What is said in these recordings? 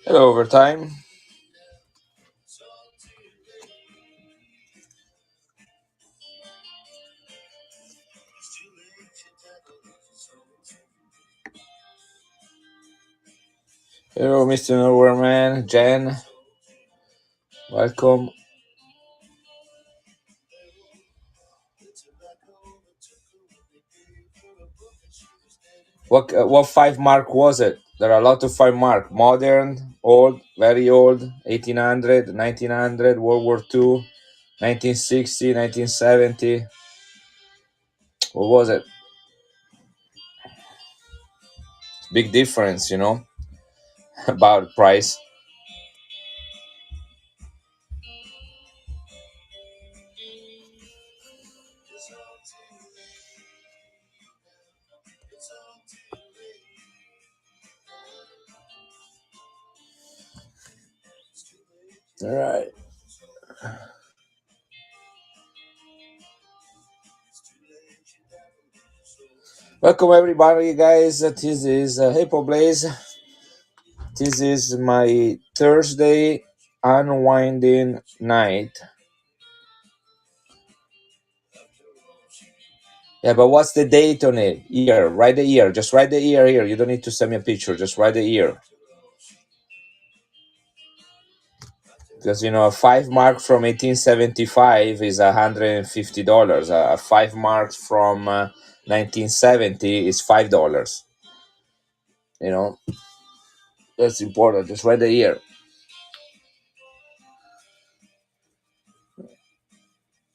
Hello, overtime. Hello, Mr. Nowhereman, Jen. Welcome. What 5 mark was it? There are a lot of 5 mark. Modern, old, very old, 1800, 1900, World War II, 1960, 1970. What was it? Big difference, about price. All right. Welcome everybody, guys. This is Hey Paul Blaze. This is my Thursday unwinding night. Yeah, but what's the date on it? Year. Write the year. Just write the year here. You don't need to send me a picture. Just write the year. Because a 5 mark from 1875 is $150. A 5 marks from 1970 is $5. You know that's important. Just write the year.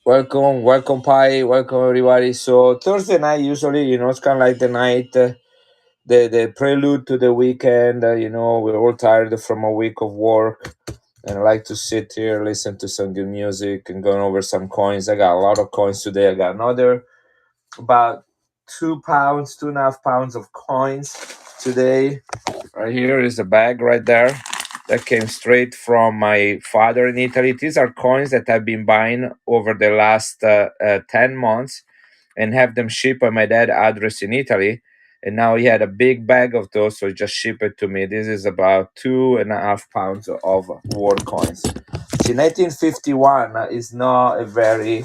Welcome, Pi. Welcome, everybody. So Thursday night usually, it's kind of like the night, the prelude to the weekend. We're all tired from a week of work, and I like to sit here, listen to some good music, and going over some coins. I got a lot of coins today. I got another about 2 pounds, 2.5 pounds of coins today. Right here is a bag right there that came straight from my father in Italy. These are coins that I've been buying over the last 10 months and have them shipped by my dad's address in Italy. And now he had a big bag of those, so he just shipped it to me. This is about 2.5 pounds of war coins. See, 1951 is not a very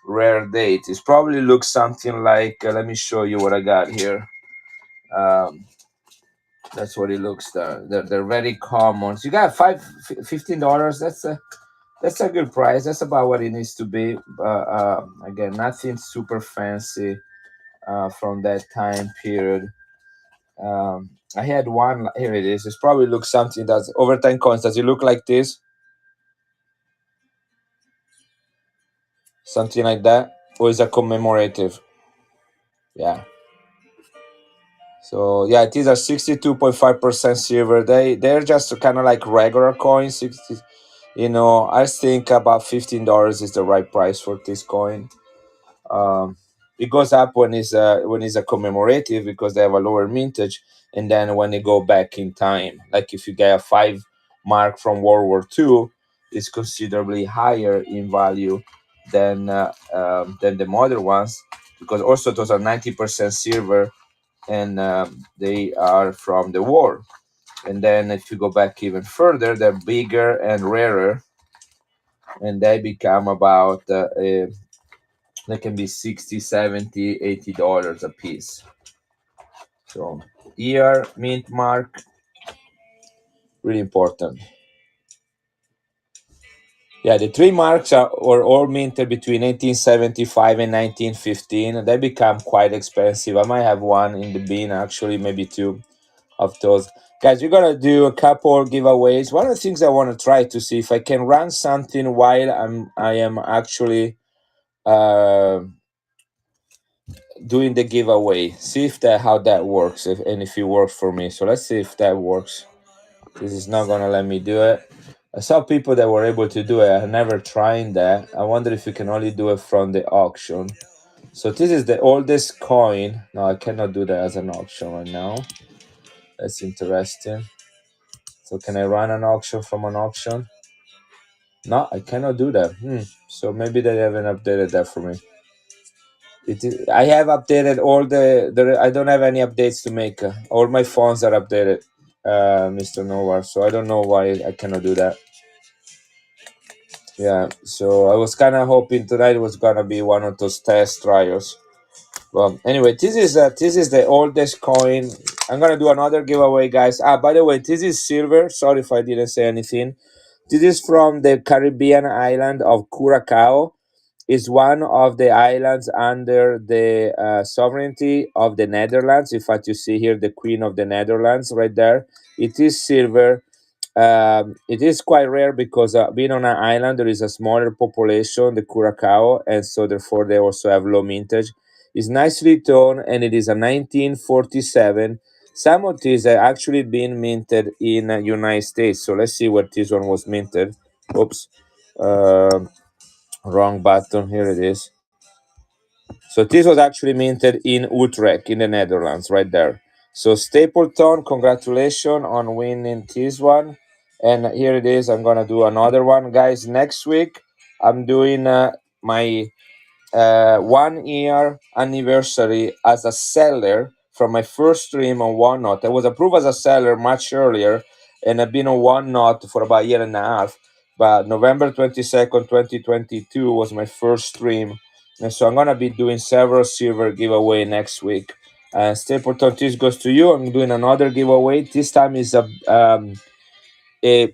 rare date. It probably looks something like, let me show you what I got here. Um, that's what it looks. They're very common. So you got $15. That's a good price. That's about what it needs to be. Again, nothing super fancy from that time period. I had one. Here it is. It probably looks something that's over 10 coins. Does it look like this? Something like that, or is it commemorative? Yeah. So yeah, these are 62.5% silver. They're just kind of like regular coins. 60, I think about $15 is the right price for this coin. Um, it goes up when it's a commemorative because they have a lower mintage, and then when they go back in time, like if you get a 5 mark from World War II, it's considerably higher in value than the modern ones, because also those are 90% silver, and they are from the war. And then if you go back even further, they're bigger and rarer, and they become about they can be 60, 70, $80 a piece. So year, mint mark, really important. Yeah, the 3 marks are all minted between 1875 and 1915. They become quite expensive. I might have one in the bin, actually, maybe two of those. Guys, we're gonna do a couple giveaways. One of the things I want to try to see if I can run something while I am actually uh, doing the giveaway. See if that how that works, and if it works for me. So let's see if that works. This is not gonna let me do it. I saw people that were able to do it. I never tried that. I wonder if you can only do it from the auction. So this is the oldest coin. No, I cannot do that as an auction right now. That's interesting. So can I run an auction from an auction? No, I cannot do that. So maybe they haven't updated that for me. It is, I have updated all the. I don't have any updates to make. All my phones are updated, Mr. Nowar. So I don't know why I cannot do that. Yeah. So I was kind of hoping tonight was gonna be one of those test trials. Well, anyway, this is the oldest coin. I'm gonna do another giveaway, guys. By the way, this is silver. Sorry if I didn't say anything. This is from the Caribbean island of Curacao. Is one of the islands under the sovereignty of the Netherlands. In fact, you see here the Queen of the Netherlands right there. It is silver. It is quite rare because being on an island, there is a smaller population, the Curacao, and so therefore they also have low mintage. It's nicely toned, and it is a 1947. Some of these are actually being minted in United States. So let's see where this one was minted. Oops. Um Wrong button. Here it is. So this was actually minted in Utrecht in the Netherlands, right there. So Stapleton, congratulations on winning this one. And here it is. I'm gonna do another one, guys. Next week, I'm doing my 1 year anniversary as a seller from my first stream on OneNote. I was approved as a seller much earlier, and I've been on OneNote for about a year and a half. But November 22nd, 2022 was my first stream. And so I'm going to be doing several silver giveaway next week. Stapleton, this goes to you. I'm doing another giveaway. This time is a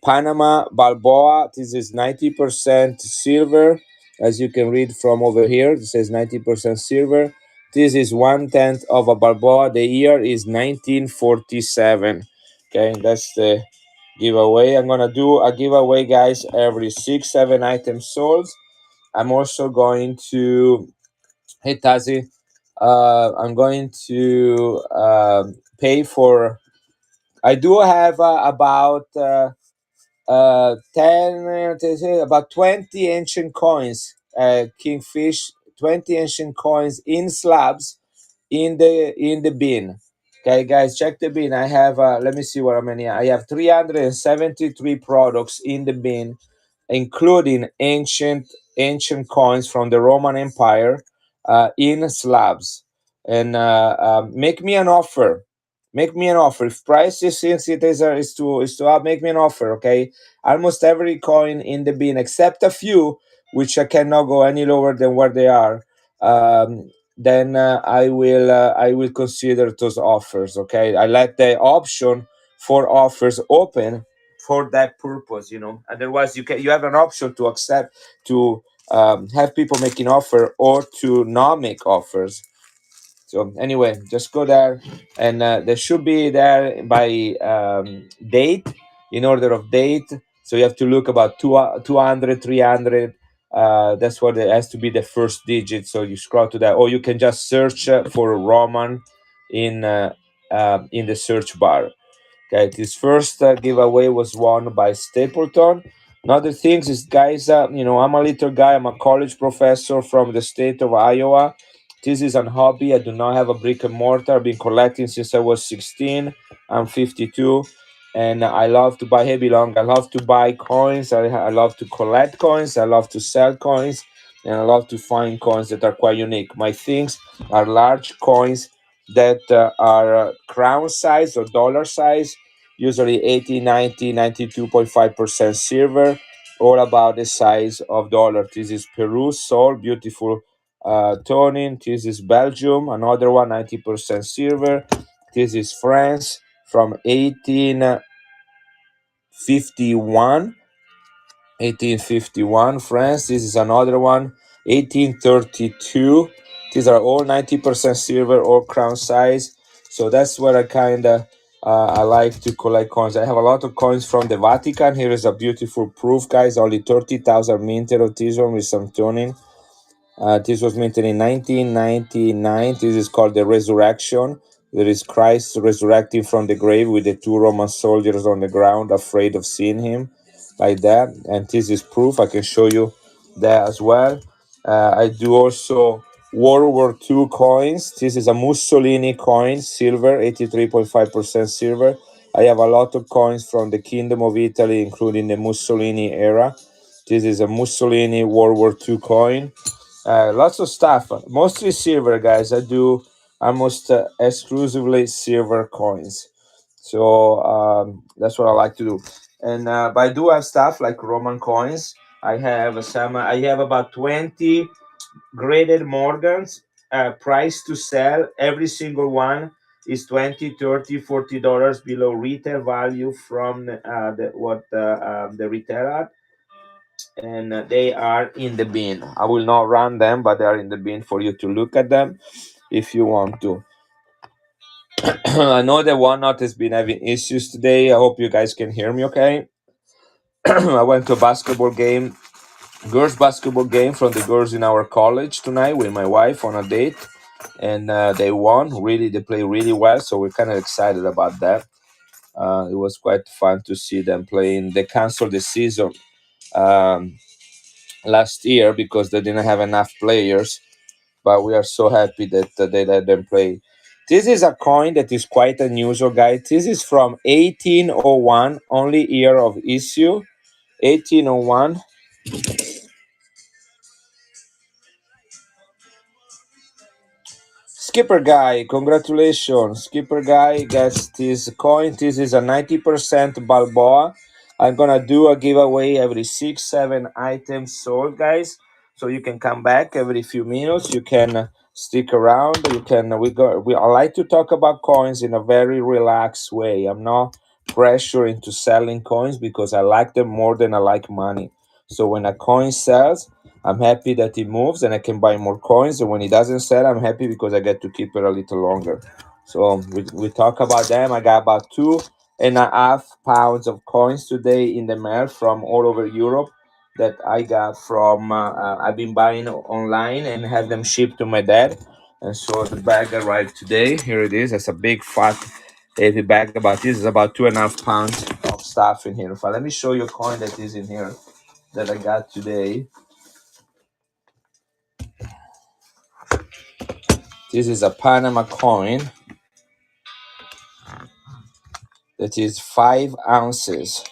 Panama Balboa. This is 90% silver, as you can read from over here. It says 90% silver. This is 1/10 of a Balboa. The year is 1947. Okay, that's the giveaway. I'm gonna do a giveaway, guys, every 6, 7 items sold. I'm also going to, hey Tazi, I'm going to pay for. I do have about 10 about 20 ancient coins, kingfish, 20 ancient coins in slabs in the bin. Okay, guys, check the bin. I have let me see what many I have. 373 products in the bin, including ancient coins from the Roman Empire, in slabs. And make me an offer. Make me an offer. If price is, since it is to up, make me an offer. Okay, almost every coin in the bin except a few, which I cannot go any lower than where they are. Then I will consider those offers. Okay, I let the option for offers open for that purpose. Otherwise, you have an option to accept, to have people making offer, or to not make offers. So anyway, just go there, and there should be there by date, in order of date. So you have to look about 200, 300. That's what it has to be, the first digit. So you scroll to that, or you can just search for Roman in the search bar. Okay, this first giveaway was won by Stapleton. Another things is, guys, I'm a little guy. I'm a college professor from the state of Iowa. This is an hobby. I do not have a brick and mortar. I've been collecting since I was 16. I'm 52, and I love to buy. Hey, belong. I love to buy coins. I love to collect coins. I love to sell coins, and I love to find coins that are quite unique. My things are large coins that are crown size or dollar size, usually 80, 90, 92.5% silver, all about the size of dollar. This is Peru, Sol, beautiful toning. This is Belgium, another one, 90% silver. This is France from 1851. 1851, France. This is another one, 1832. These are all 90% silver or crown size. So that's what I like to collect coins. I have a lot of coins from the Vatican. Here is a beautiful proof, guys. Only 30,000 minted of this one with some tuning. This was minted in 1999. This is called the Resurrection. There is Christ resurrecting from the grave with the two Roman soldiers on the ground, afraid of seeing him, like that. And this is proof. I can show you that as well. I do also World War II coins. This is a Mussolini coin, silver, 83.5% silver. I have a lot of coins from the Kingdom of Italy, including the Mussolini era. This is a Mussolini World War II coin. Lots of stuff, mostly silver, guys. I do almost exclusively silver coins. So that's what I like to do. And but I do have stuff like Roman coins. I have some. I have about 20 graded Morgans, price to sell. Every single one is 20, 30, $40 below retail value from the retail at, and they are in the bin. I will not run them, but they are in the bin for you to look at them if you want to. I know that OneNote has been having issues today. I hope you guys can hear me okay. I went to a basketball game, girls basketball game from the girls in our college tonight with my wife on a date, and they won. Really, they play really well, so we're kind of excited about that. It was quite fun to see them playing. They canceled the season um, last year because they didn't have enough players, but we are so happy that they let them play. This is a coin that is quite unusual, guys. This is from 1801, only year of issue, 1801. Skipper Guy, congratulations. Skipper Guy gets this coin. This is a 90% Balboa. I'm gonna do a giveaway every 6, 7 items sold, guys. So you can come back every few minutes. You can stick around. You can we I like to talk about coins in a very relaxed way. I'm not pressure into selling coins because I like them more than I like money. So when a coin sells, I'm happy that it moves and I can buy more coins. And when it doesn't sell, I'm happy because I get to keep it a little longer. So we talk about them. I got about 2.5 pounds of coins today in the mail from all over Europe that I got from, I've been buying online and have them shipped to my dad. And so the bag arrived today. Here it is. It's a big, fat, heavy bag. About this is about 2.5 pounds of stuff in here. Let me show you a coin that is in here that I got today. This is a Panama coin that is 5 ounces.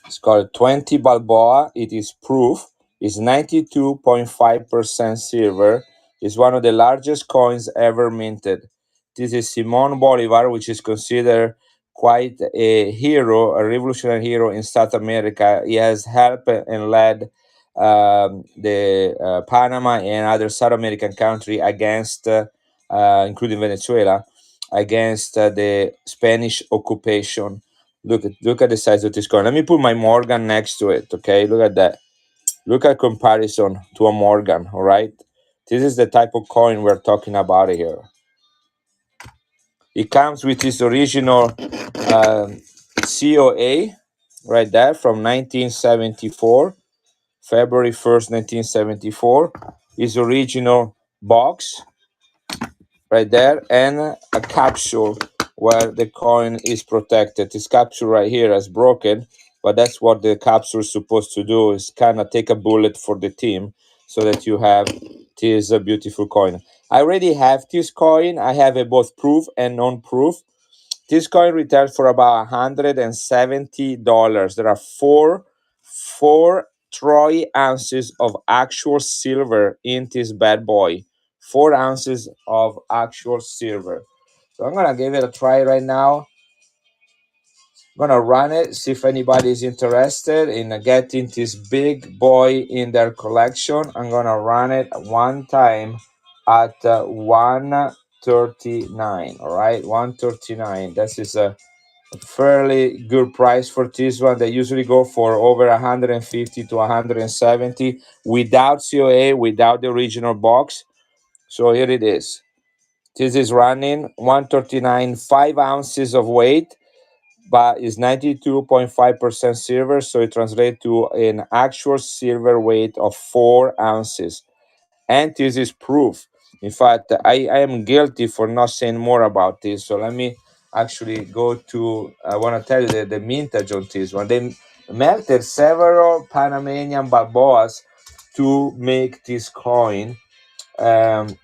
It's called 20 Balboa. It is proof. It's 92.5% silver. It's one of the largest coins ever minted. This is Simon Bolivar, which is considered quite a hero, a revolutionary hero in South America. He has helped and led the Panama and other South American country against, including Venezuela, against the Spanish occupation. Look at the size of this coin. Let me put my Morgan next to it. Okay, look at that. Look at comparison to a Morgan. All right, this is the type of coin we're talking about here. It comes with its original COA right there from 1974, February 1st, 1974. His original box right there, and a capsule where the coin is protected. This capsule right here is broken, but that's what the capsule is supposed to do, is kind of take a bullet for the team so that you have this beautiful coin. I already have this coin. I have a both proof and non-proof. This coin retails for about $170. There are four troy ounces of actual silver in this bad boy. 4 ounces of actual silver. So I'm gonna give it a try right now. I'm gonna run it, see if anybody is interested in getting this big boy in their collection. I'm gonna run it one time at 139. All right, 139. This is a fairly good price for this one. They usually go for over 150 to 170 without COA, without the original box. So here it is. This is running 139, 5 ounces of weight, but is 92.5% silver. So it translates to an actual silver weight of 4 ounces. and this is proof. In fact, I am guilty for not saying more about this. So let me actually go to. I want to tell you the mintage on this one. They melted several Panamanian Balboas to make this coin, um,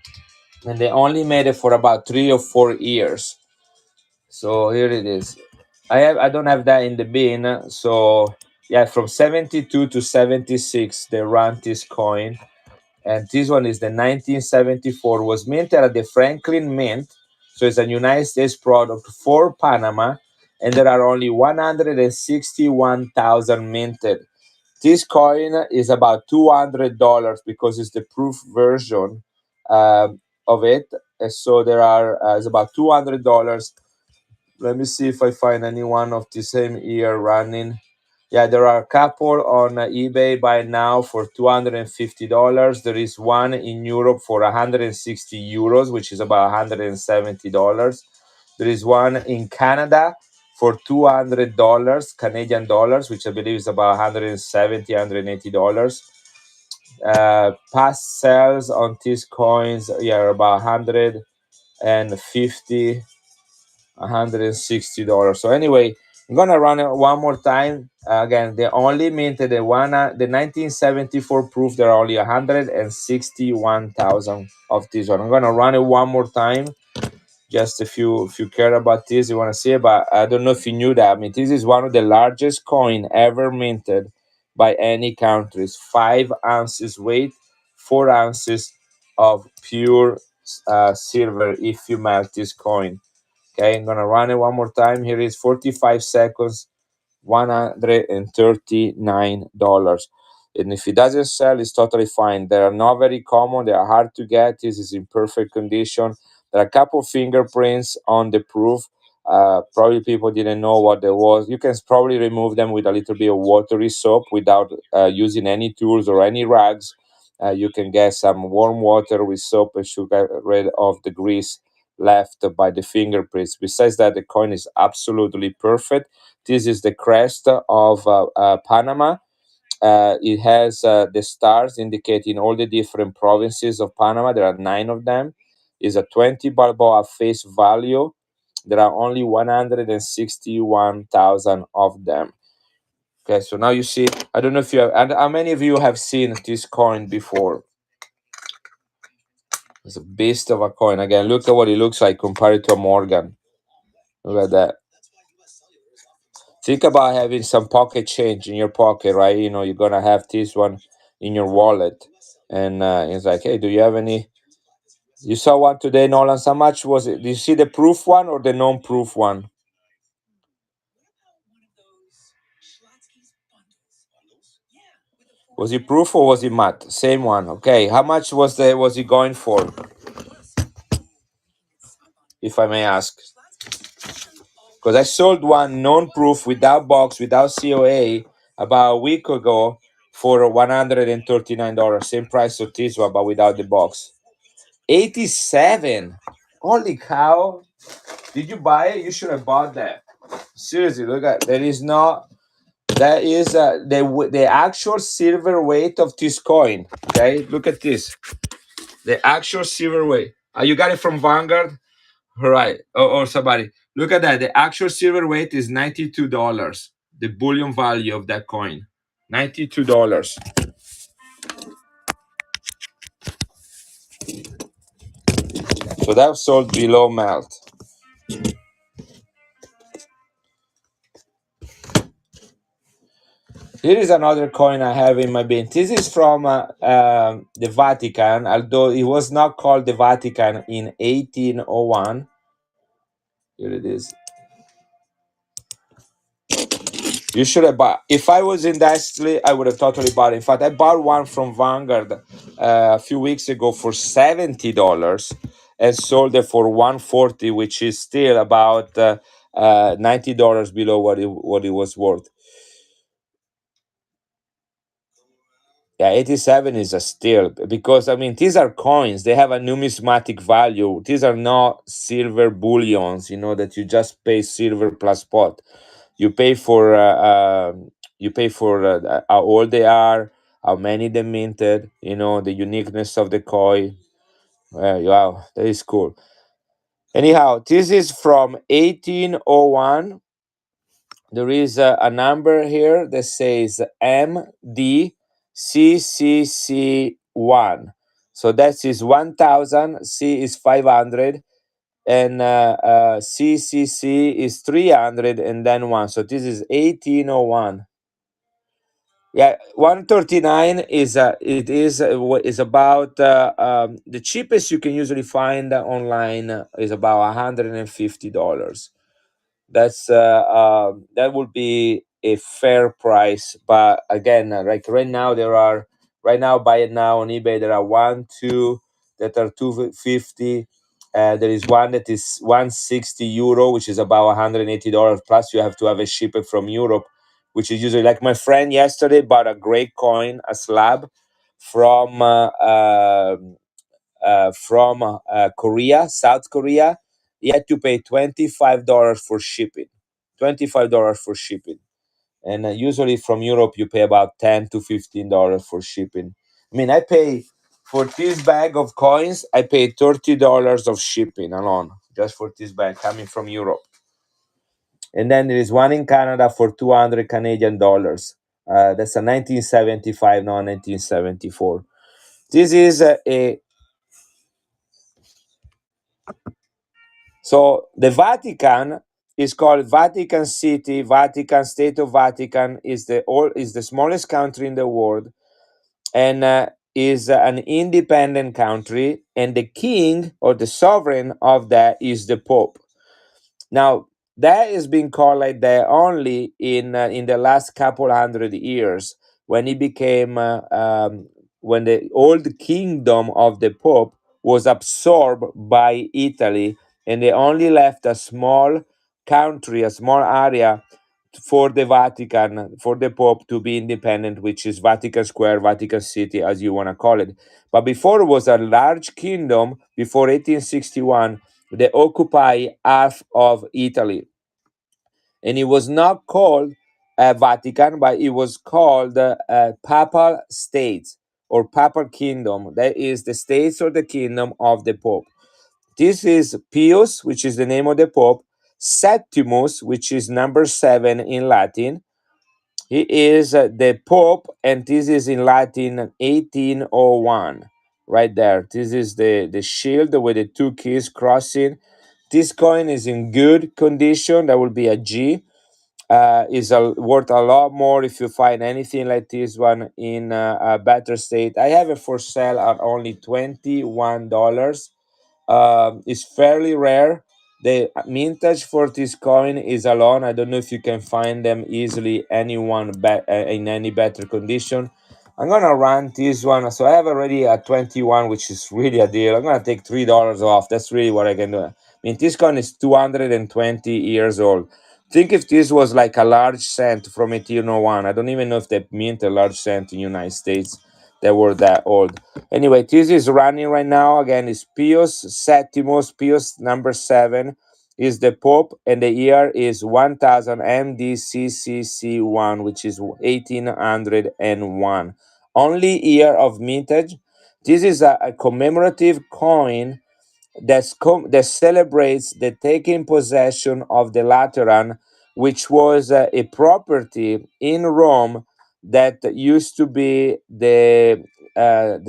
and they only made it for about 3 or 4 years. So here it is. I don't have that in the bin. So yeah, from 72 to 76, they ran this coin, and this one is the 1974. Was minted at the Franklin Mint, so it's a United States product for Panama, and there are only 161,000 minted. This coin is about $200 because it's the proof version of it. So there are it's about $200. Let me see if I find any one of the same year running. Yeah, there are a couple on eBay by now for $250. There is one in Europe for 160 euros, which is about $170. There is one in Canada for $200 Canadian dollars, which I believe is about 170, $180. Past sales on these coins, yeah, are about 150, $160. So anyway, I'm gonna run it one more time. Again, they only minted the 1974 proof. There are only 161,000 of this one. I'm gonna run it one more time. Just if you care about this, you want to see it. But I don't know if you knew that. I mean, this is one of the largest coin ever minted by any countries. 5 ounces weight, 4 ounces of pure silver. If you melt this coin. Okay, I'm gonna run it one more time. Here is 45 seconds, $139. And if it doesn't sell, it's totally fine. They are not very common, they are hard to get. This is in perfect condition. There are a couple fingerprints on the proof. Probably people didn't know what there was. You can probably remove them with a little bit of watery soap without using any tools or any rags. You can get some warm water with soap and should get rid of the grease left by the fingerprints. Besides that, the coin is absolutely perfect. This is the crest of Panama. It has the stars indicating all the different provinces of Panama. There are 9 of them. It's a 20 Balboa face value. There are only 161,000 of them. Okay, so now you see. I don't know if you have, and how many of you have seen this coin before? It's a beast of a coin. Again, look at what it looks like compared to a Morgan. Look at that. Think about having some pocket change in your pocket, right? You know, you're gonna have this one in your wallet, and it's like, hey, do you have any? You saw one today, Nolan. How much was it? Did you see the proof one or the non-proof one? Was it proof or was it matte? Same one. Okay. How much was it going for, if I may ask? Because I sold one non-proof without box, without COA, about a week ago for $139. Same price of this one, but without the box. 87. Holy cow. Did you buy it? You should have bought that. Seriously, look at there is no that is the actual silver weight of this coin. Okay, look at this. The actual silver weight. You got it from Vanguard? All right. Or somebody. Look at that. The actual silver weight is $92. The bullion value of that coin. $92. So that sold below melt. Here is another coin I have in my bin. This is from the Vatican, although it was not called the Vatican in 1801. Here it is. You should have bought. If I was in that street, I would have totally bought it. In fact, I bought one from Vanguard a few weeks ago for $70 and sold it for 140, which is still about $90 below what it was worth. Yeah, 87 is a steal because I mean these are coins. They have a numismatic value. These are not silver bullions, that you just pay silver plus spot. You pay for how old they are, how many they minted, the uniqueness of the coin. Wow, that is cool. Anyhow, this is from 1801. There is a number here that says MDCCC1. So that is 1000, C is 500, and CCC is 300, and then 1. So this is 1801. Yeah, 139 is about the cheapest you can usually find online is about $150. That would be a fair price, but again, like right now, buy it now on eBay, there are one two that are 250. There is one that is 160 euro, which is about $180, plus you have to have a shipment from Europe, which is usually, like my friend yesterday bought a great coin, a slab from Korea, South Korea. He had to pay $25 for shipping. $25 for shipping, and usually from Europe you pay about $10 to $15 for shipping. I mean, I pay for this bag of coins. I pay $30 of shipping alone just for this bag coming from Europe. And then there is one in Canada for 200 Canadian dollars. That's a 1975, not 1974. This is a So the Vatican is called Vatican City. Vatican, State of Vatican is the smallest country in the world, and is an independent country, and the king or the sovereign of that is the Pope. Now, that is being called like that only in the last couple hundred years, when it became when the old kingdom of the Pope was absorbed by Italy, and they only left a small country, a small area for the Vatican, for the Pope to be independent, which is Vatican Square, Vatican City, as you want to call it. But before, it was a large kingdom. Before 1861, they occupy half of Italy, and it was not called Vatican, but it was called Papal States or Papal Kingdom. That is the states or the kingdom of the Pope. This is Pius, which is the name of the Pope. Septimus, which is number 7 in Latin. He is the Pope, and this is in Latin 1801. Right there. This is the shield with the two keys crossing. This coin is in good condition. That will be a G. Worth a lot more if you find anything like this one in a better state. I have it for sale at only $21. It's fairly rare. The mintage for this coin is alone. I don't know if you can find them easily in any better condition. I'm gonna run this one. So I have already a 21, which is really a deal. I'm gonna take $3 off. That's really what I can do. I mean, this coin is 220 years old. Think if this was like a large cent from 1801. I don't even know if they mint a large cent in United States that were that old. Anyway, this is running right now. Again, it's Pius Septimus. Pius number 7 is the Pope, and the year is 1000 MDCCC1, which is 1801. Only year of mintage. This is a commemorative coin that celebrates the taking possession of the Lateran, which was a property in Rome that used to be the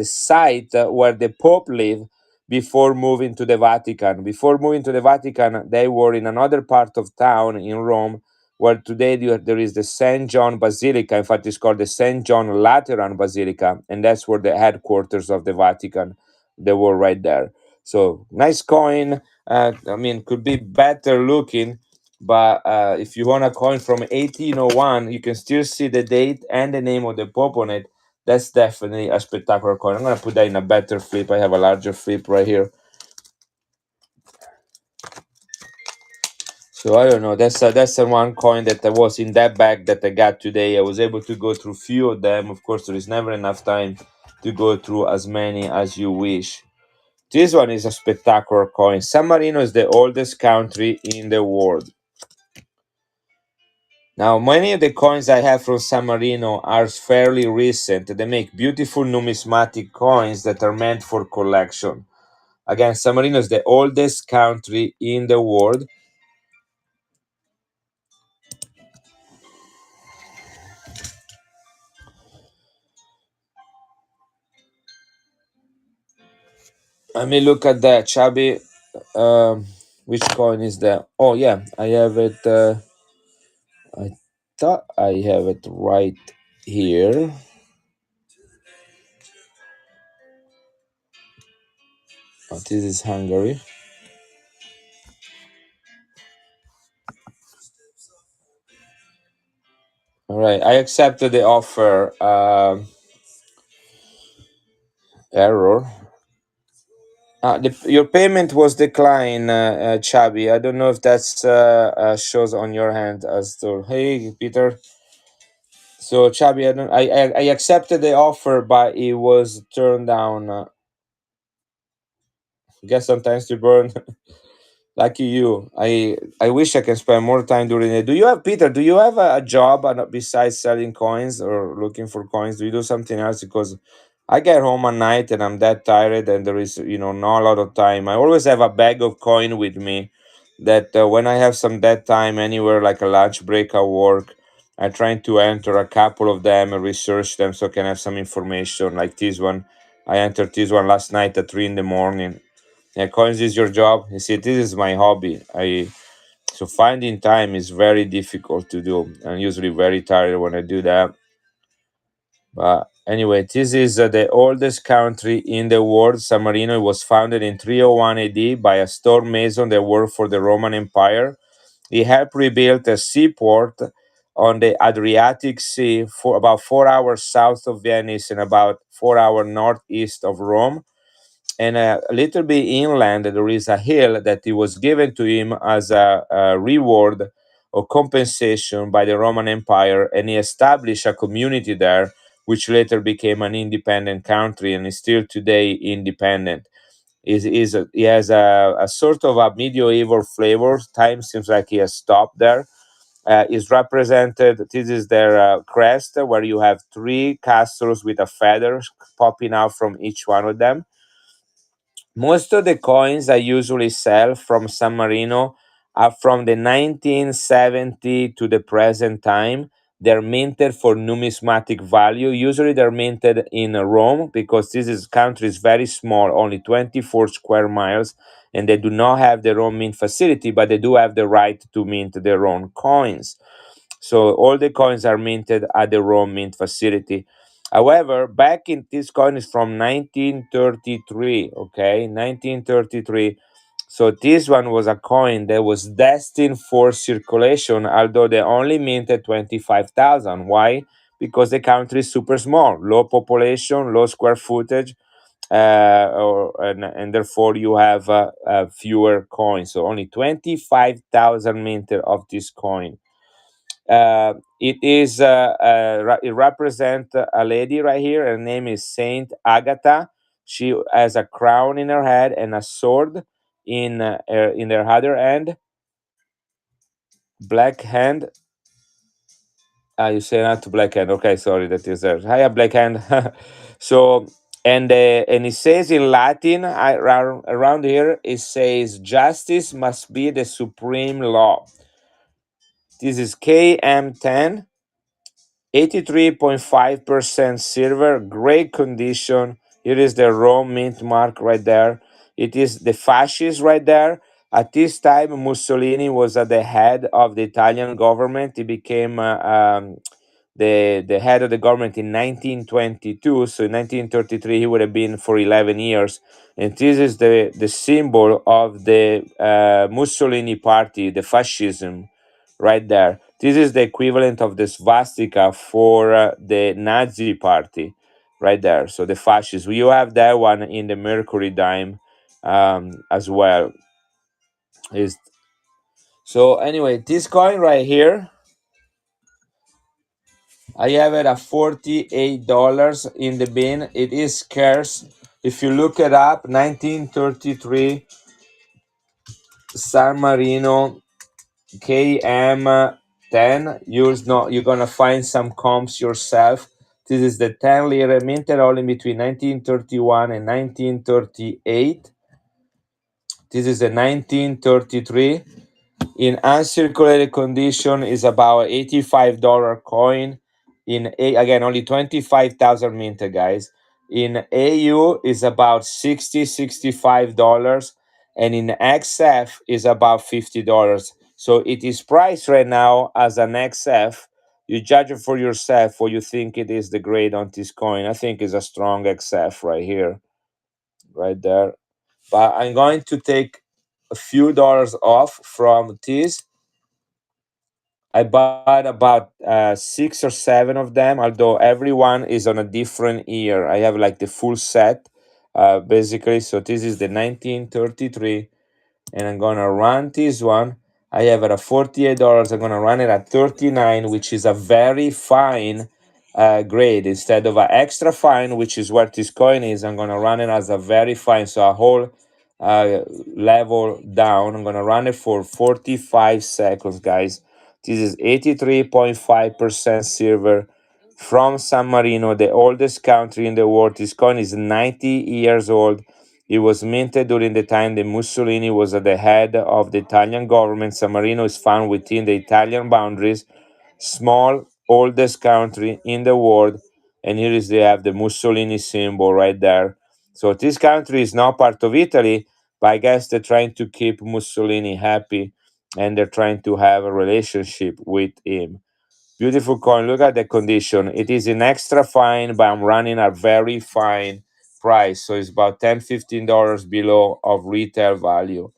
site where the Pope lived before moving to the Vatican. Before moving to the Vatican, they were in another part of town in Rome, where today there is the St. John Basilica. In fact, it's called the St. John Lateran Basilica, and that's where the headquarters of the Vatican. They were right there. So nice coin. I mean, could be better looking, but if you want a coin from 1801, you can still see the date and the name of the Pope on it. That's definitely a spectacular coin. I'm gonna put that in a better flip. I have a larger flip right here. So I don't know. That's the one coin that I was in that bag that I got today. I was able to go through few of them. Of course, there is never enough time to go through as many as you wish. This one is a spectacular coin. San Marino is the oldest country in the world. Now, many of the coins I have from San Marino are fairly recent. They make beautiful numismatic coins that are meant for collection. Again, San Marino is the oldest country in the world. Let me look at that, Chabi. Which coin is that? Oh, yeah, I have it. I thought I have it right here. Oh, this is Hungary. All right, I accepted the offer. Error. Your payment was declined, Chabi. I don't know if that's shows on your hand as to. Hey, Peter. So Chabi, I don't. I accepted the offer, but it was turned down. Guess sometimes you burn. Lucky you. I wish I can spend more time doing it. Do you have Peter? Do you have a job besides selling coins or looking for coins? Do you do something else? Because I get home at night and I'm that tired, and there is not a lot of time. I always have a bag of coin with me. That when I have some dead time anywhere, like a lunch break at work, I try to enter a couple of them and research them so I can have some information. Like this one, I entered this one last night at 3 in the morning. Yeah, coins is your job. You see, this is my hobby. I So finding time is very difficult to do. I'm usually very tired when I do that. But anyway, this is the oldest country in the world. San Marino was founded in 301 AD by a stonemason that worked for the Roman Empire. He helped rebuild a seaport on the Adriatic Sea for about 4 hours south of Venice and about 4 hours northeast of Rome. And a little bit inland, there is a hill that it was given to him as a reward or compensation by the Roman Empire, and he established a community there, which later became an independent country and is still today independent. He has a sort of a medieval flavor. Time seems like he has stopped there. Is represented. This is their crest, where you have three castles with a feather popping out from each one of them. Most of the coins I usually sell from San Marino are from the 1970 to the present time. They're minted for numismatic value. Usually they're minted in Rome because this is country is very small, only 24 square miles, and they do not have their own mint facility, but they do have the right to mint their own coins. So all the coins are minted at the Rome mint facility. However, back in this coin is from 1933, okay? 1933. So this one was a coin that was destined for circulation, although they only minted 25,000. Why? Because the country is super small, low population, low square footage, and therefore you have fewer coins. So only 25,000 minted of this coin. It represents a lady right here. Her name is Saint Agatha. She has a crown in her head and a sword in her other hand, black hand. You say not to black hand. Okay, sorry, that is there. Hiya, black hand. So and it says in Latin around here. It says justice must be the supreme law. This is KM10. 83.5% silver, great condition. Here is the Rome mint mark right there. It is the fascist right there. At this time, Mussolini was at the head of the Italian government. He became the head of the government in 1922. So in 1933, he would have been for 11 years. And this is the symbol of the Mussolini party, the fascism, right there. This is the equivalent of the swastika for the Nazi party, right there. So the fascists. You have that one in the Mercury dime as well. Is So anyway, this coin right here, I have it at $48 in the bin. It is scarce. If you look it up, 1933 San Marino KM 10. You're gonna find some comps yourself. This is the 10 lira minted only between 1931 and 1938. This is a 1933. In uncirculated condition is about $85 coin. Again, only 25,000 minted, guys. In AU is about 65 dollars, and in XF is about $50. So it is priced right now as an XF. You judge it for yourself what you think it is the grade on this coin. I think it's a strong XF right here, right there. But I'm going to take a few dollars off from this. I bought about 6 or 7 of them, although everyone is on a different year. I have like the full set, basically. So this is the 1933, and I'm gonna run this one. I have it at $48. I'm gonna run it at 39, which is a very fine grade. Instead of an extra fine, which is what this coin is, I'm gonna run it as a very fine, so a whole uh, level down. I'm gonna run it for 45 seconds, guys. This is 83.5% silver from San Marino, the oldest country in the world. This coin is 90 years old. It was minted during the time that Mussolini was at the head of the Italian government. San Marino is found within the Italian boundaries, small, oldest country in the world. And here is they have the Mussolini symbol right there. So this country is not part of Italy, but I guess they're trying to keep Mussolini happy, and they're trying to have a relationship with him. Beautiful coin. Look at the condition. It is an extra fine, but I'm running a very fine price. So it's about $10, $15 below of retail value.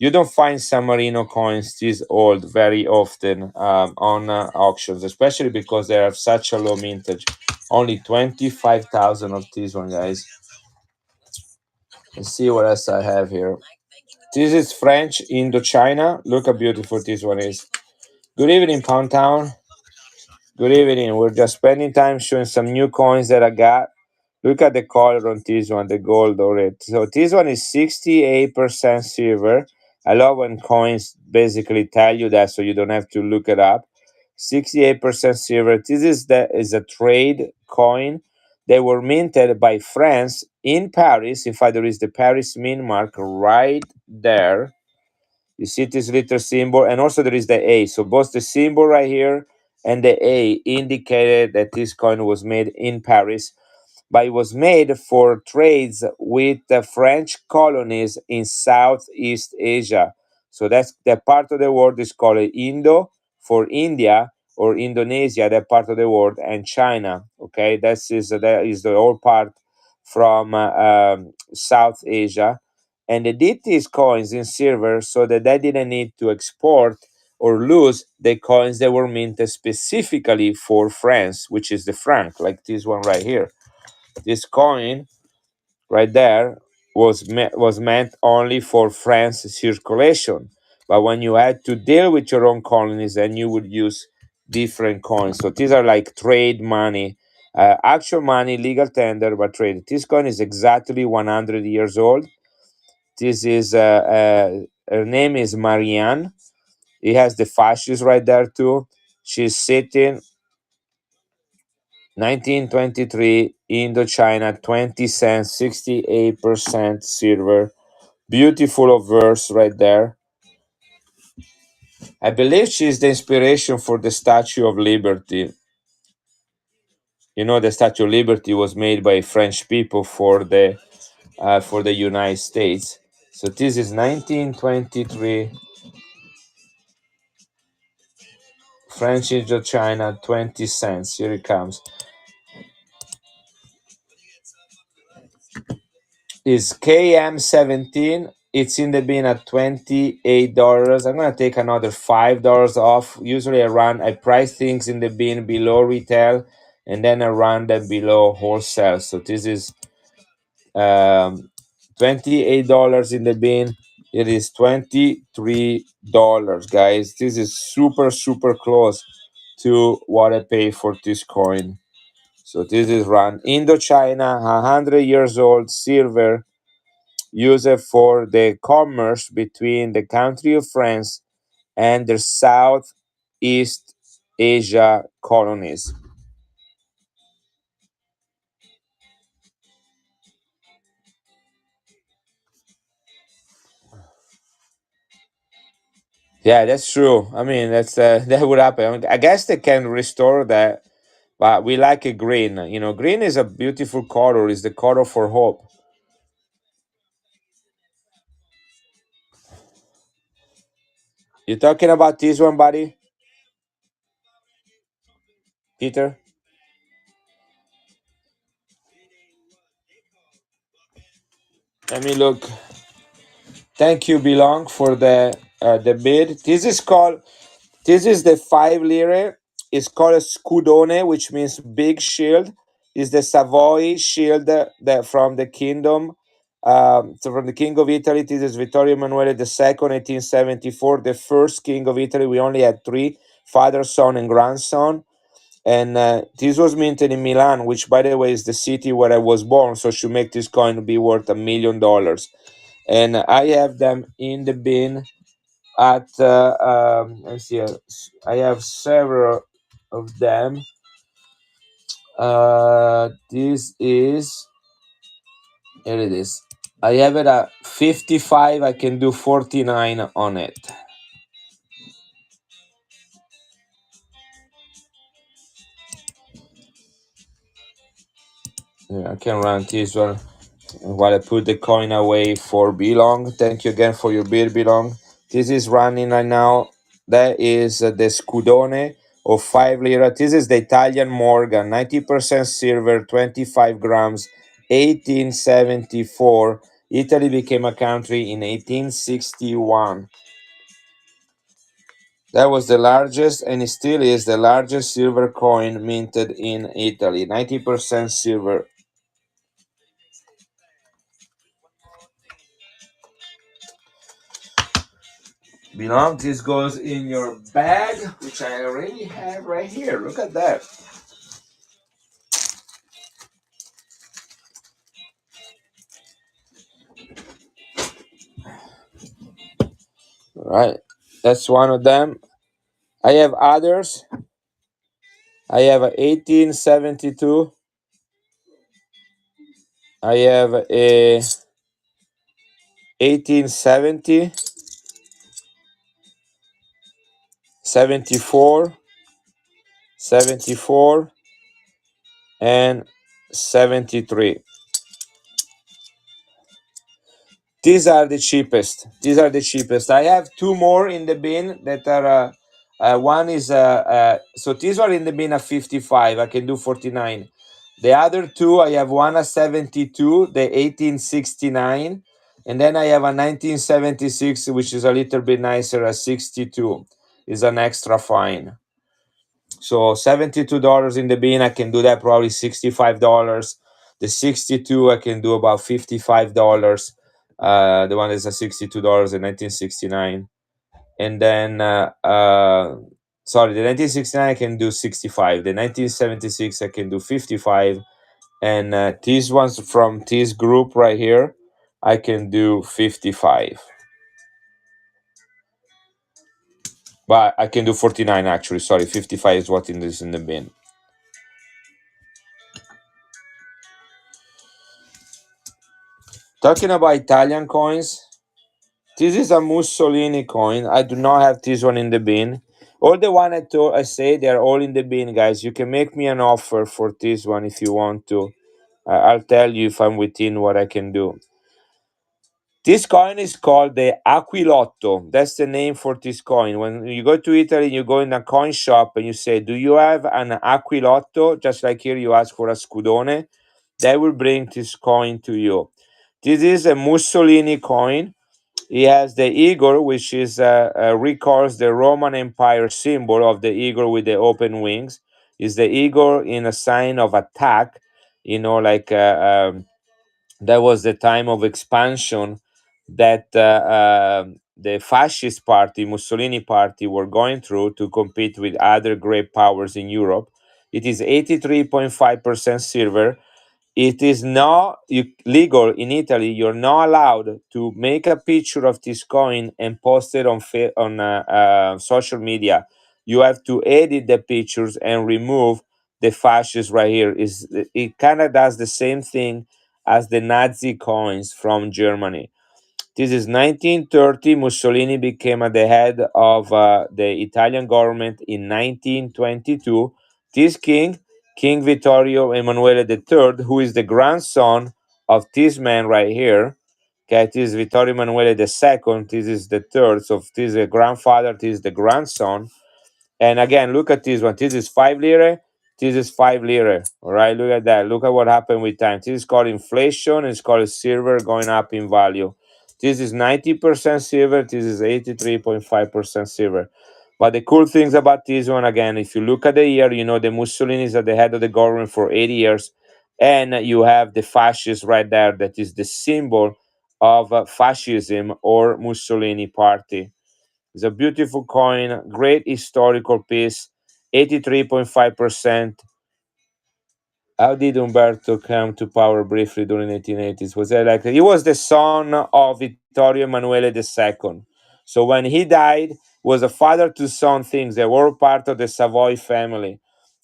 You don't find San Marino coins this old very often on auctions, especially because they have such a low mintage. Only 25,000 of this one, guys. Let's see what else I have here. This is French Indochina. Look how beautiful this one is. Good evening, Pound Town. Good evening. We're just spending time showing some new coins that I got. Look at the color on this one, the gold or red. So this one is 68% silver. I love when coins basically tell you that so you don't have to look it up. 68% silver. This is a trade coin. They were minted by France in Paris. In fact, there is the Paris mint mark right there. You see this little symbol, and also there is the A. So both the symbol right here and the A indicated that this coin was made in Paris, but it was made for trades with the French colonies in Southeast Asia. So that's that part of the world is called Indo for India, or Indonesia, that part of the world, and China. Okay, that is the whole part from South Asia, and they did these coins in silver so that they didn't need to export or lose the coins that were minted specifically for France, which is the franc, like this one right here. This coin right there was meant only for France circulation. But when you had to deal with your own colonies, then you would use different coins. So these are like trade money, actual money, legal tender, but trade. This coin is exactly 100 years old. This is her name is Marianne. It has the fasces right there too. She's sitting 1923 Indochina 20 cents, 68% silver. Beautiful of verse right there. I believe she's the inspiration for the Statue of Liberty. You know, the Statue of Liberty was made by French people for the United States. So this is 1923 French Indochina 20 cents. Here it comes. Is KM17. It's in the bin at $28. I'm gonna take another $5 off. Usually I price things in the bin below retail, and then I run them below wholesale. So this is $28 in the bin. It is $23, guys. This is super close to what I pay for this coin. So this is run Indochina, 100 years old, silver, used for the commerce between the country of France and the southeast Asia colonies. Yeah, that's true. I mean, that's that would happen. I mean, I guess they can restore that, but we like a green. You know, green is a beautiful color. Is the color for hope. You talking about this one, buddy, Peter? Let me look. Thank you, Belong, for the bid. This is called. This is the 5 lire. It's called a scudone, which means big shield. Is the Savoy shield that from the kingdom. So from the King of Italy, this is Vittorio Emanuele II, 1874, the first King of Italy. We only had three: father, son, and grandson. And this was minted in Milan, which, by the way, is the city where I was born. So should make this coin be worth $1 million. And I have them in the bin at let's see, I have several of them. This is here it is. I have it at 55. I can do 49 on it. Yeah, I can run this one while I put the coin away for Belong. Thank you again for your bid, Belong. This is running right now. That is the Scudone of 5 lira. This is the Italian Morgan, 90% silver, 25 grams, 1874. Italy became a country in 1861. That was the largest, and it still is the largest silver coin minted in Italy. 90% silver. Belong, this goes in your bag, which I already have right here. Look at that. All right. That's one of them. I have others. I have a 1872. I have a 1870, 74, 74, and 73. These are the cheapest. These are the cheapest. I have two more in the bin that are. One is so these are in the bin at 55. I can do 49. The other two, I have one at 72, the 1869, and then I have a 1976, which is a little bit nicer at 62. Is an extra fine. So $72 in the bin, I can do that probably $65. The 62, I can do about $55. The one is a $62 in 1969. And then, sorry, the 1969 I can do 65. The 1976 I can do 55. And these ones from this group right here, I can do 55. But I can do 49 actually. Sorry, 55 is what is in the bin. Talking about Italian coins, this is a Mussolini coin. I do not have this one in the bin. All the one I say they're all in the bin, guys. You can make me an offer for this one if you want to. I'll tell you if I'm within what I can do. This coin is called the Aquilotto. That's the name for this coin. When you go to Italy, you go in a coin shop and you say, "Do you have an Aquilotto?" Just like here, you ask for a Scudone. They will bring this coin to you. This is a Mussolini coin. He has the eagle, which is recalls the Roman Empire symbol of the eagle with the open wings. Is the eagle in a sign of attack? You know, like that was the time of expansion that the fascist party, Mussolini party, were going through to compete with other great powers in Europe. It is 83.5% silver. It is not legal in Italy. You're not allowed to make a picture of this coin and post it on social media. you have to edit the pictures and remove the fasces right here. Is it kind of does the same thing as the Nazi coins from Germany. This is 1930. Mussolini became at the head of the Italian government in 1922. This king, King Vittorio Emanuele III, who is the grandson of this man right here. Okay, this is Vittorio Emanuele II. This is the third. So this is the grandfather. This is the grandson. And again, look at this one. This is 5 lire. This is 5 lire. All right, look at that. Look at what happened with time. This is called inflation. It's called silver going up in value. This is 90% silver. This is 83.5% silver. But the cool things about this one, again, if you look at the year, you know the Mussolini is at the head of the government for 80 years. And you have the fascists right there. That is the symbol of fascism or Mussolini party. It's a beautiful coin, great historical piece, 83.5%. How did Umberto come to power briefly during 1880s? Was that like he was the son of Vittorio Emanuele II. So when he died, was a father to son things. They were part of the Savoy family.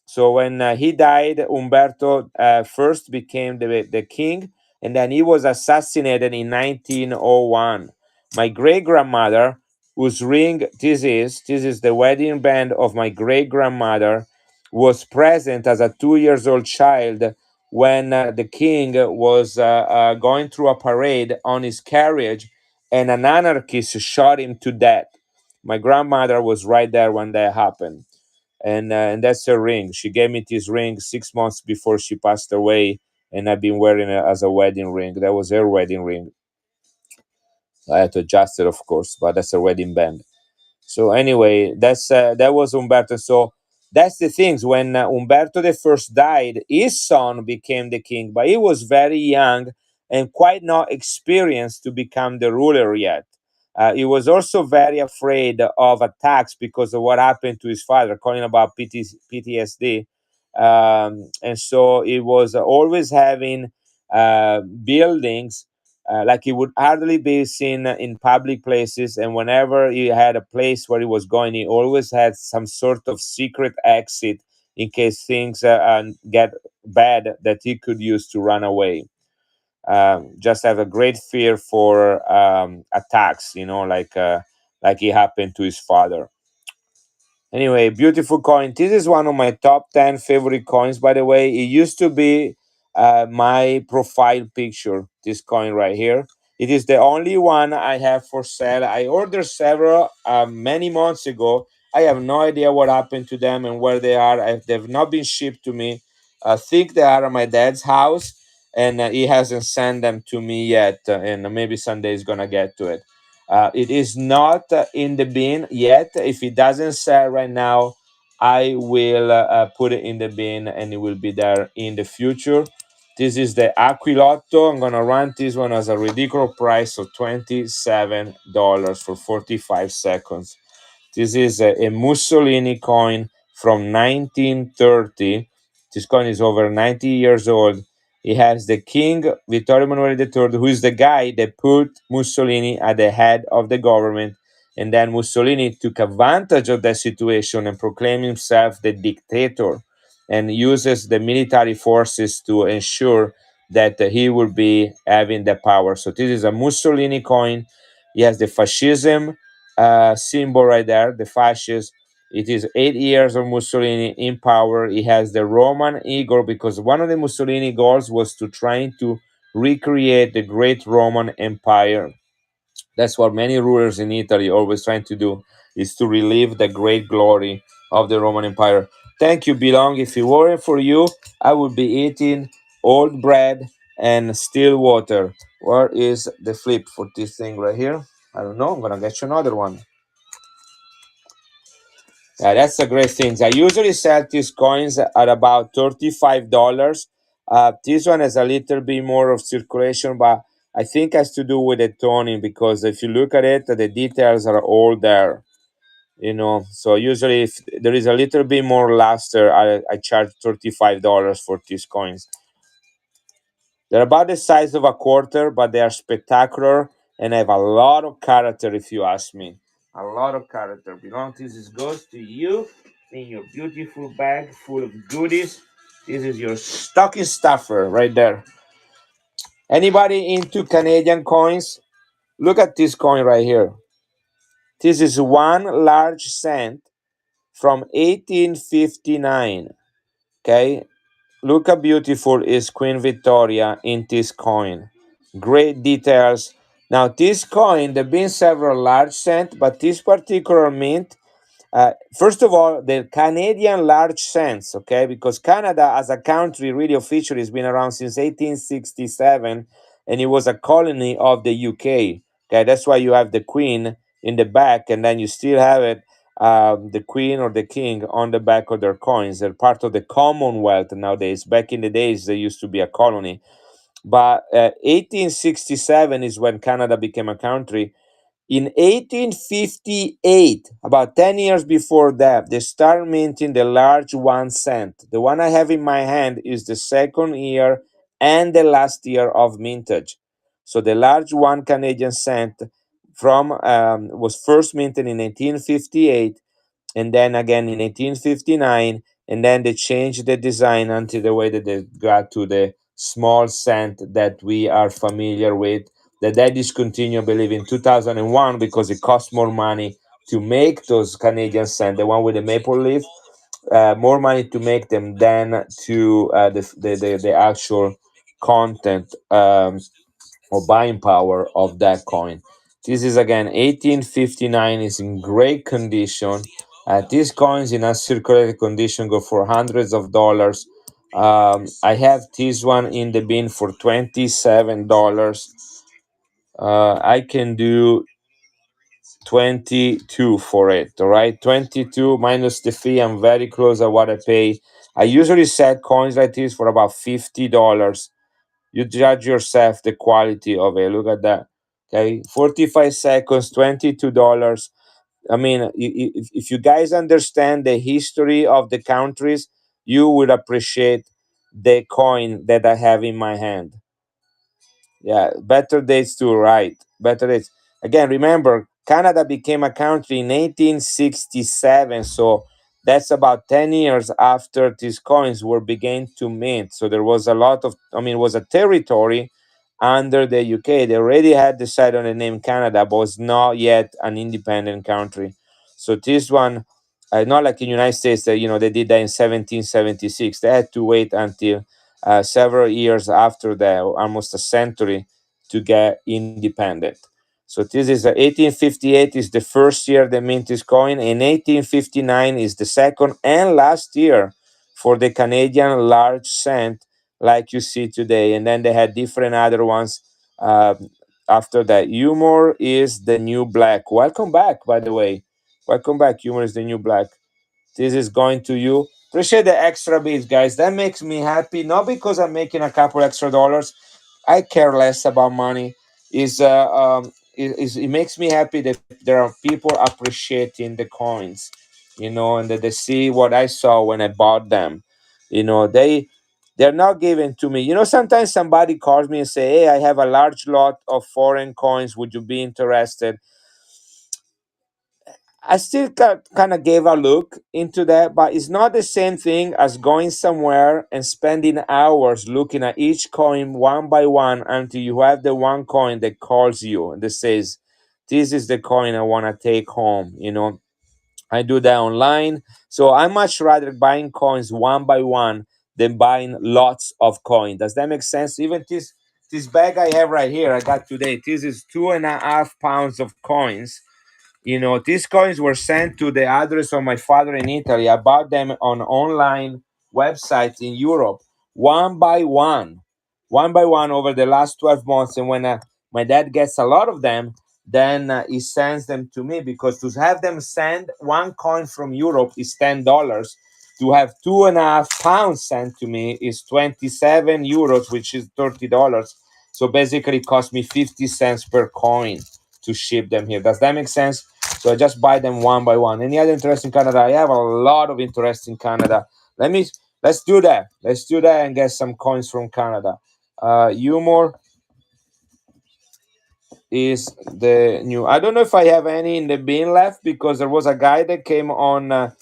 So when he died, Umberto first became the king, and then he was assassinated in 1901. My great grandmother, whose ring this is the wedding band of my great grandmother, was present as a 2 years old child when the king was going through a parade on his carriage and an anarchist shot him to death. My grandmother was right there when that happened. And that's her ring. She gave me this ring 6 months before she passed away, and I've been wearing it as a wedding ring. That was her wedding ring. I had to adjust it, of course, but that's her wedding band. So anyway, that was Umberto. So that's the things. When Umberto the first died, his son became the king, but he was very young and quite not experienced to become the ruler yet. He was also very afraid of attacks because of what happened to his father, calling about PTSD. And so he was always having buildings like he would hardly be seen in public places, and whenever he had a place where he was going, he always had some sort of secret exit in case things get bad that he could use to run away. Just have a great fear for attacks, like it happened to his father. Anyway, beautiful coin. This is one of my top 10 favorite coins, by the way. It used to be my profile picture, this coin right here. It is the only one I have for sale. I ordered several many months ago. I have no idea what happened to them and where they are. They've not been shipped to me. I think they are at my dad's house, and he hasn't sent them to me yet. And maybe Sunday is going to get to it. It is not in the bin yet. If it doesn't sell right now, I will put it in the bin and it will be there in the future. This is the Aquilotto. I'm going to run this one as a ridiculous price of $27 for 45 seconds. This is a Mussolini coin from 1930. This coin is over 90 years old. It has the King Vittorio Emanuele III, who is the guy that put Mussolini at the head of the government. And then Mussolini took advantage of that situation and proclaimed himself the dictator and uses the military forces to ensure that he will be having the power. So this is a Mussolini coin. He has the fascism symbol right there, the fascist. It is 8 years of Mussolini in power. He has the Roman eagle because one of the Mussolini goals was to trying to recreate the great Roman Empire. That's what many rulers in Italy always trying to do, is to relive the great glory of the Roman Empire. Thank you, Belong. If it weren't for you, I would be eating old bread and still water. Where is the flip for this thing right here? I don't know. I'm gonna get you another one. Yeah, that's a great thing. I usually sell these coins at about $35. This one has a little bit more of circulation, but I think has to do with the toning because if you look at it, the details are all there. So usually if there is a little bit more luster, I charge $35 for these coins. They're about the size of a quarter, but they are spectacular and have a lot of character if you ask me. A lot of character. Belong. This goes to you in your beautiful bag full of goodies. This is your stocking stuffer right there. Anybody into Canadian coins? Look at this coin right here. This is one large cent from 1859. Okay, look how beautiful is Queen Victoria in this coin. Great details. Now, this coin, there have been several large cent, but this particular mint, first of all, the Canadian large cents, okay, because Canada as a country really officially has been around since 1867, and it was a colony of the UK. Okay, that's why you have the Queen in the back, and then you still have it, the Queen or the King on the back of their coins. They're part of the Commonwealth nowadays. Back in the days, they used to be a colony. But 1867 is when Canada became a country. In 1858, about 10 years before that, they start minting the large 1 cent. The one I have in my hand is the second year and the last year of mintage. So the large 1 Canadian cent from was first minted in 1858, and then again in 1859, and then they changed the design until the way that they got to the small cent that we are familiar with. That they discontinued, I believe, in 2001 because it costs more money to make those Canadian cent, the one with the maple leaf, more money to make them than to the actual content, or buying power of that coin. This is again 1859, is in great condition. These coins in a circulated condition go for hundreds of dollars. I have this one in the bin for $27. I can do 22 for it. All right, 22 minus the fee. I'm very close at what I pay. I usually sell coins like this for about $50. You judge yourself the quality of it. Look at that. Okay, 45 seconds, $22. I mean, if you guys understand the history of the countries, you would appreciate the coin that I have in my hand. Yeah, better dates too, right? Better dates. Again, remember, Canada became a country in 1867, so that's about 10 years after these coins were began to mint. So there was a lot of, I mean, it was a territory under the UK. They already had decided on the name Canada, but was not yet an independent country. So this one, not like in the United States that, they did that in 1776. They had to wait until several years after that, almost a century, to get independent. So this is 1858 is the first year the mint is coin, and 1859 is the second and last year for the Canadian large cent, like you see today. And then they had different other ones after that. Humor is the new black. Welcome back, by the way. Welcome back. Humor is the new black. This is going to you. Appreciate the extra bits, guys. That makes me happy. Not because I'm making a couple extra dollars. I care less about money. It makes me happy that there are people appreciating the coins, and that they see what I saw when I bought them. They're not given to me. Sometimes somebody calls me and say, "Hey, I have a large lot of foreign coins. Would you be interested?" I still kind of gave a look into that, but it's not the same thing as going somewhere and spending hours looking at each coin one by one until you have the one coin that calls you and that says, "This is the coin I want to take home." I do that online. So I much rather buying coins one by one than buying lots of coins. Does that make sense? Even this bag I have right here, I got today. This is 2.5 pounds of coins. These coins were sent to the address of my father in Italy. I bought them on online websites in Europe, one by one over the last 12 months. And when my dad gets a lot of them, then he sends them to me, because to have them send one coin from Europe is $10. To have 2.5 pounds sent to me is 27 euros, which is $30. So basically, it cost me 50 cents per coin to ship them here. Does that make sense? So I just buy them one by one. Any other interest in Canada? I have a lot of interest in Canada. Let's do that. Let's do that and get some coins from Canada. Humor. is the new. I don't know if I have any in the bin left because there was a guy that came on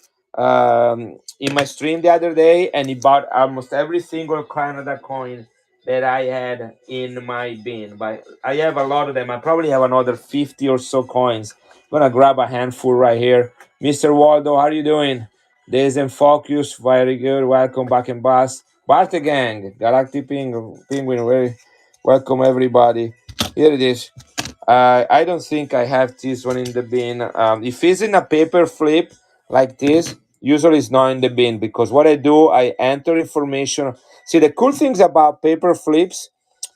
in my stream the other day and he bought almost every single Canada coin that I had in my bin. But I have a lot of them. I probably have another 50 or so coins. I'm gonna grab a handful right here. Mr. Waldo, how are you doing? Days and Focus, very good. Welcome back in Bass. Barte Gang, Galactic Penguin, very welcome everybody. Here it is. I don't think I have this one in the bin. If it's in a paper flip like this, usually it's not in the bin because what I do, I enter information. See, the cool things about paper flips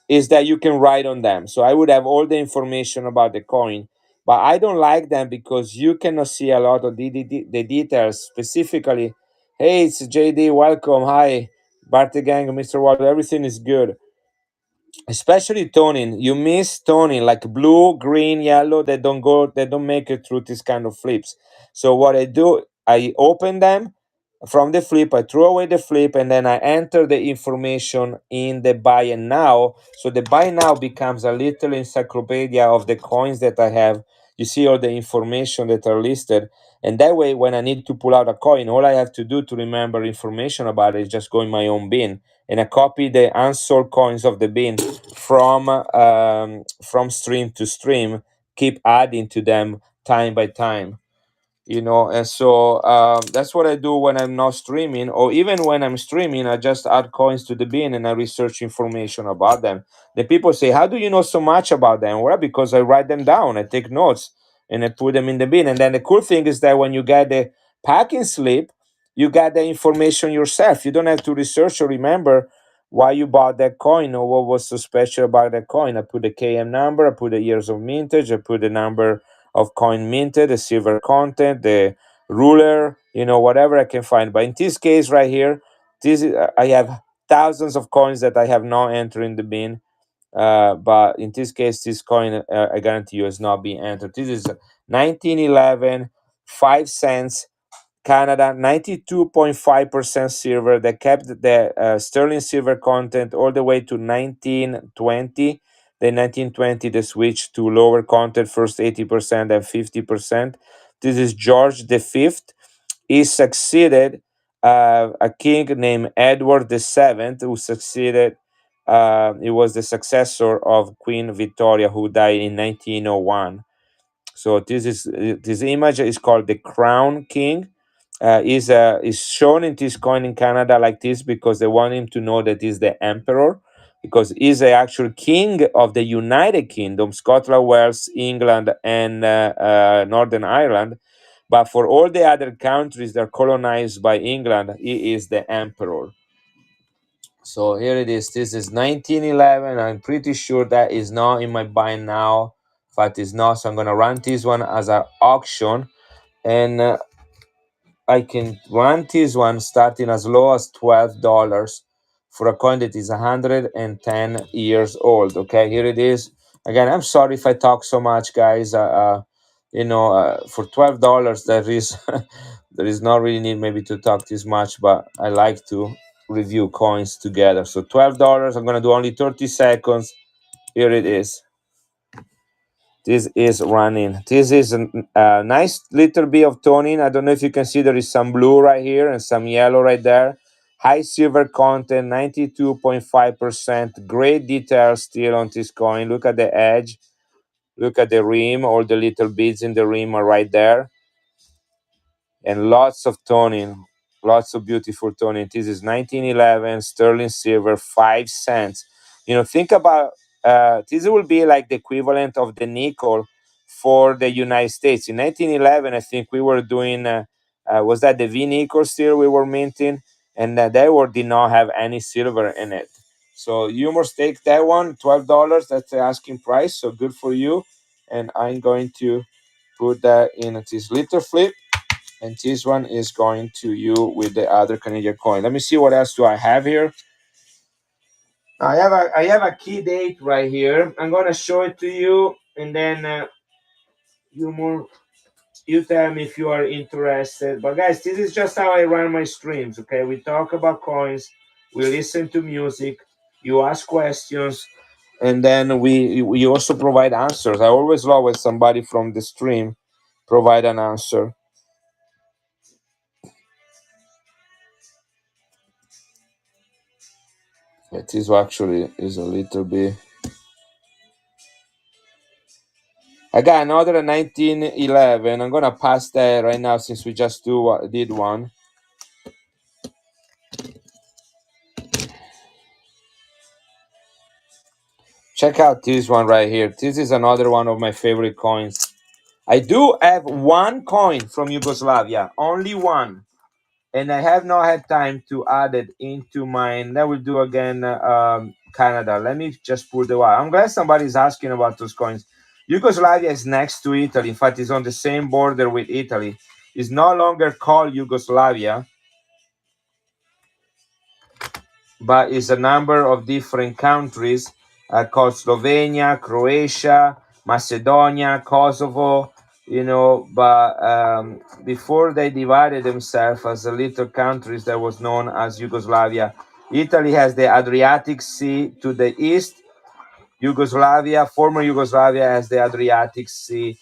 is that you can write on them. So I would have all the information about the coin, but I don't like them because you cannot see a lot of the details. Specifically, hey, it's JD. Welcome. Hi, Barty Gang, Mr. Waldo. Everything is good, especially toning. You miss toning like blue, green, yellow. They don't make it through this kind of flips. So what I do, I open them from the flip, I throw away the flip, and then I enter the information in the buy and now. So the buy now becomes a little encyclopedia of the coins that I have. You see all the information that are listed, and that way when I need to pull out a coin, all I have to do to remember information about it is just go in my own bin and I copy the unsold coins of the bin from stream to stream, keep adding to them time by time, and so that's what I do when I'm not streaming, or even when I'm streaming I just add coins to the bin and I research information about them. The people say, how do you know so much about them? Well, because I write them down, I take notes, and I put them in the bin. And then the cool thing is that when you get the packing slip, you get the information yourself. You don't have to research or remember why you bought that coin or what was so special about that coin. I put the KM number, I put the years of mintage, I put the number of coin minted, the silver content, the ruler, whatever I can find. But in this case right here, I have thousands of coins that I have not entered in the bin. But in this case, this coin, I guarantee you, is not being entered. This is 1911, 5 cents. Canada, 92.5% silver. They kept the sterling silver content all the way to 1920. Then 1920, they switched to lower content, first 80%, then 50%. This is George V. He succeeded a king named Edward VII, who succeeded. He was the successor of Queen Victoria, who died in 1901. So this image is called the Crown King. Is shown in this coin in Canada like this because they want him to know that he's the emperor, because he's the actual king of the United Kingdom, Scotland, Wales, England, and Northern Ireland. But for all the other countries that are colonized by England, he is the emperor. So here it is. This is 1911. I'm pretty sure that is not in my buy now. In fact, it's not. So I'm gonna run this one as an auction, and I can run this one starting as low as $12 for a coin that is 110 years old. Okay, here it is. Again, I'm sorry if I talk so much, guys. For $12, there is there is not really need maybe to talk this much, but I like to review coins together. So $12. I'm gonna do only 30 seconds. Here it is. This is running. This is a nice little bit of toning. I don't know if you can see there is some blue right here and some yellow right there. High silver content, 92.5%. Great detail still on this coin. Look at the edge. Look at the rim. All the little beads in the rim are right there, and lots of toning, lots of beautiful toning. This is 1911 sterling silver, 5 cents. Think about this will be like the equivalent of the nickel for the United States. In 1911, I think we were doing, was that the V nickel still we were minting, and they did not have any silver in it. So you must take that one, $12. That's the asking price. So good for you. And I'm going to put that in this little flip, and this one is going to you with the other Canadian coin. Let me see what else do I have here. I have a key date right here. I'm gonna show it to you, and then you more you tell me if you are interested. But guys, this is just how I run my streams. Okay, we talk about coins, we listen to music, you ask questions, and then we also provide answers. I always love when somebody from the stream provide an answer. It is actually is a little bit. I got another 1911. I'm gonna pass that right now since we just did one. Check out this one right here. This is another one of my favorite coins. I do have one coin from Yugoslavia, only one, and I have not had time to add it into mine. That will do again, Canada. Let me just pull the wire. I'm glad somebody's asking about those coins. Yugoslavia is next to Italy. In fact, it's on the same border with Italy. It's no longer called Yugoslavia, but it's a number of different countries called Slovenia, Croatia, Macedonia, Kosovo, but before they divided themselves as a little countries that was known as Yugoslavia. Italy has the Adriatic Sea to the east. Yugoslavia, former Yugoslavia, has the Adriatic Sea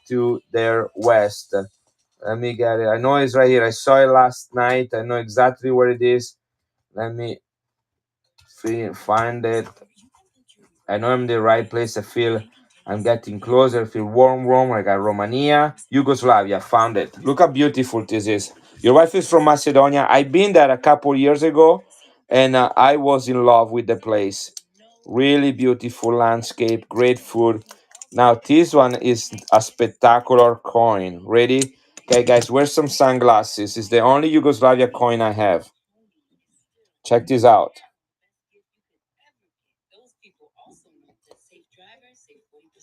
to their west. Let me get it. I know it's right here. I saw it last night. I know exactly where it is. Let me find it. I know I'm in the right place. I feel I'm getting closer. I feel warm. I got Romania, Yugoslavia. Found it. Look how beautiful this is. Your wife is from Macedonia. I've been there a couple years ago, and I was in love with the place. Really beautiful landscape, great food. Now this one is a spectacular coin. Ready? Okay, guys, wear some sunglasses. It's the only Yugoslavia coin I have. Check this out.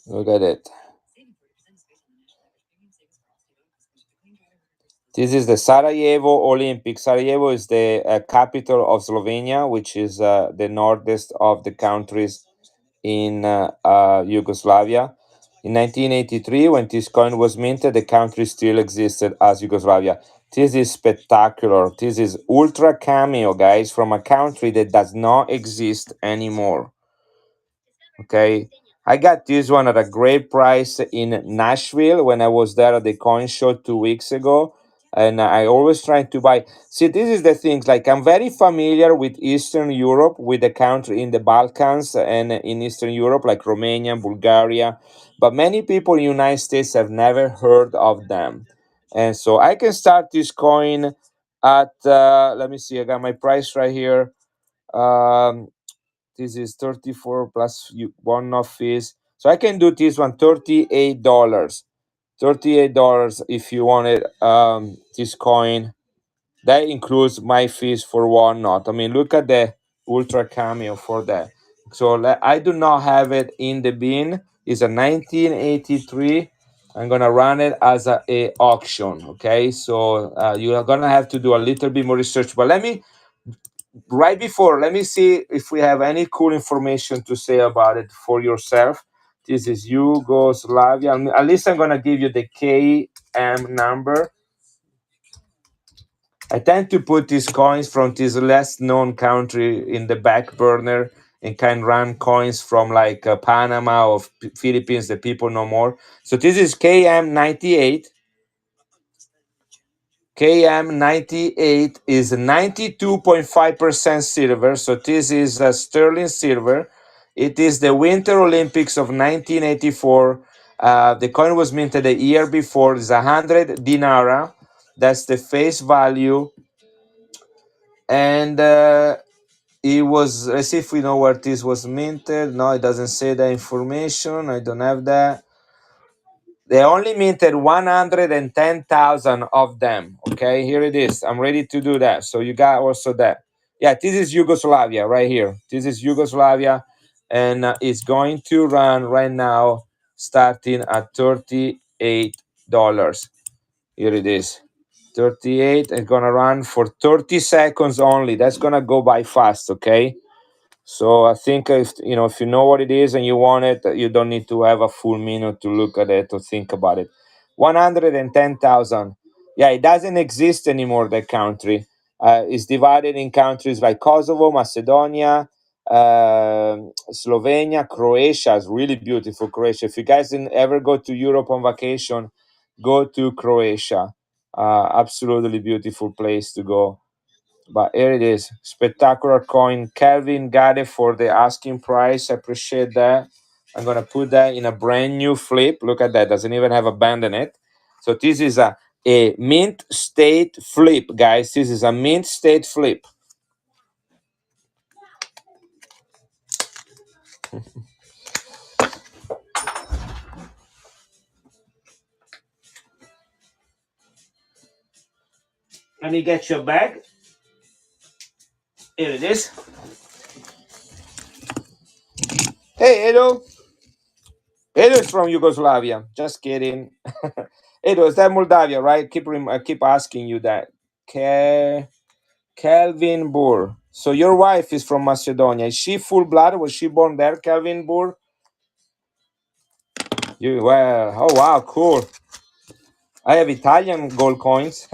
Look at it. This is the Sarajevo Olympic. Sarajevo is the capital of Slovenia, which is the northest of the countries in Yugoslavia. In 1983, when this coin was minted, the country still existed as Yugoslavia. This is spectacular. This is ultra cameo, guys, from a country that does not exist anymore. Okay. I got this one at a great price in Nashville when I was there at the coin show 2 weeks ago. And I always try to buy. See, this is the things like I'm very familiar with Eastern Europe, with the country in the Balkans and in Eastern Europe, like Romania, Bulgaria. But many people in the United States have never heard of them. And so I can start this coin at, let me see, I got my price right here. Um, this is 34 plus one off fees. So I can do this one $38. $38 if you wanted this coin. That includes my fees for one knot. I mean, look at the ultra cameo for that. So I do not have it in the bin. It's a 1983. I'm gonna run it as a auction. Okay, so you are gonna have to do a little bit more research. But right before, let me see if we have any cool information to say about it for yourself. This is Yugoslavia. At least I'm gonna give you the KM number. I tend to put these coins from this less known country in the back burner and can run coins from like Panama or Philippines that people know more. So this is KM98. KM98 is 92.5% silver. So this is sterling silver. It is the Winter Olympics of 1984. The coin was minted a year before. It's 100 dinara. That's the face value. And it was, let's see if we know where this was minted. No, it doesn't say the information. I don't have that. They only minted 110,000 of them. Okay, here it is. I'm ready to do that. So you got also that. Yeah, this is Yugoslavia right here. This is Yugoslavia, and it's going to run right now, starting at $38. Here it is. 38. It's gonna run for 30 seconds only. That's gonna go by fast. Okay. So I think if you know what it is and you want it, you don't need to have a full minute to look at it or think about it. 110,000. Yeah, it doesn't exist anymore. That country it's divided in countries like Kosovo, Macedonia, Slovenia, Croatia is really beautiful. Croatia. If you guys didn't ever go to Europe on vacation, go to Croatia. Absolutely beautiful place to go. But here it is, spectacular coin. Calvin got it for the asking price. I appreciate that. I'm gonna put that in a brand new flip. Look at that, doesn't even have a band in it. So this is a mint state flip, guys. This is a mint state flip. Let me get your bag. Here it is. Hey, Edo. Edo is from Yugoslavia. Just kidding. Edo, is that Moldavia, right? I keep asking you that. Calvin Burr. So your wife is from Macedonia. Is she full blood? Was she born there, Calvin Burr? You well. Oh wow, cool. I have Italian gold coins,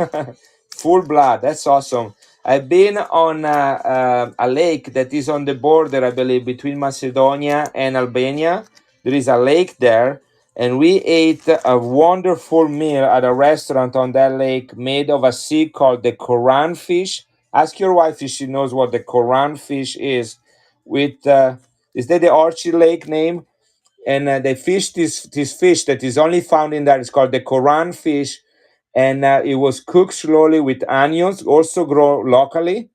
full blood. That's awesome. I've been on a lake that is on the border, I believe, between Macedonia and Albania. There is a lake there, and we ate a wonderful meal at a restaurant on that lake made of a sea called the Koran fish. Ask your wife if she knows what the Koran fish is. With is that the Archie Lake name? And they fish this fish that is only found in there. It's called the Koran fish, and it was cooked slowly with onions. Also grow locally.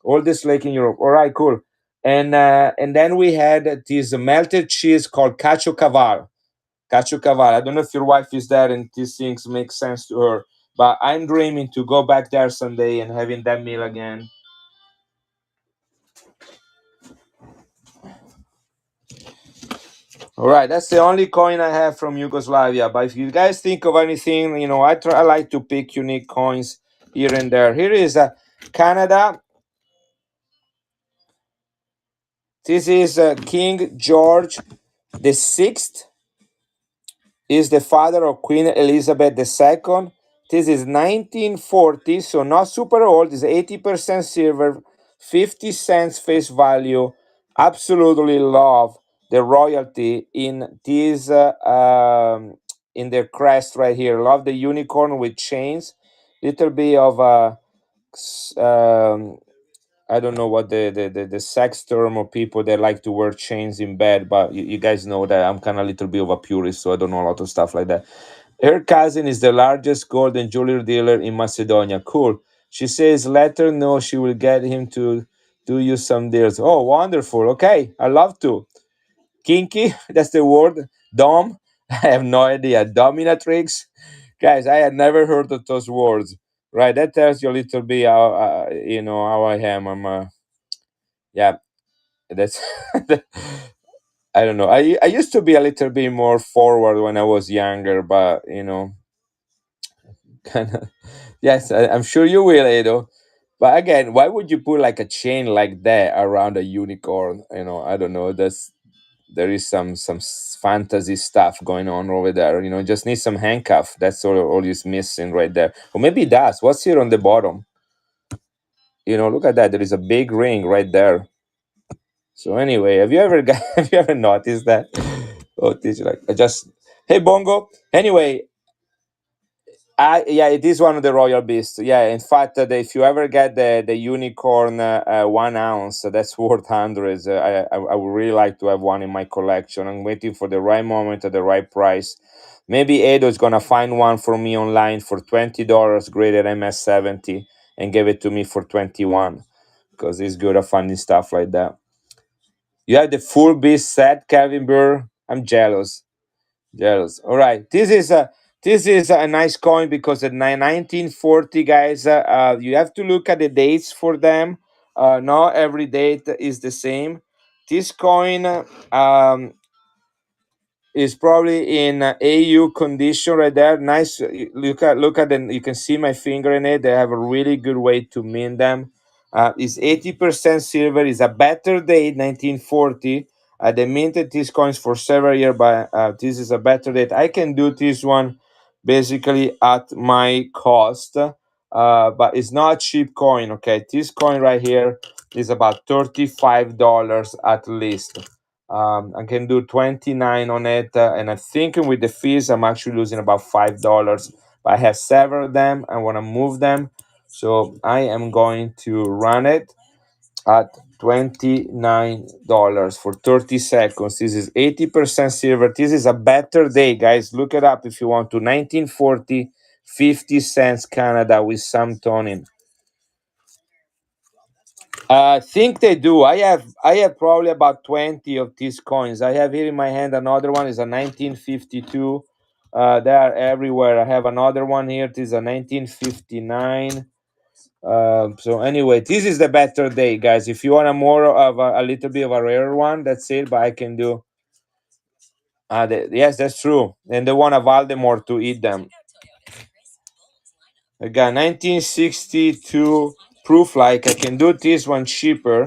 All this lake in Europe. All right, cool. And then we had this melted cheese called cacio caval. Cacio caval. I don't know if your wife is there and these things make sense to her, but I'm dreaming to go back there someday and having that meal again. All right, that's the only coin I have from Yugoslavia. But if you guys think of anything, I like to pick unique coins here and there. Here is Canada. This is King George the Sixth. Is the father of Queen Elizabeth II. This is 1940, so not super old. It's 80% silver, 50 cents face value. Absolutely love the royalty in this in their crest right here. Love the unicorn with chains. Little bit of I don't know what the sex term of people that like to wear chains in bed, but you guys know that I'm kind of a little bit of a purist, so I don't know a lot of stuff like that. Her cousin is the largest gold and jewelry dealer in Macedonia. Cool. She says, let her know she will get him to do you some deals. Oh, wonderful. Okay, I love to. Kinky, that's the word. Dom, I have no idea. Dominatrix, guys, I had never heard of those words. Right, that tells you a little bit how how I am. Yeah, that's I don't know. I used to be a little bit more forward when I was younger, but kind of. Yes, I'm sure you will, Edo. But again, why would you put like a chain like that around a unicorn? I don't know. There is some fantasy stuff going on over there. Just need some handcuff. That's all is missing right there. Or maybe that's what's here on the bottom. Look at that. There is a big ring right there. So anyway, have you ever have you ever noticed that? Oh, this like I just hey Bongo. Anyway, yeah, it is one of the royal beasts. Yeah, in fact, if you ever get the unicorn 1 ounce, that's worth hundreds. I would really like to have one in my collection. I'm waiting for the right moment at the right price. Maybe Edo is gonna find one for me online for $20, graded MS-70, and give it to me for 21 because he's good at finding stuff like that. You have the full beast set, Kevin Burr. I'm jealous. Jealous. All right. This is a nice coin because at 1940, guys, you have to look at the dates for them. Not every date is the same. This coin is probably in AU condition right there. Nice. Look at them. You can see my finger in it. They have a really good way to mint them. It's 80% silver. Is a better date, 1940. They minted these coins for several years, but this is a better date. I can do this one basically at my cost. but it's not a cheap coin. Okay, this coin right here is about $35 at least. I can do 29 on it, and I'm thinking with the fees, I'm actually losing about $5. But I have several of them. I want to move them, so I am going to run it at $29 for 30 seconds. This is 80% silver. This is a better day, guys. Look it up if you want to. 1940, 50 cents Canada with some toning. I think they do. I have probably about 20 of these coins. I have here in my hand another one is a 1952. They are everywhere. I have another one here. This is a 1959. So anyway, this is the better day, guys. If you want a more of a little bit of a rare one, that's it. But I can do. Yes, that's true. And they want a Voldemort to eat them. I got 1962 proof. Like I can do this one cheaper.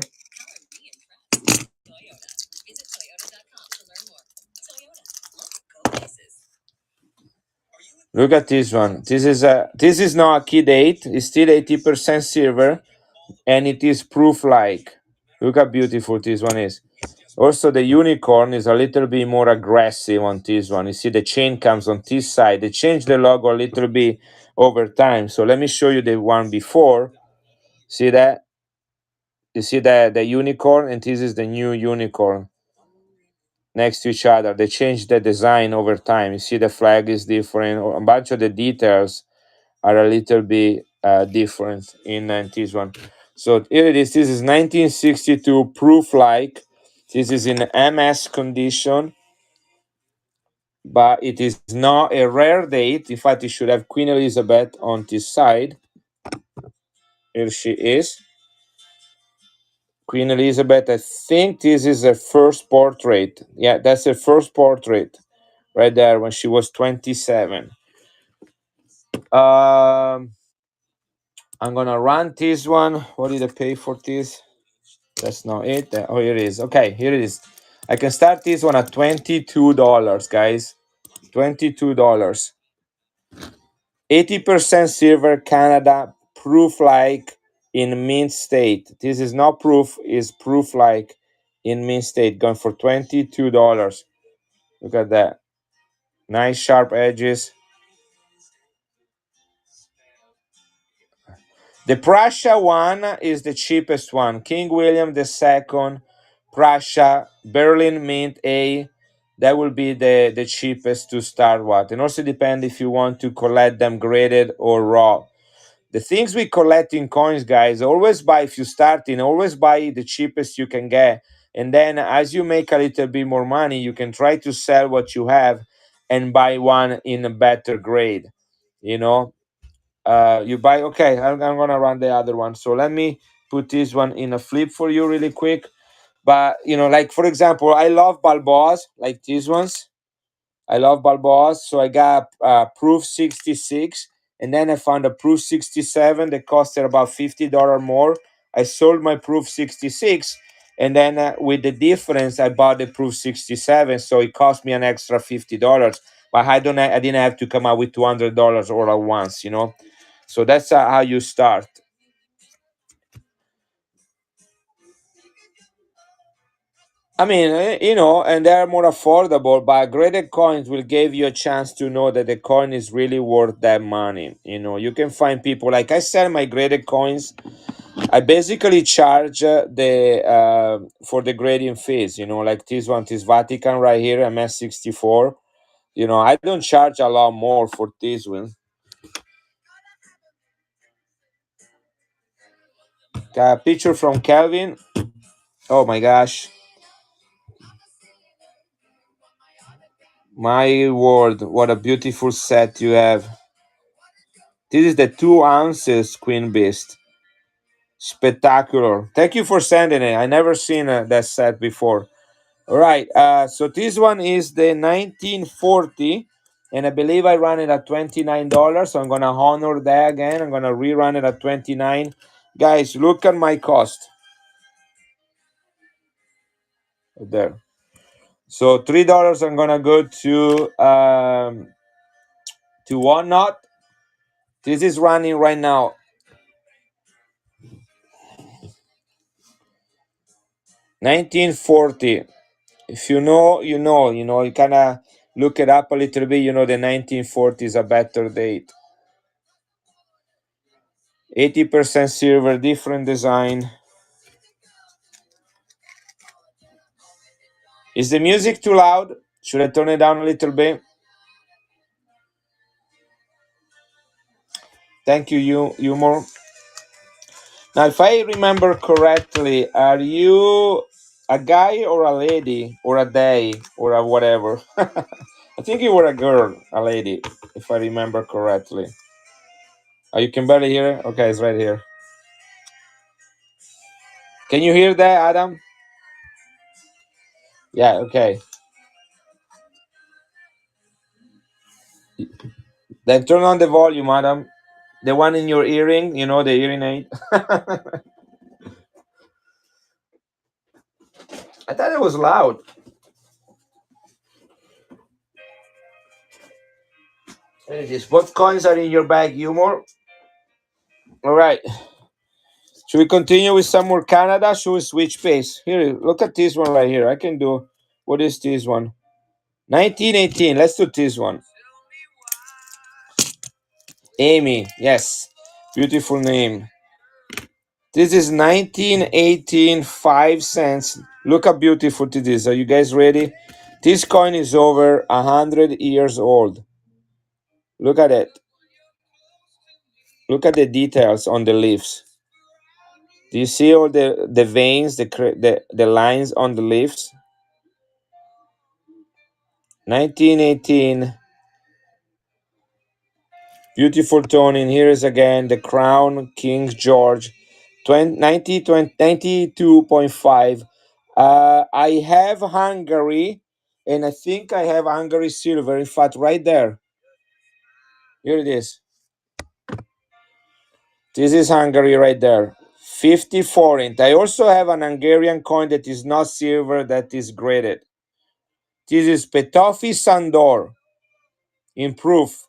Look at this one. This is not a key date. It's still 80% silver, and it is proof like. Look how beautiful this one is. Also, the unicorn is a little bit more aggressive on this one. You see, the chain comes on this side. They changed the logo a little bit over time. So let me show you the one before. See that? You see the unicorn, and this is the new unicorn next to each other. They changed the design over time. You see, the flag is different. A bunch of the details are a little bit different in this one. So here it is. This is 1962 proof like. This is in MS condition, but it is not a rare date. In fact, it should have Queen Elizabeth on this side. Here she is. Queen Elizabeth, I think this is her first portrait. Yeah, that's her first portrait right there when she was 27. Um, I'm gonna run this one. What did I pay for this? That's not it. Oh, here it is. Okay, here it is. I can start this one at $22, guys. $22. 80% silver Canada proof like in mint state. This is not proof, is proof like in mint state. Going for $22. Look at that. Nice sharp edges. The Prussia one is the cheapest one. King William II, Prussia, Berlin Mint A. That will be the cheapest to start with. And also depend if you want to collect them graded or raw. The things we collect in coins, guys, always buy, if you start in, always buy the cheapest you can get. And then as you make a little bit more money, you can try to sell what you have and buy one in a better grade. You know, you buy, okay, I'm gonna run the other one. So let me put this one in a flip for you really quick. But like for example, I love Balboas, like these ones. I love Balboas. So I got proof 66, and then I found a proof 67 that costed about $50 more. I sold my proof 66, and then with the difference I bought the proof 67, so it cost me an extra $50. But I didn't have to come out with $200 all at once. So that's how you start. I mean, and they're more affordable, but graded coins will give you a chance to know that the coin is really worth that money. You can find people like I sell my graded coins. I basically charge the for the grading fees. Like this one, this Vatican right here, MS64. I don't charge a lot more for this one. Got a picture from Calvin. Oh my gosh. My word, what a beautiful set you have. This is the 2 ounces Queen Beast. Spectacular. Thank you for sending it. I never seen that set before. All right. So this one is the 1940, and I believe I ran it at $29. So I'm gonna honor that again. I'm gonna rerun it at 29. Guys, look at my cost there. So $3. I'm gonna go to One Knot. This is running right now. 1940. If you know, you know. You kind of look it up a little bit. The 1940 is a better date. 80% silver, different design. Is the music too loud? Should I turn it down a little bit? Thank you, humor. Now, if I remember correctly, are you a guy or a lady or a day or a whatever? I think you were a girl, a lady, if I remember correctly. Oh, you can barely hear it? Okay, it's right here. Can you hear that, Adam? Yeah, okay. Then turn on the volume, Adam. The one in your earring, the hearing aid. I thought it was loud. There it is. What coins are in your bag, humor? All right. Should we continue with some more Canada? Should we switch pace? Here, look at this one right here. I can do. What is this one? 1918. Let's do this one. Amy. Yes. Beautiful name. This is 1918, 5 cents. Look how beautiful it is. Are you guys ready? This coin is over 100 years old. Look at it. Look at the details on the leaves. Do you see all the veins, the lines on the leaves? 1918. Beautiful toning. Here is again the Crown King George 92.5. I have Hungary, and I think I have Hungary silver. In fact, right there. Here it is. This is Hungary right there. 50 forint. I also have an Hungarian coin that is not silver, that is graded. This is Petofi Sandor in proof.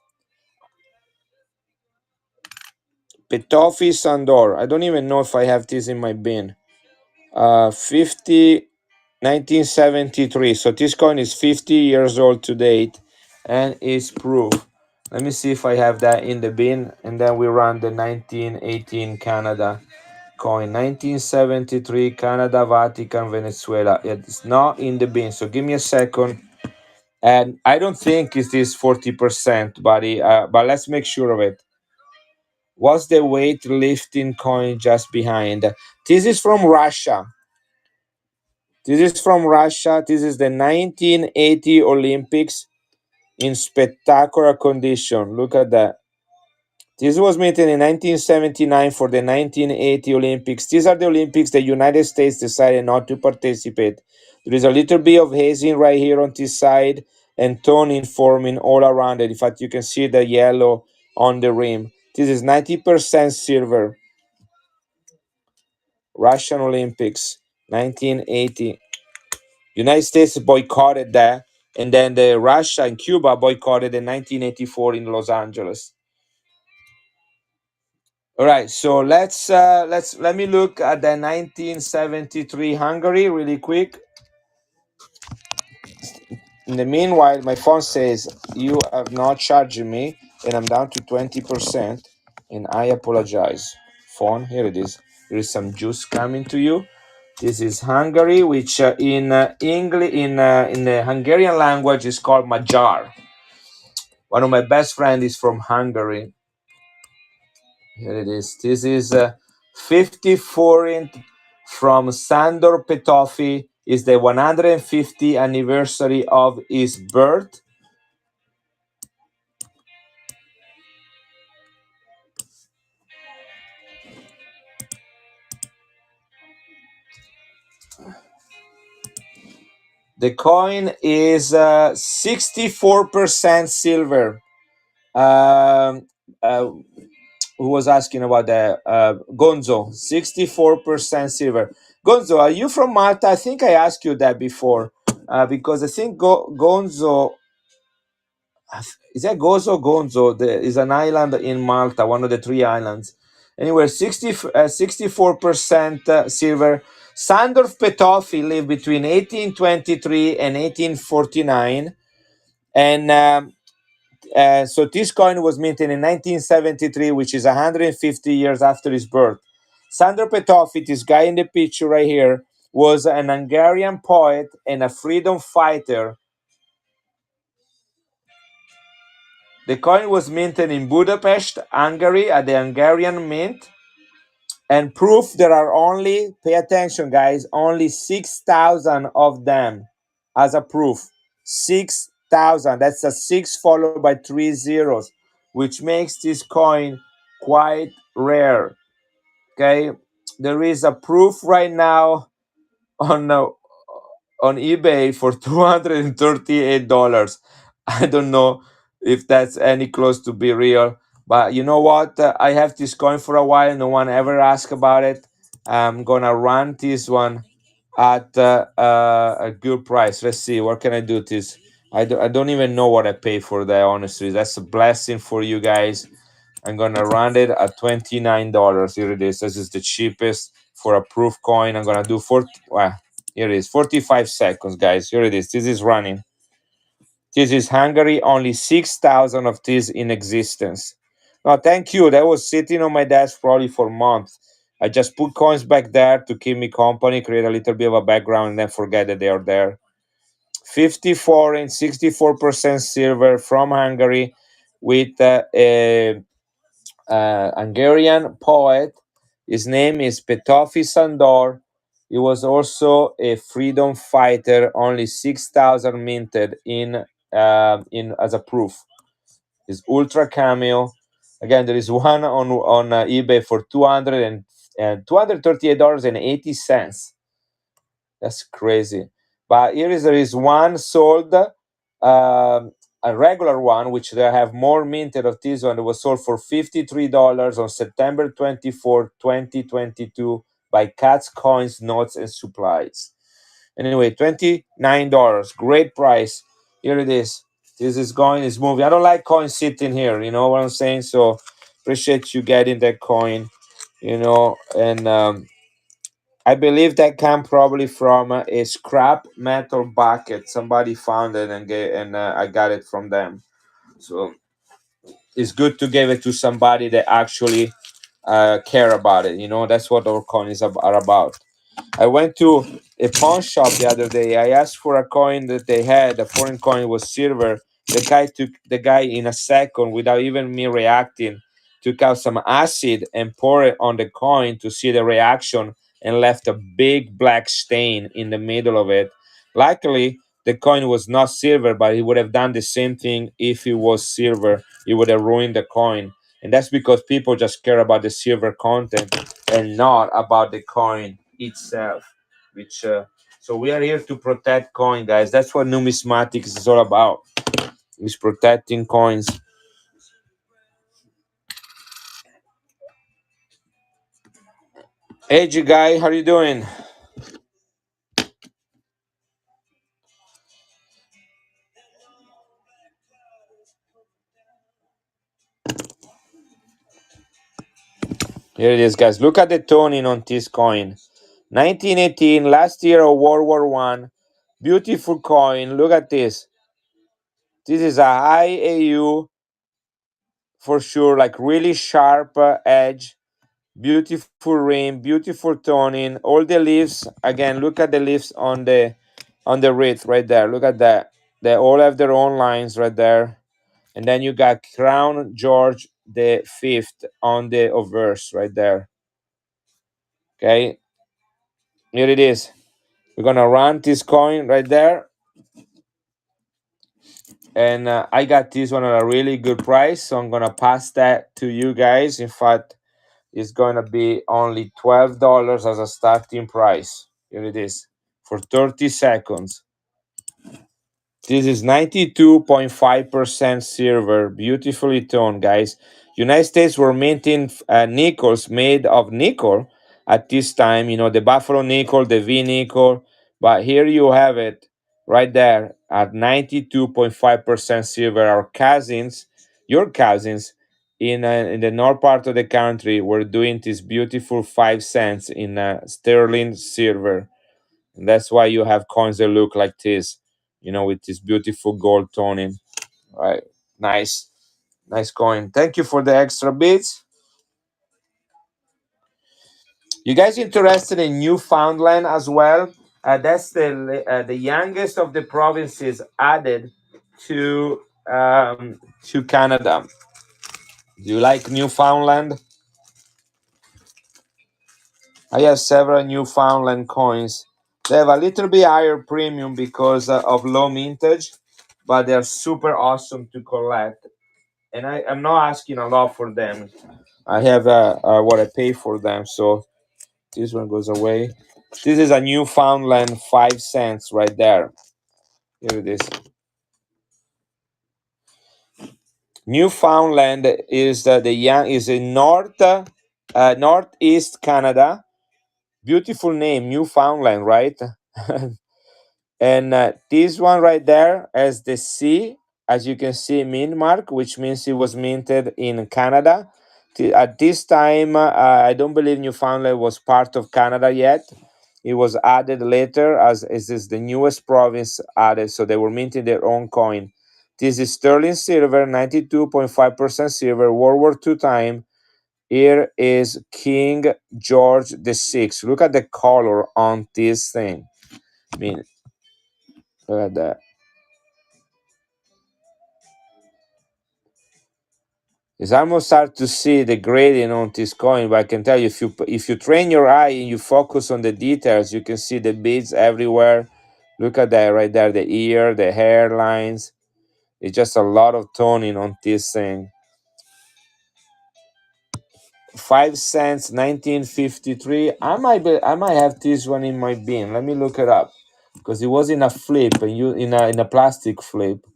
Petofi Sandor. I don't even know if I have this in my bin. 50 1973. So this coin is 50 years old to date and is proof. Let me see if I have that in the bin, and then we run the 1918 Canada coin. 1973 Canada, Vatican, Venezuela. It's not in the bin, so give me a second. And I don't think it is 40%, buddy, but let's make sure of it. What's the weightlifting coin just behind? This is from Russia. This is from Russia. This is the 1980 Olympics in spectacular condition. Look at that. This was made in 1979 for the 1980 Olympics. These are the Olympics the United States decided not to participate. There is a little bit of hazing right here on this side and toning forming all around it. In fact, you can see the yellow on the rim. This is 90% silver. Russian Olympics, 1980. United States boycotted that, and then the Russia and Cuba boycotted in 1984 in Los Angeles. All right, so let me look at the 1973 Hungary really quick. In the meanwhile, my phone says you have not charged me, and I'm down to 20%, and I apologize. Phone, here it is. There is some juice coming to you. This is Hungary, which in English, in the Hungarian language, is called Magyar. One of my best friends is from Hungary. Here it is. This is 50 forint from Sandor Petofi. Is the 150th anniversary of his birth. The coin is 64% silver. Um, uh, who was asking about the Gonzo? 64% silver. Gonzo, are you from Malta? I think I asked you that before, because I think Gonzo Is that Gozo? Gonzo? There is an island in Malta, one of the three islands. Anyway, 64% silver. Sandorf Petoffi lived between 1823 and 1849. And so this coin was minted in 1973, which is 150 years after his birth. Sandor Petoffi, this guy in the picture right here, was an Hungarian poet and a freedom fighter. The coin was minted in Budapest, Hungary, at the Hungarian Mint. And proof there are only, pay attention guys, only 6,000 of them as a proof. 6,000. That's a 6 followed by 3 zeros, which makes this coin quite rare. Okay. There is a proof right now on on eBay for $238. I don't know if that's any close to be real, but you know what? I have this coin for a while. No one ever asked about it. I'm gonna run this one at a good price. Let's see. What can I do? This I don't even know what I pay for that. Honestly, that's a blessing for you guys. I'm gonna run it at $29. Here it is. This is the cheapest for a proof coin. I'm gonna do 40. Well, here it is. 45 seconds, guys. Here it is. This is running. This is Hungary. Only 6,000 of this in existence. No, thank you. That was sitting on my desk probably for months. I just put coins back there to keep me company, create a little bit of a background, and then forget that they are there. 54 and 64% silver from Hungary with a Hungarian poet. His name is Petofi Sandor. He was also a freedom fighter. Only 6,000 minted in as a proof. Is ultra cameo. Again, there is one on eBay for $238.80. That's crazy. But here is there is one sold, a regular one, which they have more minted of this one. It was sold for $53 on September 24, 2022 by Cats Coins, Notes, and Supplies. Anyway, $29. Great price. Here it is. This is going, is moving. I don't like coins sitting here, you know what I'm saying? So appreciate you getting that coin, and I believe that came probably from a scrap metal bucket. Somebody found it and I got it from them. So it's good to give it to somebody that actually care about it. That's what our coins are about. I went to a pawn shop the other day. I asked for a coin that they had. A foreign coin was silver. The guy in a second, without even me reacting, took out some acid and poured it on the coin to see the reaction and left a big black stain in the middle of it. Luckily, the coin was not silver, but he would have done the same thing if it was silver. It would have ruined the coin. And that's because people just care about the silver content and not about the coin itself. Which So we are here to protect coin, guys. That's what numismatics is all about. Is protecting coins. Hey, G guy, how you doing? Here it is, guys. Look at the toning on this coin. 1918, last year of World War One. Beautiful coin. Look at this. This is a high AU for sure, like really sharp edge. Beautiful rim, beautiful toning. All the leaves. Again, look at the leaves on the wreath right there. Look at that. They all have their own lines right there. And then you got Crown George the Fifth on the obverse right there. Okay, here it is. We're gonna run this coin right there, and I got this one at a really good price, so I'm gonna pass that to you guys. In fact, it's gonna be only $12 as a starting price. Here it is for 30 seconds. This is 92.5% silver, beautifully toned, guys. United States were minting nickels made of nickel at this time. The Buffalo nickel, the V nickel. But here you have it. right there at 92.5% silver. Our cousins, your cousins, in the north part of the country were doing this beautiful 5 cents in sterling silver. And that's why you have coins that look like this, with this beautiful gold toning. Right. Nice. Nice coin. Thank you for the extra bits. You guys interested in Newfoundland as well? That's the youngest of the provinces added to Canada. Do you like Newfoundland? I have several Newfoundland coins. They have a little bit higher premium because of low mintage, but they're super awesome to collect. And I'm not asking a lot for them. I have what I pay for them, so this one goes away. This is a Newfoundland 5 cents right there. Here it is. Newfoundland is the young is in northeast Canada. Beautiful name, Newfoundland, right? And this one right there has the C, as you can see, mint mark, which means it was minted in Canada. At this time, I don't believe Newfoundland was part of Canada yet. It was added later as is the newest province added, so they were minting their own coin. This is sterling silver, 92.5% silver, World War II time. Here is King George the Sixth. Look at the color on this thing. I mean, look at that. It's almost hard to see the gradient on this coin, but I can tell you if you train your eye and you focus on the details, you can see the beads everywhere. Look at that right there, the ear, the hairlines. It's just a lot of toning on this thing. 5 cents, 1953. I might have this one in my bin. Let me look it up because it was in a flip and you in a plastic flip.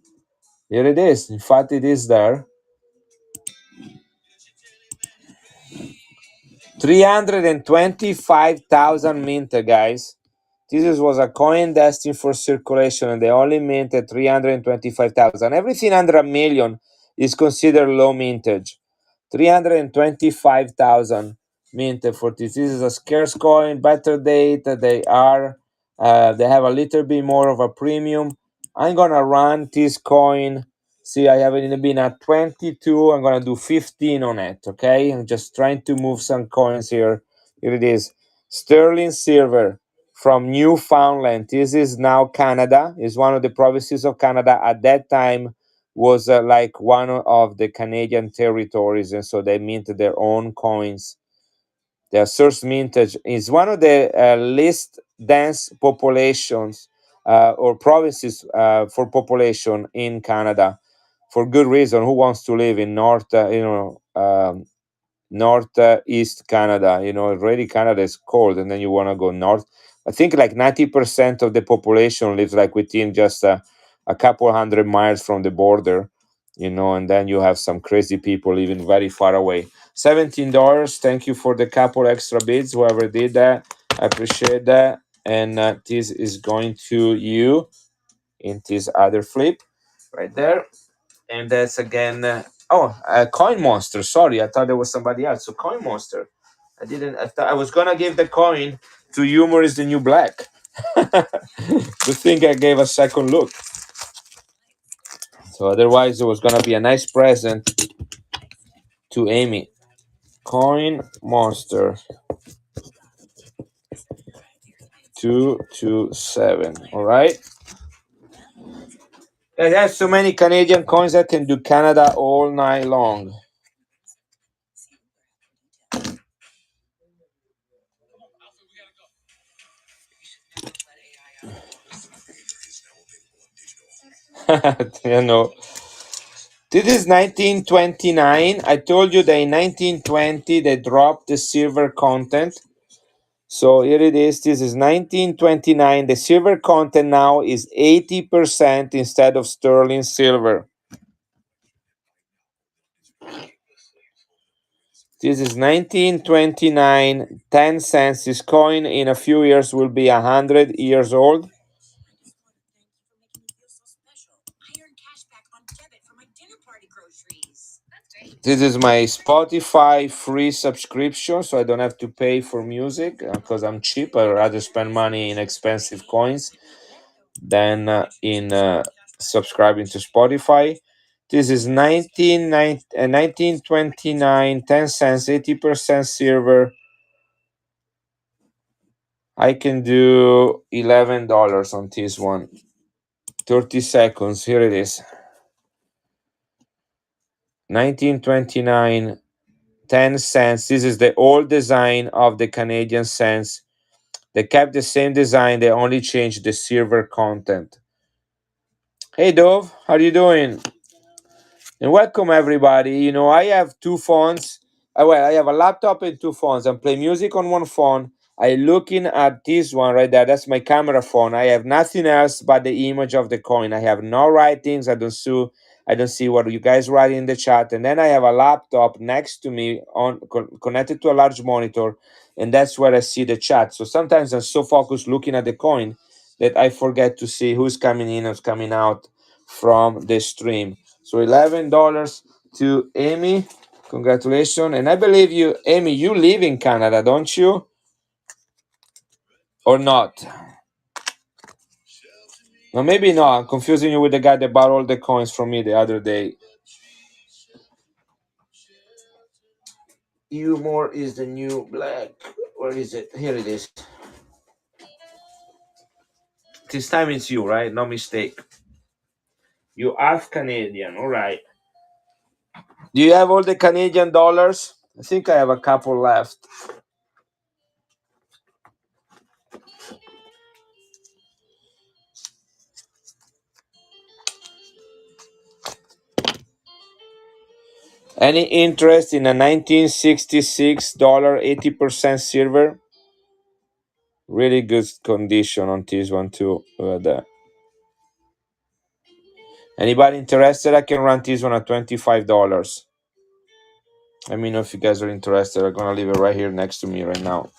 Here it is. In fact, it is there. 325,000 minted, guys. Was a coin destined for circulation, and they only minted 325,000. Everything under a million is considered low mintage. 325,000 minted for this. This is a scarce coin, better date. They have a little bit more of a premium. I'm gonna run this coin. See, I have it been at 22. I'm gonna do 15 on it. Okay, I'm just trying to move some coins here. Here it is, sterling silver from Newfoundland. This is now Canada. Is one of the provinces of Canada. At that time, was like one of the Canadian territories, and so they minted their own coins. Their source mintage is one of the least dense populations or provinces for population in Canada, for good reason. Who wants to live in northeast Canada? Already Canada is cold, and then you want to go north. I think like 90% of the population lives like within just a couple hundred miles from the border, and then you have some crazy people living very far away. $17. Thank you for the couple extra bits, whoever did that. I appreciate that. And this is going to you in this other flip right there. And that's again. Coin Monster. Sorry, I thought there was somebody else. So Coin Monster. I didn't. I thought I was gonna give the coin to Humor is the New Black. Good thing I gave a second look. So otherwise, it was gonna be a nice present to Amy. Coin Monster 227. All right. And there's so many Canadian coins that can do Canada all night long. you know. This is 1929. I told you that in 1920 they dropped the silver content. So here it is. This is 1929. The silver content now is 80% instead of sterling silver. This is 1929. 10 cents. This coin in a few years will be 100 years old. This is my Spotify free subscription, so I don't have to pay for music because I'm cheap. I rather spend money in expensive coins than in subscribing to Spotify. This is 1929, 10 cents, 80% silver. I can do $11 on this one. 30 seconds. Here it is. 1929, 10 cents. This is the old design of the Canadian cents. They kept the same design, they only changed the silver content. Hey Dove, how are you doing? And welcome everybody. I have two phones. Well, I have a laptop and two phones. I'm playing music on one phone. I looking at this one right there. That's my camera phone. I have nothing else but the image of the coin. I have no writings. I don't see what you guys write in the chat. And then I have a laptop next to me connected to a large monitor, and that's where I see the chat. So sometimes I'm so focused looking at the coin that I forget to see who's coming in, who's coming out from the stream. So $11 to Amy. Congratulations. And I believe you, Amy, you live in Canada, don't you? Or not? No, maybe not. I'm confusing you with the guy that bought all the coins from me the other day. Humor is the new black. Where is it? Here it is. This time it's you, right? No mistake. You half Canadian, all right. Do you have all the Canadian dollars? I think I have a couple left. Any interest in a 1966 dollar 80% silver? Really good condition on this one too. Look at that. Anybody interested? I can run this one at $25. Let me know if you guys are interested. I'm gonna leave it right here next to me right now.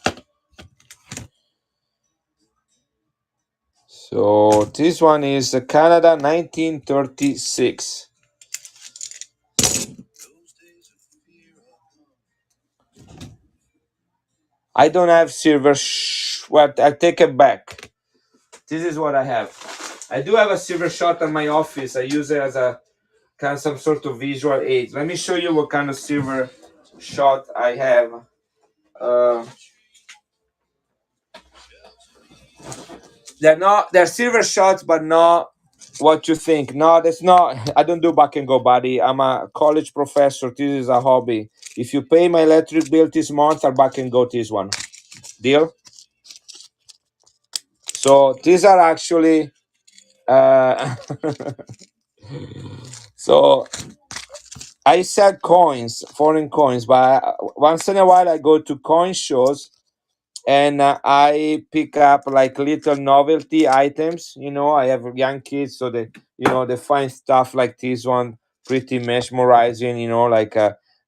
So this one is Canada 1936. I don't have silver. Well, I take it back. This is what I have. I do have a silver shot in my office. I use it as a kind of some sort of visual aid. Let me show you what kind of silver shot I have. Uh, they're silver shots, but not what you think. No, that's not. I don't do back and go, buddy. I'm a college professor. This is a hobby. If you pay my electric bill this month, I'll back and go this one. Deal? So these are actually so I sell coins, foreign coins, but once in a while I go to coin shows and I pick up like little novelty items. I have young kids, so they find stuff like this one pretty mesmerizing. Like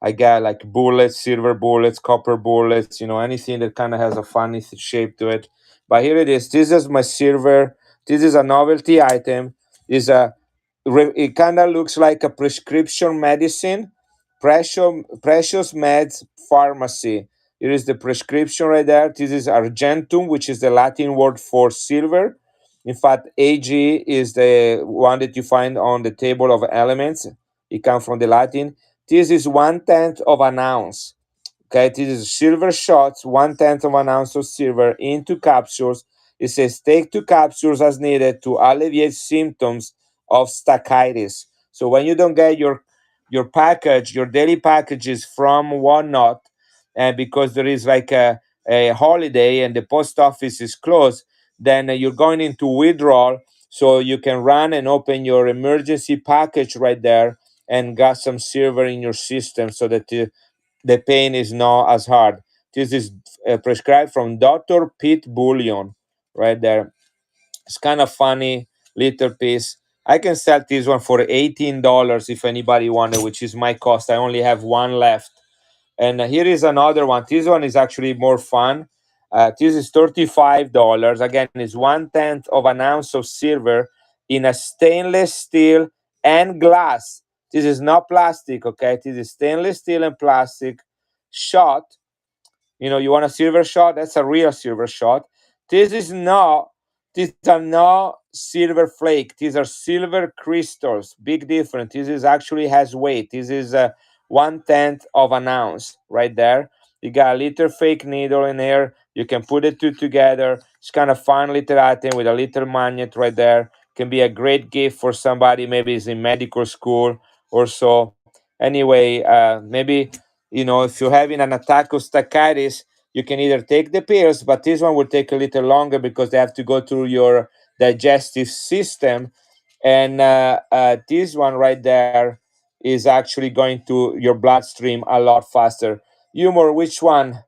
I got like bullets, silver bullets, copper bullets. Anything that kind of has a funny shape to it. But here it is. This is my silver. This is a novelty item. Is a it kind of looks like a prescription medicine. Precious Meds Pharmacy. Here is the prescription right there. This is argentum, which is the Latin word for silver. In fact, Ag is the one that you find on the table of elements. It comes from the Latin. This is 1/10 of an ounce. Okay, this is silver shots, 1/10 of an ounce of silver into capsules. It says take two capsules as needed to alleviate symptoms of stachytis. So when you don't get your package, your daily packages from Whatnot, and because there is like a holiday and the post office is closed, then you're going into withdrawal. So you can run and open your emergency package right there and got some silver in your system so that the pain is not as hard. This is prescribed from Dr. Pete Bullion right there. It's kind of funny little piece. I can sell this one for $18 if anybody wanted, which is my cost. I only have one left. And here is another one. This one is actually more fun. This is $35. Again, it's 1/10 of an ounce of silver in a stainless steel and glass This is not plastic, okay? This is stainless steel and plastic shot. You want a silver shot? That's a real silver shot. This is not. These are not silver flake. These are silver crystals. Big difference. This is actually has weight. This is 1/10 of an ounce right there. You got a little fake needle in here. You can put the two together. It's kind of fun little item with a little magnet right there. Can be a great gift for somebody. Maybe is in medical school or so. Anyway, maybe if you're having an attack of staccatis, you can either take the pills, but this one will take a little longer because they have to go through your digestive system. And this one right there is actually going to your bloodstream a lot faster. Humor, which one?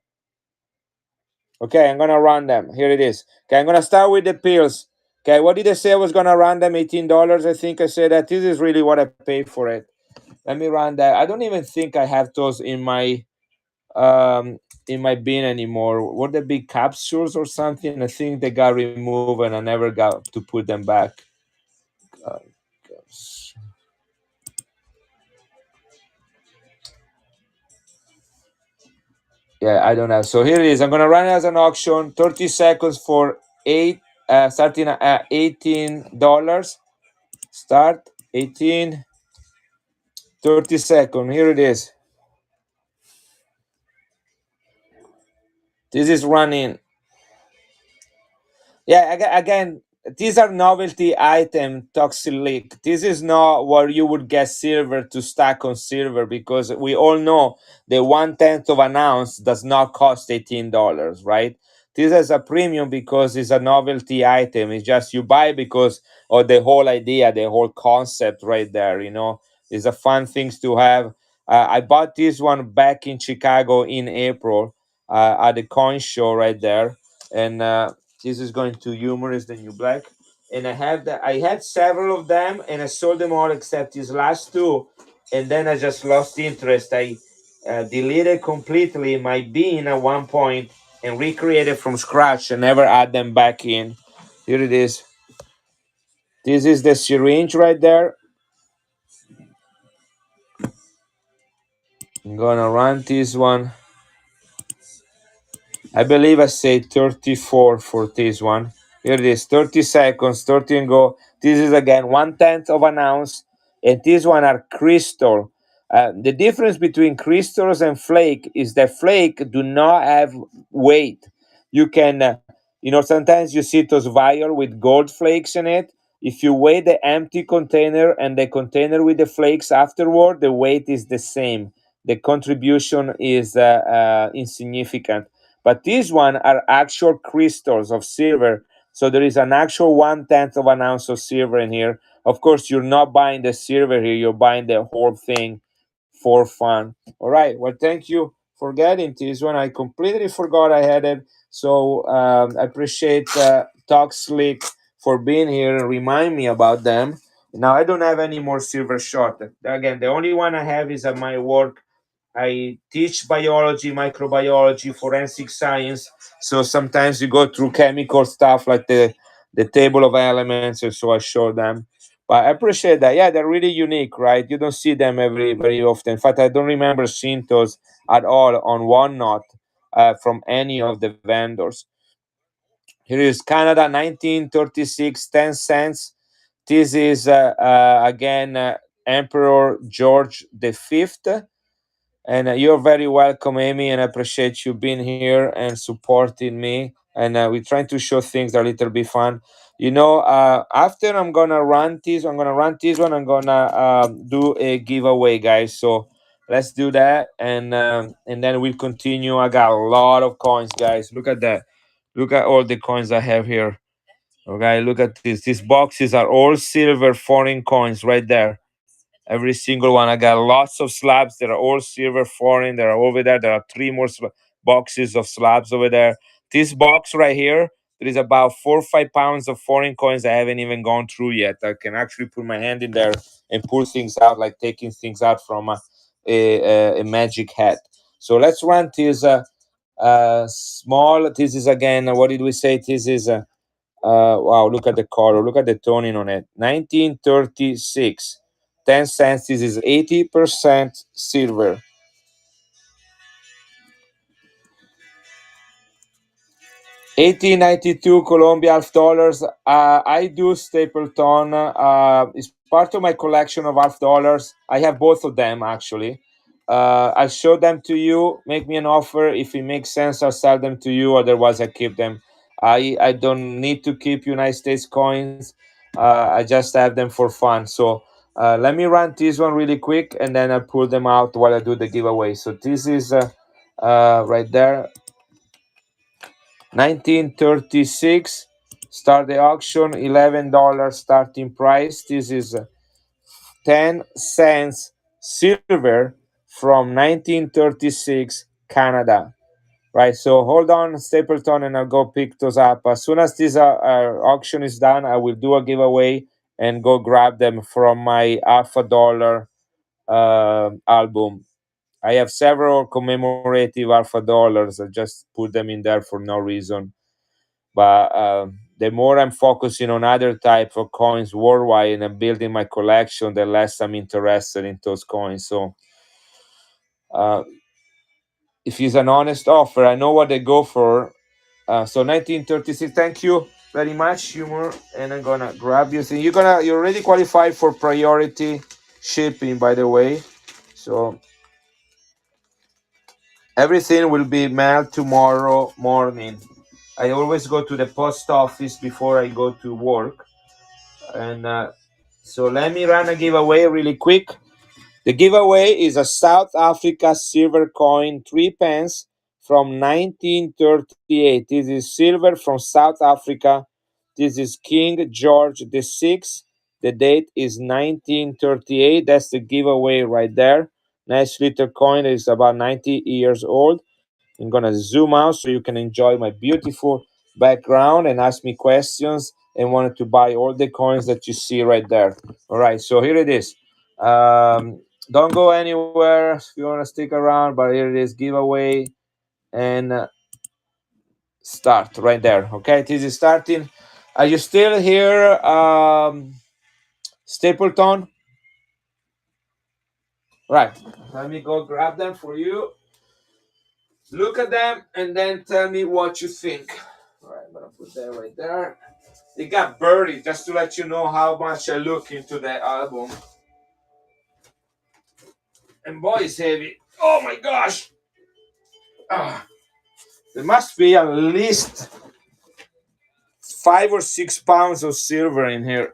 Okay, I'm gonna run them. Here it is. Okay, I'm gonna start with the pills. Okay, what did I say I was gonna run them? $18. I think I said that. This is really what I paid for it. Let me run that. I don't even think I have those um in my bin anymore. Were they big capsules or something? I think they got removed and I never got to put them back. Uh, yeah, I don't know. So here it is. I'm gonna run it as an auction. 30 seconds for starting at $18. Start 18. 30 seconds. Here it is. This is running. Yeah, again, these are novelty item toxic leak. This is not where you would get silver to stack on silver because we all know the 1/10 of an ounce does not cost $18, right? This is a premium because it's a novelty item. It's just you buy because of the whole idea, the whole concept right there. It's a fun things to have. I bought this one back in Chicago in April at the coin show right there, and this is going to humor is the new black. And I had several of them and I sold them all except these last two. And then I just lost interest. I deleted completely my bean at one point and recreated from scratch and never add them back in. Here it is. This is the syringe right there. I'm gonna run this one. I believe I say 34 for this one. Here it is, 30 seconds, 30 and go. This is again 1/10 of an ounce, and these one are crystal. The difference between crystals and flake is that flake do not have weight. You can, sometimes you see those vial with gold flakes in it. If you weigh the empty container and the container with the flakes afterward, the weight is the same. The contribution is insignificant, but these one are actual crystals of silver. So there is an actual 1/10 of an ounce of silver in here. Of course, you're not buying the silver here, you're buying the whole thing for fun. All right. Well, thank you for getting this one. I completely forgot I had it. So I appreciate Talk Slick for being here and remind me about them. Now I don't have any more silver shot. Again, the only one I have is at my work. I teach biology, microbiology, forensic science. So sometimes you go through chemical stuff like the table of elements, and so I show them. But I appreciate that. Yeah, they're really unique, right? You don't see them very often. In fact, I don't remember seeing those at all on OneNote from any of the vendors. Here is Canada 1936, 10 cents. This is again Emperor George V. And you're very welcome, Amy, and I appreciate you being here and supporting me. And we're trying to show things that are a little bit fun. After I'm gonna run this one. I'm gonna do a giveaway, guys. So let's do that, and then we'll continue. I got a lot of coins, guys. Look at that. Look at all the coins I have here. Okay, look at this. These boxes are all silver foreign coins right there. Every single one. I got lots of slabs that are all silver foreign. That are over there. There are three more boxes of slabs over there. This box right here, there is about 4 or 5 pounds of foreign coins I haven't even gone through yet. I can actually put my hand in there and pull things out, like taking things out from a magic hat. So let's run this small. This is again, what did we say? This is wow, look at the color. Look at the toning on it. 1936. 10 cents. This is 80% silver. 1892 Colombia half dollars. I do Stapleton. It's part of my collection of half dollars. I have both of them actually. I'll show them to you. Make me an offer. If it makes sense, I'll sell them to you. Otherwise, I keep them. I don't need to keep United States coins. I just have them for fun. So let me run this one really quick, and then I'll pull them out while I do the giveaway. So this is right there. 1936, start the auction, $11 starting price. This is 10 cents silver from 1936 Canada. Right, so hold on, Stapleton, and I'll go pick those up. As soon as this auction is done, I will do a giveaway and go grab them from my half a dollar album. I have several commemorative half a dollars. I just put them in there for no reason. But the more I'm focusing on other type of coins worldwide and I'm building my collection, the less I'm interested in those coins. So uh, if it's an honest offer, I know what they go for. So 1936. Thank you very much, humor. And I'm gonna grab your thing. You're already qualified for priority shipping, by the way. So everything will be mailed tomorrow morning. I always go to the post office before I go to work. And so let me run a giveaway really quick. The giveaway is a South Africa silver coin, 3 pence from 1938. This is silver from South Africa. This is King George VI. The date is 1938. That's the giveaway right there. Nice little coin. It's about 90 years old. I'm gonna zoom out so you can enjoy my beautiful background and ask me questions and wanted to buy all the coins that you see right there. All right, so here it is. Don't go anywhere if you want to stick around, but here it is, giveaway and start right there. Okay, this is starting. Are you still here, Stapleton? Right. Let me go grab them for you. Look at them and then tell me what you think. All right, I'm gonna put that right there. It got buried, just to let you know how much I look into that album. And boy, it's heavy. Oh my gosh! Ah, there must be at least 5 or 6 pounds of silver in here.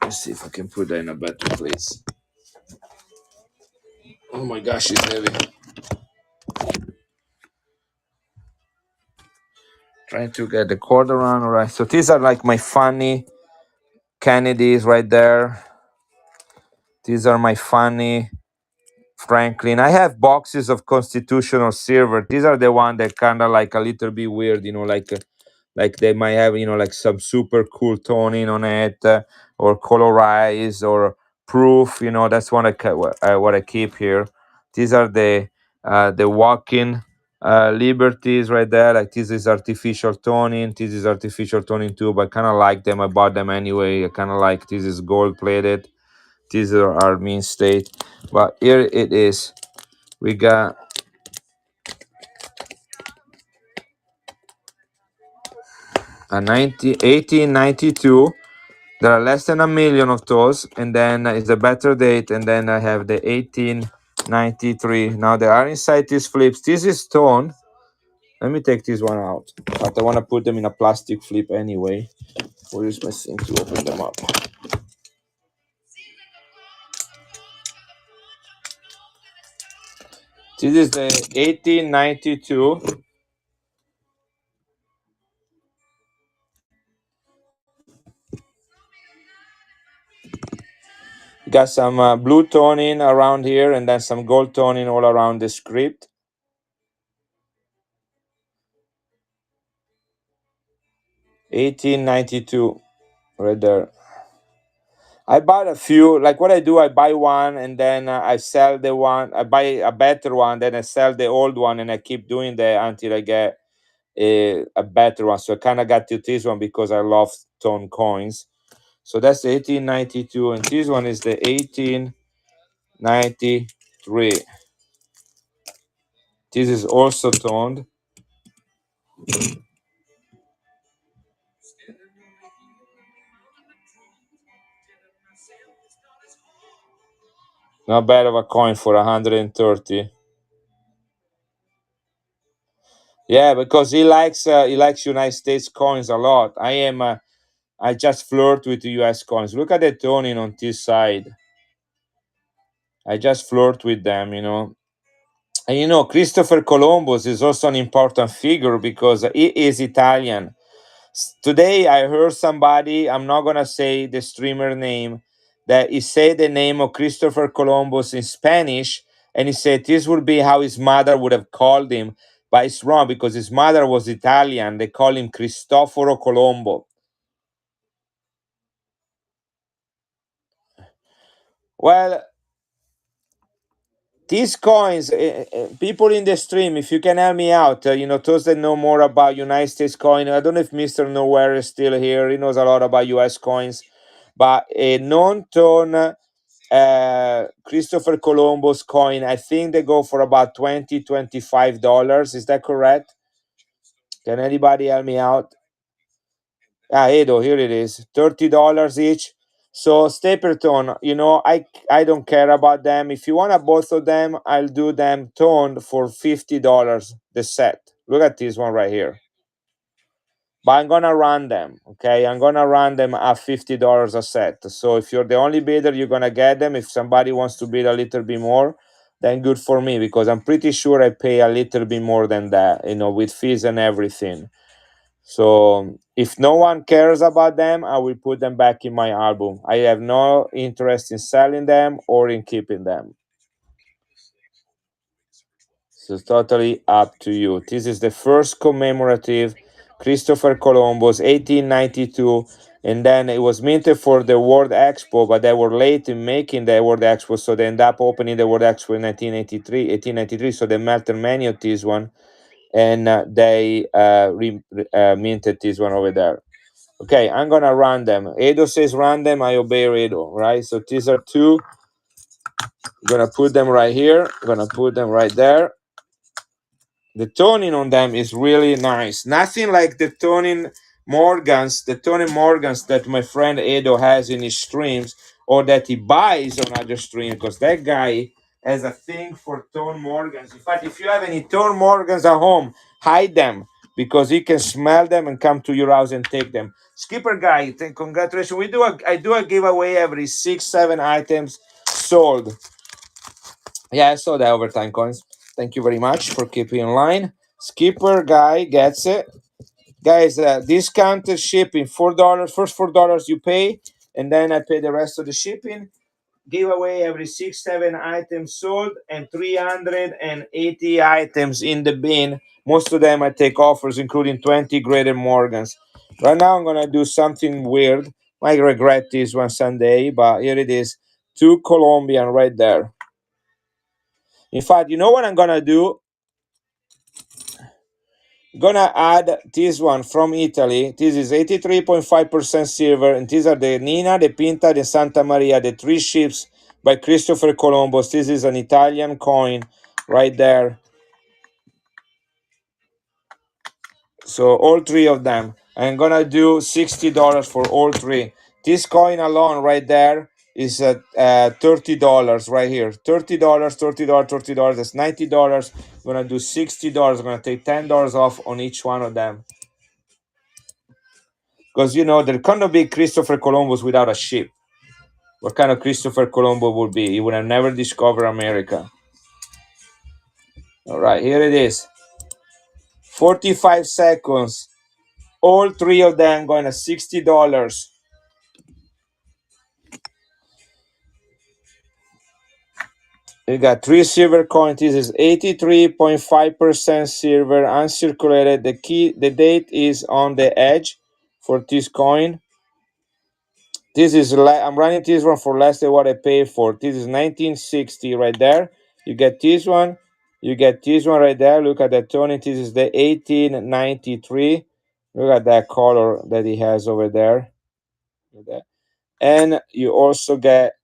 Let's see if I can put that in a better place. Oh my gosh, it's heavy. Trying to get the cord around. All right, so these are like my funny Kennedys right there. These are my funny Franklin. I have boxes of constitutional silver. These are the one that kind of like a little bit weird, like they might have, like some super cool toning on it, or colorize or proof. That's what I keep here. These are the walking liberties right there. Like this is artificial toning. This is artificial toning too, but I kind of like them. I bought them anyway. I kind of like this is gold plated. These are our mean state. But here it is. We got a 1892. There are less than a million of those, and then it's a better date, and then I have the 1893. Now they are inside these flips. This is stone. Let me take this one out, but I want to put them in a plastic flip anyway. Where is my thing to open them up? This is the 1892. Got some blue toning around here, and then some gold toning all around the script. 1892, right there. I bought a few. Like what I do, I buy one and then I sell the one. I buy a better one, then I sell the old one, and I keep doing that until I get a better one. So I kind of got to this one because I love tone coins. So that's the 1892, and this one is the 1893. This is also toned. Not bad of a coin for 130. Yeah, because he likes United States coins a lot. I just flirt with the US coins. Look at the toning on this side. I just flirt with them, you know. And Christopher Columbus is also an important figure because he is Italian. Today I heard somebody, I'm not gonna say the streamer name, that he said the name of Christopher Columbus in Spanish, and he said this would be how his mother would have called him, but it's wrong because his mother was Italian. They call him Cristoforo Colombo. Well, these coins, people in the stream, if you can help me out, those that know more about United States coin. I don't know if Mr. Nowhere is still here. He knows a lot about US coins, but a non-tone Christopher Columbus coin, I think they go for about $20-25. Is that correct? Can anybody help me out? Edo, here it is. $30 each. So Stapleton, I don't care about them. If you want both of them, I'll do them toned for $50 the set. Look at this one right here. But I'm gonna run them. Okay, I'm gonna run them at $50 a set. So if you're the only bidder, you're gonna get them. If somebody wants to bid a little bit more, then good for me because I'm pretty sure I pay a little bit more than that, with fees and everything. So if no one cares about them, I will put them back in my album. I have no interest in selling them or in keeping them. So it's totally up to you. This is the first commemorative Christopher Columbus, 1892, and then it was minted for the World Expo, but they were late in making the World Expo, so they end up opening the World Expo in 1893. So they melted many of this one, and they minted this one over there. Okay, I'm gonna run them. Edo says run them. I obey Edo, right? So these are two. I'm gonna put them right here. I'm gonna put them right there. The toning on them is really nice. Nothing like the toning Morgans that my friend Edo has in his streams or that he buys on other streams because that guy has a thing for tone Morgans. In fact, if you have any tone Morgans at home, hide them because he can smell them and come to your house and take them. Skipper guy, congratulations. I do a giveaway every 6-7 items sold. Yeah, I saw the overtime coins. Thank you very much for keeping in line. Skipper guy gets it. Guys, discounted shipping, $4. First $4 you pay, and then I pay the rest of the shipping. Giveaway every 6-7 items sold, and 380 items in the bin. Most of them I take offers, including 20 Greater Morgans. Right now I'm gonna do something weird. Might regret this one someday, but here it is. Two Colombian right there. In fact, you know what I'm gonna do? Gonna add this one from Italy. This is 83.5% silver, and these are the Nina, the Pinta, the Santa Maria, the three ships by Christopher Columbus. This is an Italian coin right there. So all three of them. I'm gonna do $60 for all three. This coin alone right there is at $30 right here. $30, $30, $30. That's $90. I'm gonna do $60. I'm gonna take $10 off on each one of them. Because there cannot be Christopher Columbus without a ship. What kind of Christopher Columbus would be? He would have never discovered America. All right, here it is. 45 seconds. All three of them going at $60. You got three silver coins. This is 83.5% silver, uncirculated. The date is on the edge for this coin. This is I'm running this one for less than what I paid for. This is 1960 right there. You get this one. You get this one right there. Look at that toning. This is the 1893. Look at that color that he has over there. Look at that. And you also get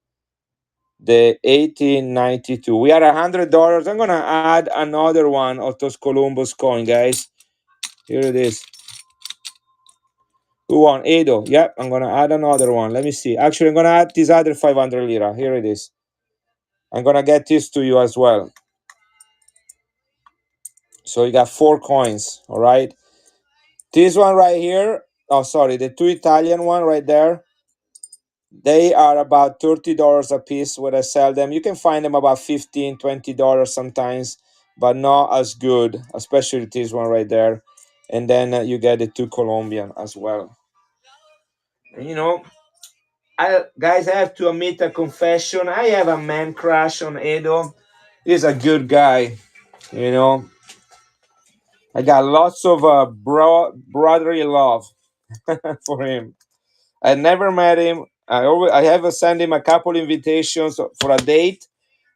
the 1892. We are $100. I'm gonna add another one of those Columbus coin, guys. Here it is. Who won? Edo. Yep, I'm gonna add another one. Let me see. Actually, I'm gonna add this other 500 lira. Here it is. I'm gonna get this to you as well. So you got 4 coins. All right. This one right here. Oh, sorry, the 2 Italian one right there. They are about $30 a piece when I sell them. You can find them about $15, $20 sometimes, but not as good, especially this one right there. And then you get the 2 Colombian as well. And, I have to admit a confession. I have a man crush on Edo. He's a good guy. You know, I got lots of brotherly love for him. I never met him. I have sent him a couple invitations for a date,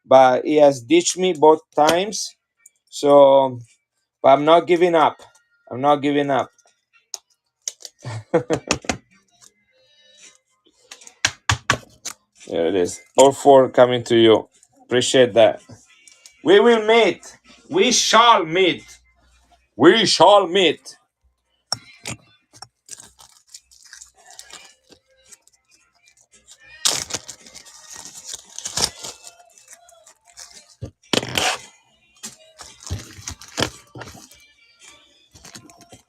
but he has ditched me both times. So, but I'm not giving up. I'm not giving up. There it is. All 4 coming to you. Appreciate that. We will meet. We shall meet. We shall meet.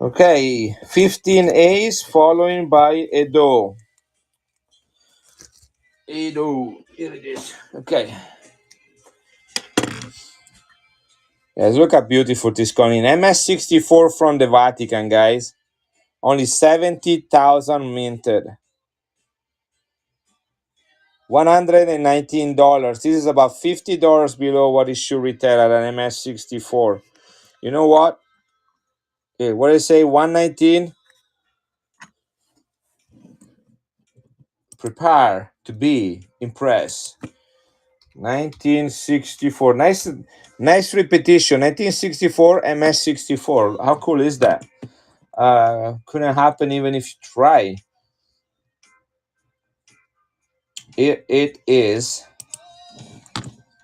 Okay, 15 A's following by Edo. Edo. Here it is. Okay. Guys, look how beautiful this coin is. MS64 from the Vatican, guys. Only 70,000 minted. $119. This is about $50 below what it should retail at an MS64. You know what? Okay, what did I say? 119. Prepare to be impressed. 1964. Nice repetition. 1964 MS64. How cool is that? Couldn't happen even if you try. It is.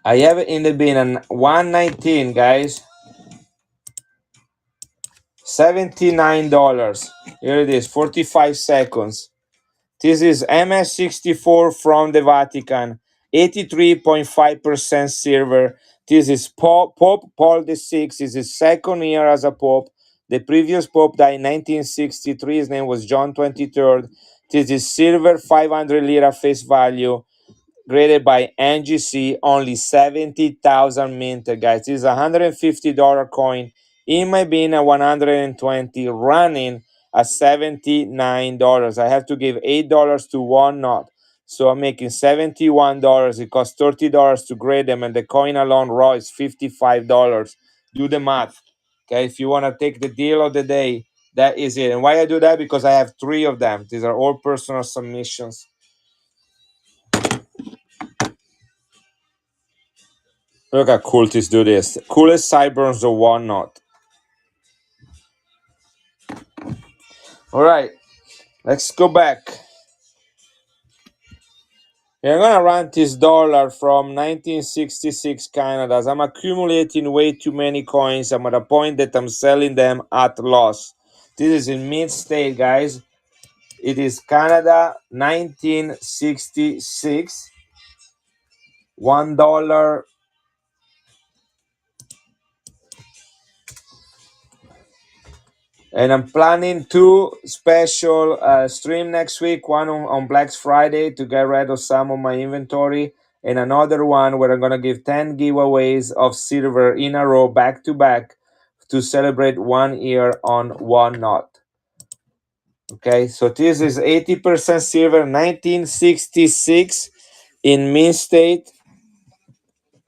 I have it in the bin and 119, guys. $79. Here it is, 45 seconds. This is MS64 from the Vatican, 83.5% silver. This is Pope Paul VI. Is his second year as a pope. The previous pope died in 1963. His name was John 23rd. This is silver, 500 lira face value, graded by NGC, only 70,000 minted, guys. This is a $150 coin. In my bin at 120, running at $79. I have to give $8 to one knot. So I'm making $71. It costs $30 to grade them, and the coin alone raw is $55. Do the math. Okay, if you want to take the deal of the day, that is it. And why I do that? Because I have 3 of them. These are all personal submissions. Look how cultists do this. Coolest sideburns or whatnot. All right, let's go back. I'm gonna run this dollar from 1966 Canada. As I'm accumulating way too many coins. I'm at a point that I'm selling them at loss. This is in mid state, guys. It is Canada 1966. $1. And I'm planning 2 special stream next week. One on Black Friday to get rid of some of my inventory, and another one where I'm gonna give 10 giveaways of silver in a row, back to back, to celebrate 1 year on one knot. Okay, so this is 80% silver, 1966 in mint state.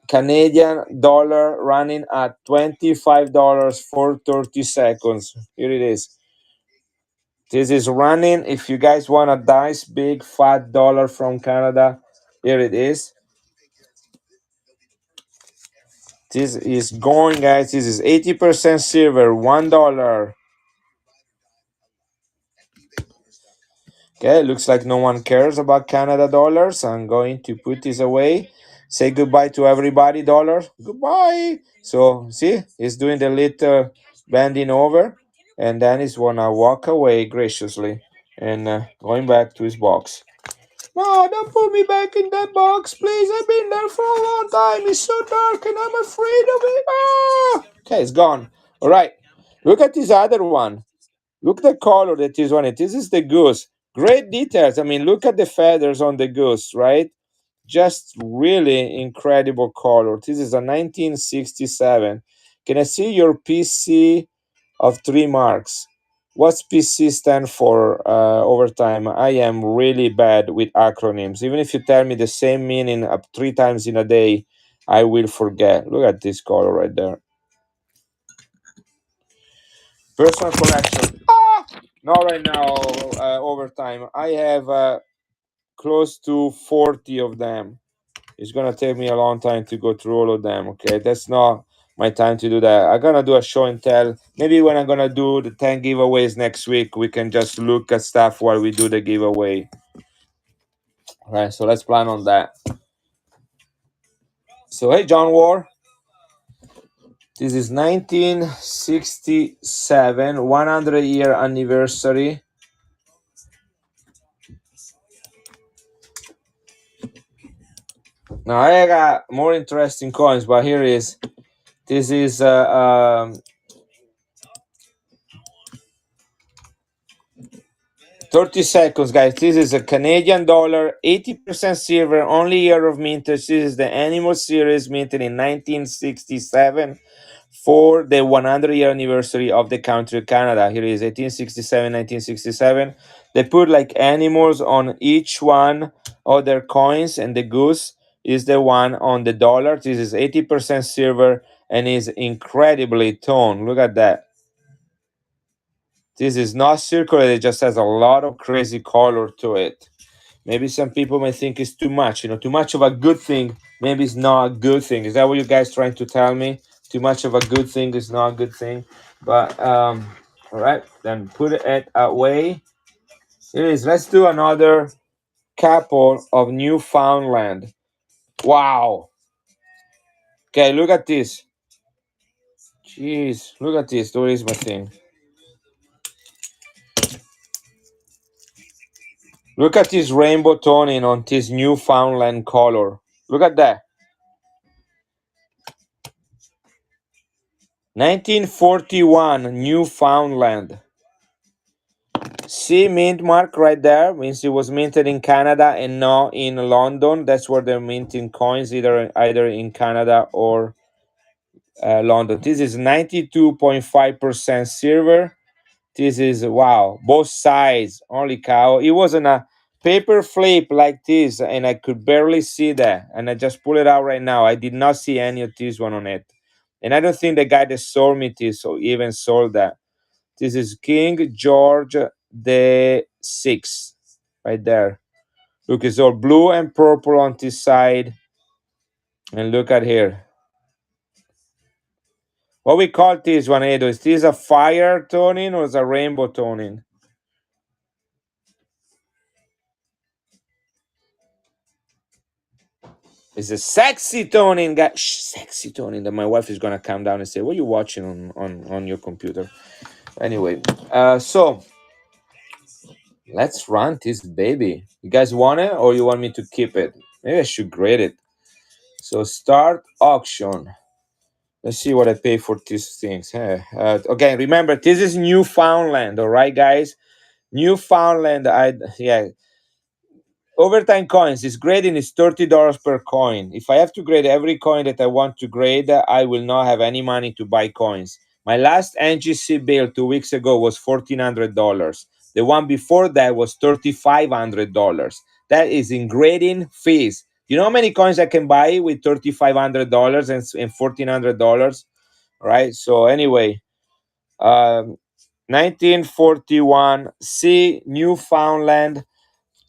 Canadian dollar running at $25 for 30 seconds. Here it is. This is running. If you guys want a nice big fat dollar from Canada, here it is. This is going, guys. This is 80% silver, $1. Okay, looks like no one cares about Canada dollars. I'm going to put this away. Say goodbye to everybody, dollar. Goodbye. So, see, he's doing the little bending over, and then he's wanna walk away graciously and going back to his box. No, don't put me back in that box, please. I've been there for a long time. It's so dark and I'm afraid of it. Ah! Okay, it's gone. All right. Look at this other one. Look the color that is on it. This is the goose. Great details. I mean, look at the feathers on the goose, right? Just really incredible color. This is a 1967. Can I see your PC of 3 marks? What's PC stand for over time? I am really bad with acronyms. Even if you tell me the same meaning up 3 times in a day, I will forget. Look at this color right there. Personal collection. Ah! Not right now, overtime. I have close to 40 of them. It's gonna take me a long time to go through all of them. Okay, that's not my time to do that. I'm gonna do a show and tell. Maybe when I'm gonna do the 10 giveaways next week, we can just look at stuff while we do the giveaway. All right, so let's plan on that. So hey, John War. This is 1967, 100-year anniversary. Now I got more interesting coins, but here is this is 30 seconds, guys. This is a Canadian dollar, 80% silver, only year of mintage. This is the Animal Series minted in 1967 for the 100-year anniversary of the country of Canada. Here is 1867, 1967. They put like animals on each one of their coins, and the goose is the one on the dollar. This is 80% silver and is incredibly toned. Look at that. This is not circular, it just has a lot of crazy color to it. Maybe some people may think it's too much, too much of a good thing. Maybe it's not a good thing. Is that what you guys trying to tell me? Too much of a good thing is not a good thing. But all right, then put it away. Here it is. Let's do another couple of Newfoundland. Wow. Okay, look at this. Jeez, look at this. Where is my thing? Look at this rainbow toning on this Newfoundland color. Look at that. 1941 Newfoundland. See mint mark right there means it was minted in Canada and not in London. That's where they're minting coins, either in Canada or London. This is 92.5% silver. This is wow, both sides. Holy cow! It wasn't a paper flip like this, and I could barely see that. And I just pull it out right now. I did not see any of this one on it, and I don't think the guy that sold me this or even sold that. This is King George the Sixth, right there. Look, it's all blue and purple on this side, and look at here. What we call this one, Edo? Is this a fire toning or is a rainbow toning? It's a sexy toning, guy. Sexy toning. That my wife is gonna come down and say, "What are you watching on your computer?" Anyway, so let's run this baby. You guys want it, or you want me to keep it? Maybe I should grade it. So start auction. Let's see what I pay for these things. Okay, remember this is Newfoundland. All right, guys. Newfoundland. Yeah. Overtime coins, this grading is $30 per coin. If I have to grade every coin that I want to grade, I will not have any money to buy coins. My last NGC bill 2 weeks ago was $1,400. The one before that was $3,500. That is in grading fees. You know how many coins I can buy with $3,500 and $1,400? Right? So anyway, 1941 C Newfoundland.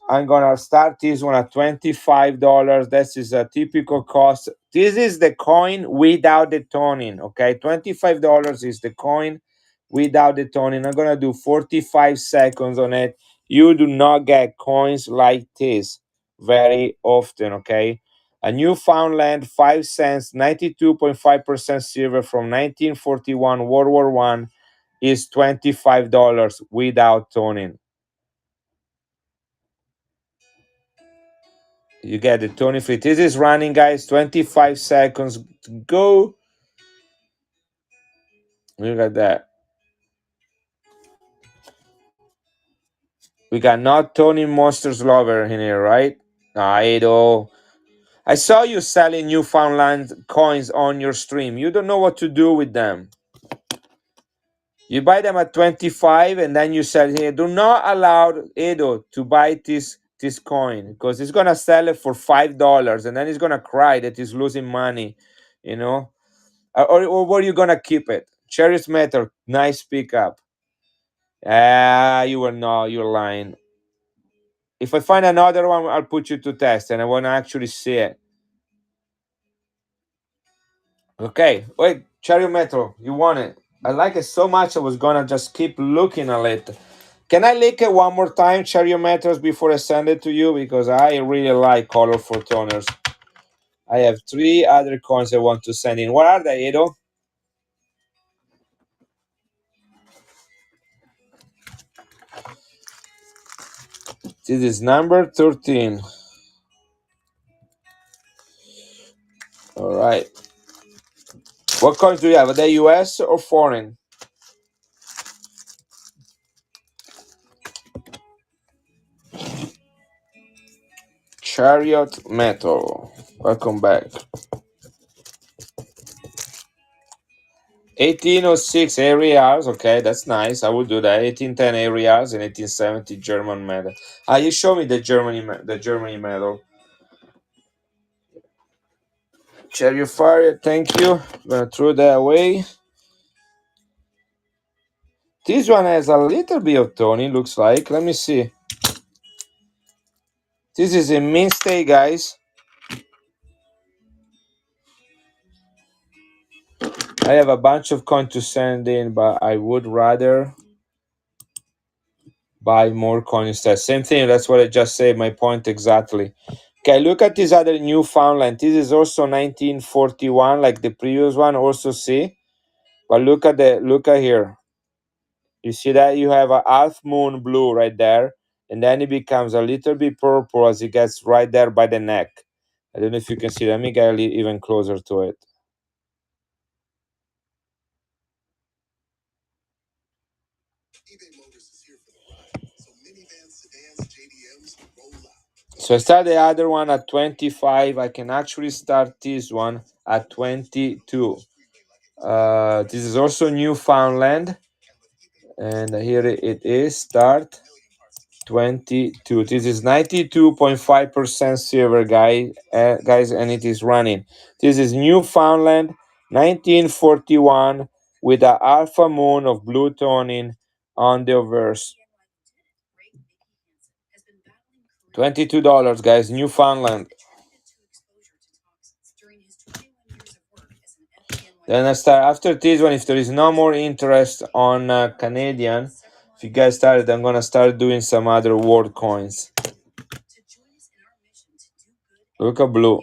I'm gonna start this one at $25. This is a typical cost. This is the coin without the toning. Okay, $25 is the coin without the toning. I'm gonna do 45 seconds on it. You do not get coins like this very often. Okay, a Newfoundland 5 cents, 92.5% silver from 1941 World War One is $25 without toning. You get the Tony free. This is running, guys. 25 seconds to go. Look at that. We got not Tony Monsters Lover in here, right? Idol. I saw you selling Newfoundland coins on your stream. You don't know what to do with them. You buy them at 25 and then you sell here. Do not allow Edo to buy this coin because he's gonna sell it for $5 and then he's gonna cry that he's losing money, you know. Or where you gonna keep it? Cherry's Metal, nice pickup. Ah, you will know, you're lying. If I find another one, I'll put you to test, and I want to actually see it. Okay, wait, Cherry Metal, you want it? I like it so much. I was gonna just keep looking at it. Can I lick it one more time, Cherry Metals, before I send it to you? Because I really like colorful toners. I have 3 other coins I want to send in. What are they, Edo? This is number 13. All right. What coins do you have? Are they US or foreign? Chariot Metal. Welcome back. 1806 areas. Okay, that's nice. I would do that. 1810 areas and 1870 German medal. Ah, you show me the Germany medal. Chariot Fire. Thank you. I'm gonna throw that away. This one has a little bit of Tony. Looks like. Let me see. This is a mint state, guys. I have a bunch of coins to send in, but I would rather buy more coins instead. Same thing. That's what I just said. My point exactly. Okay, look at this other Newfoundland. This is also 1941, like the previous one. Also see, but look at here. You see that you have a half moon blue right there, and then it becomes a little bit purple as it gets right there by the neck. I don't know if you can see. Let me get even closer to it. So I start the other one at 25. I can actually start this one at 22. This is also Newfoundland, and here it is. Start 22. This is 92.5% silver, guys, and it is running. This is Newfoundland, 1941, with the alpha moon of blue toning on the obverse. $22, guys. Newfoundland. Then I start after this one. If there is no more interest on Canadian, if you guys started, I'm gonna start doing some other world coins. Look at blue.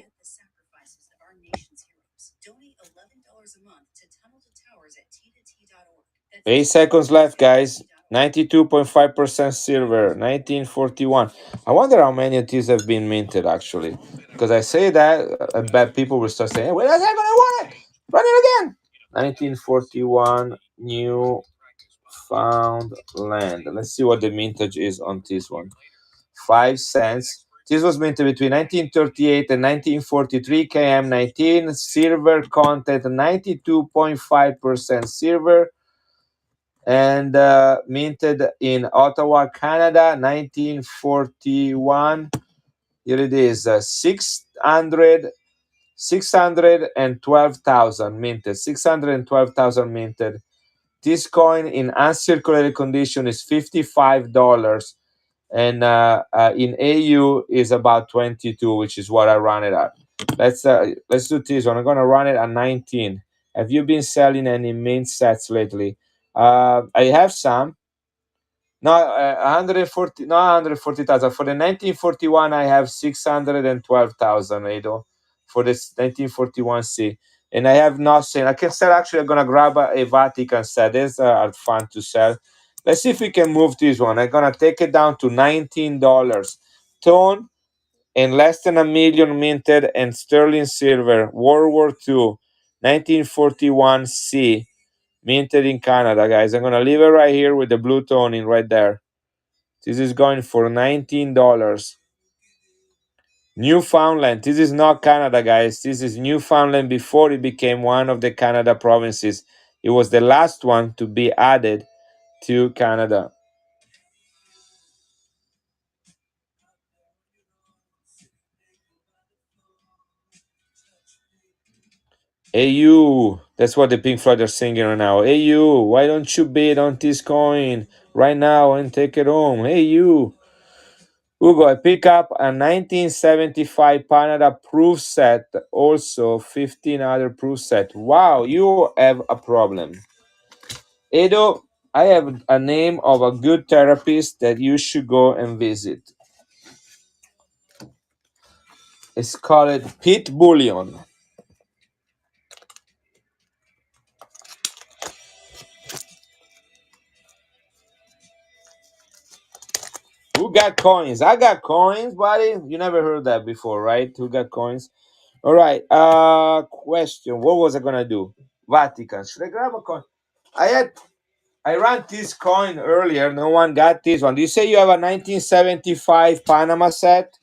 8 seconds left, guys. 92.5% silver, 1941. I wonder how many of these have been minted actually. Because I say that, I bet people will start saying, hey, wait a second, I want it. Run it again. 1941 Newfoundland. Let's see what the mintage is on this one. 5 cents. This was minted between 1938 and 1943. KM19. Silver content 92.5% silver. And minted in Ottawa, Canada, 1941. Here it is, 612,000 minted. 612,000 minted. This coin in uncirculated condition is $55. and in AU is about 22, which is what I run it at. Let's do this one. I'm gonna run it at 19. Have you been selling any mint sets lately? I have some. No, 140. No, 140,000 for the 1941. I have 612,000. Edo, for this 1941C, and I have nothing. I can sell. Actually, I'm gonna grab a Vatican set. These are fun to sell. Let's see if we can move this one. I'm gonna take it down to $19. Tone and less than a million minted and sterling silver. World War II, 1941C, minted in Canada, guys. I'm gonna leave it right here with the blue toning right there. This is going for $19. Newfoundland. This is not Canada, guys. This is Newfoundland before it became one of the Canada provinces. It was the last one to be added to Canada. Hey you, that's what the Pink Floyd are singing right now. Hey you, why don't you bid on this coin right now and take it home? Hey you. Hugo, I pick up a 1975 Canada proof set, also 15 other proof set. Wow, you have a problem. Edo, I have a name of a good therapist that you should go and visit. It's called Pete Bullion. Who got coins? I got coins, buddy. You never heard that before, right? Who got coins? All right. Question. What was I gonna do? Vatican. Should I grab a coin? I had I ran this coin earlier. No one got this one. You say you have a 1975 Panama set,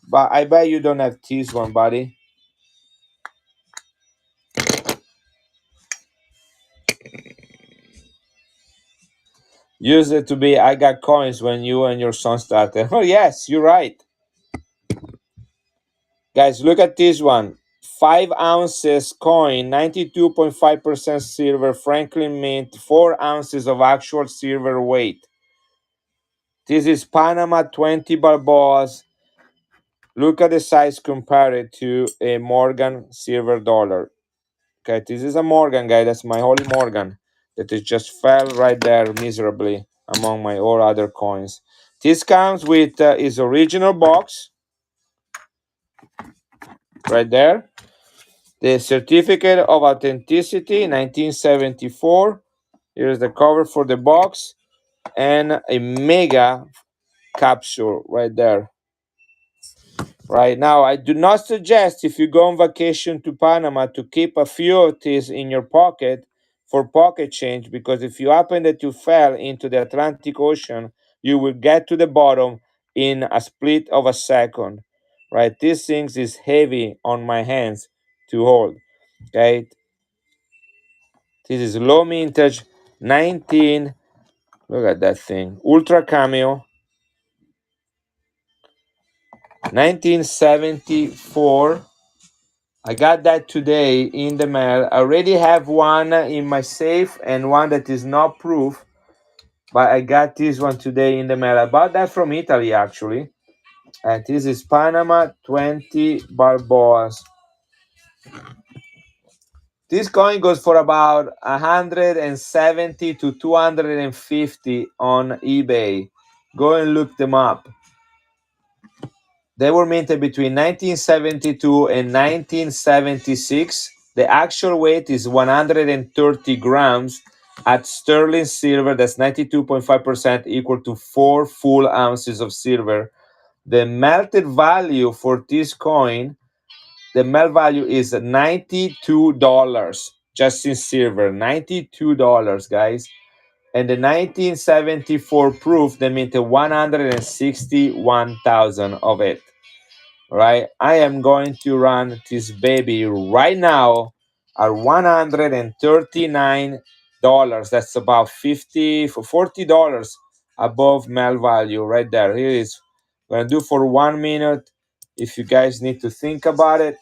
but I bet you don't have this one, buddy. Use it to be I got coins when you and your son started. Oh yes, you're right. Guys, look at this one. 5 ounces coin, 92.5% silver, Franklin Mint, 4 ounces of actual silver weight. This is Panama 20 Balboas. Look at the size compared to a Morgan silver dollar. Okay, this is a Morgan, guy. That's my holy Morgan that it just fell right there miserably among my all other coins. This comes with his original box right there. The certificate of authenticity, 1974. Here's the cover for the box and a mega capsule right there. Right now, I do not suggest if you go on vacation to Panama to keep a few of these in your pocket for pocket change, because if you happen that you fell into the Atlantic Ocean, you will get to the bottom in a split of a second. Right? This thing is heavy on my hands to hold. Okay. This is low mintage 19. Look at that thing. Ultra Cameo 1974. I got that today in the mail. I already have one in my safe and one that is not proof, but I got this one today in the mail. I bought that from Italy actually. And this is Panama 20 Balboas. This coin goes for about 170 to 250 on eBay. Go and look them up. They were minted between 1972 and 1976. The actual weight is 130 grams at sterling silver. That's 92.5%, equal to 4 full ounces of silver. The melted value for this coin, the melt value is $92 just in silver. $92, guys. And the 1974 proof, they minted 161,000 of it. Right, I am going to run this baby right now at $139. That's about 50 for $40 above melt value right there. Here is I'm gonna do for 1 minute. If you guys need to think about it,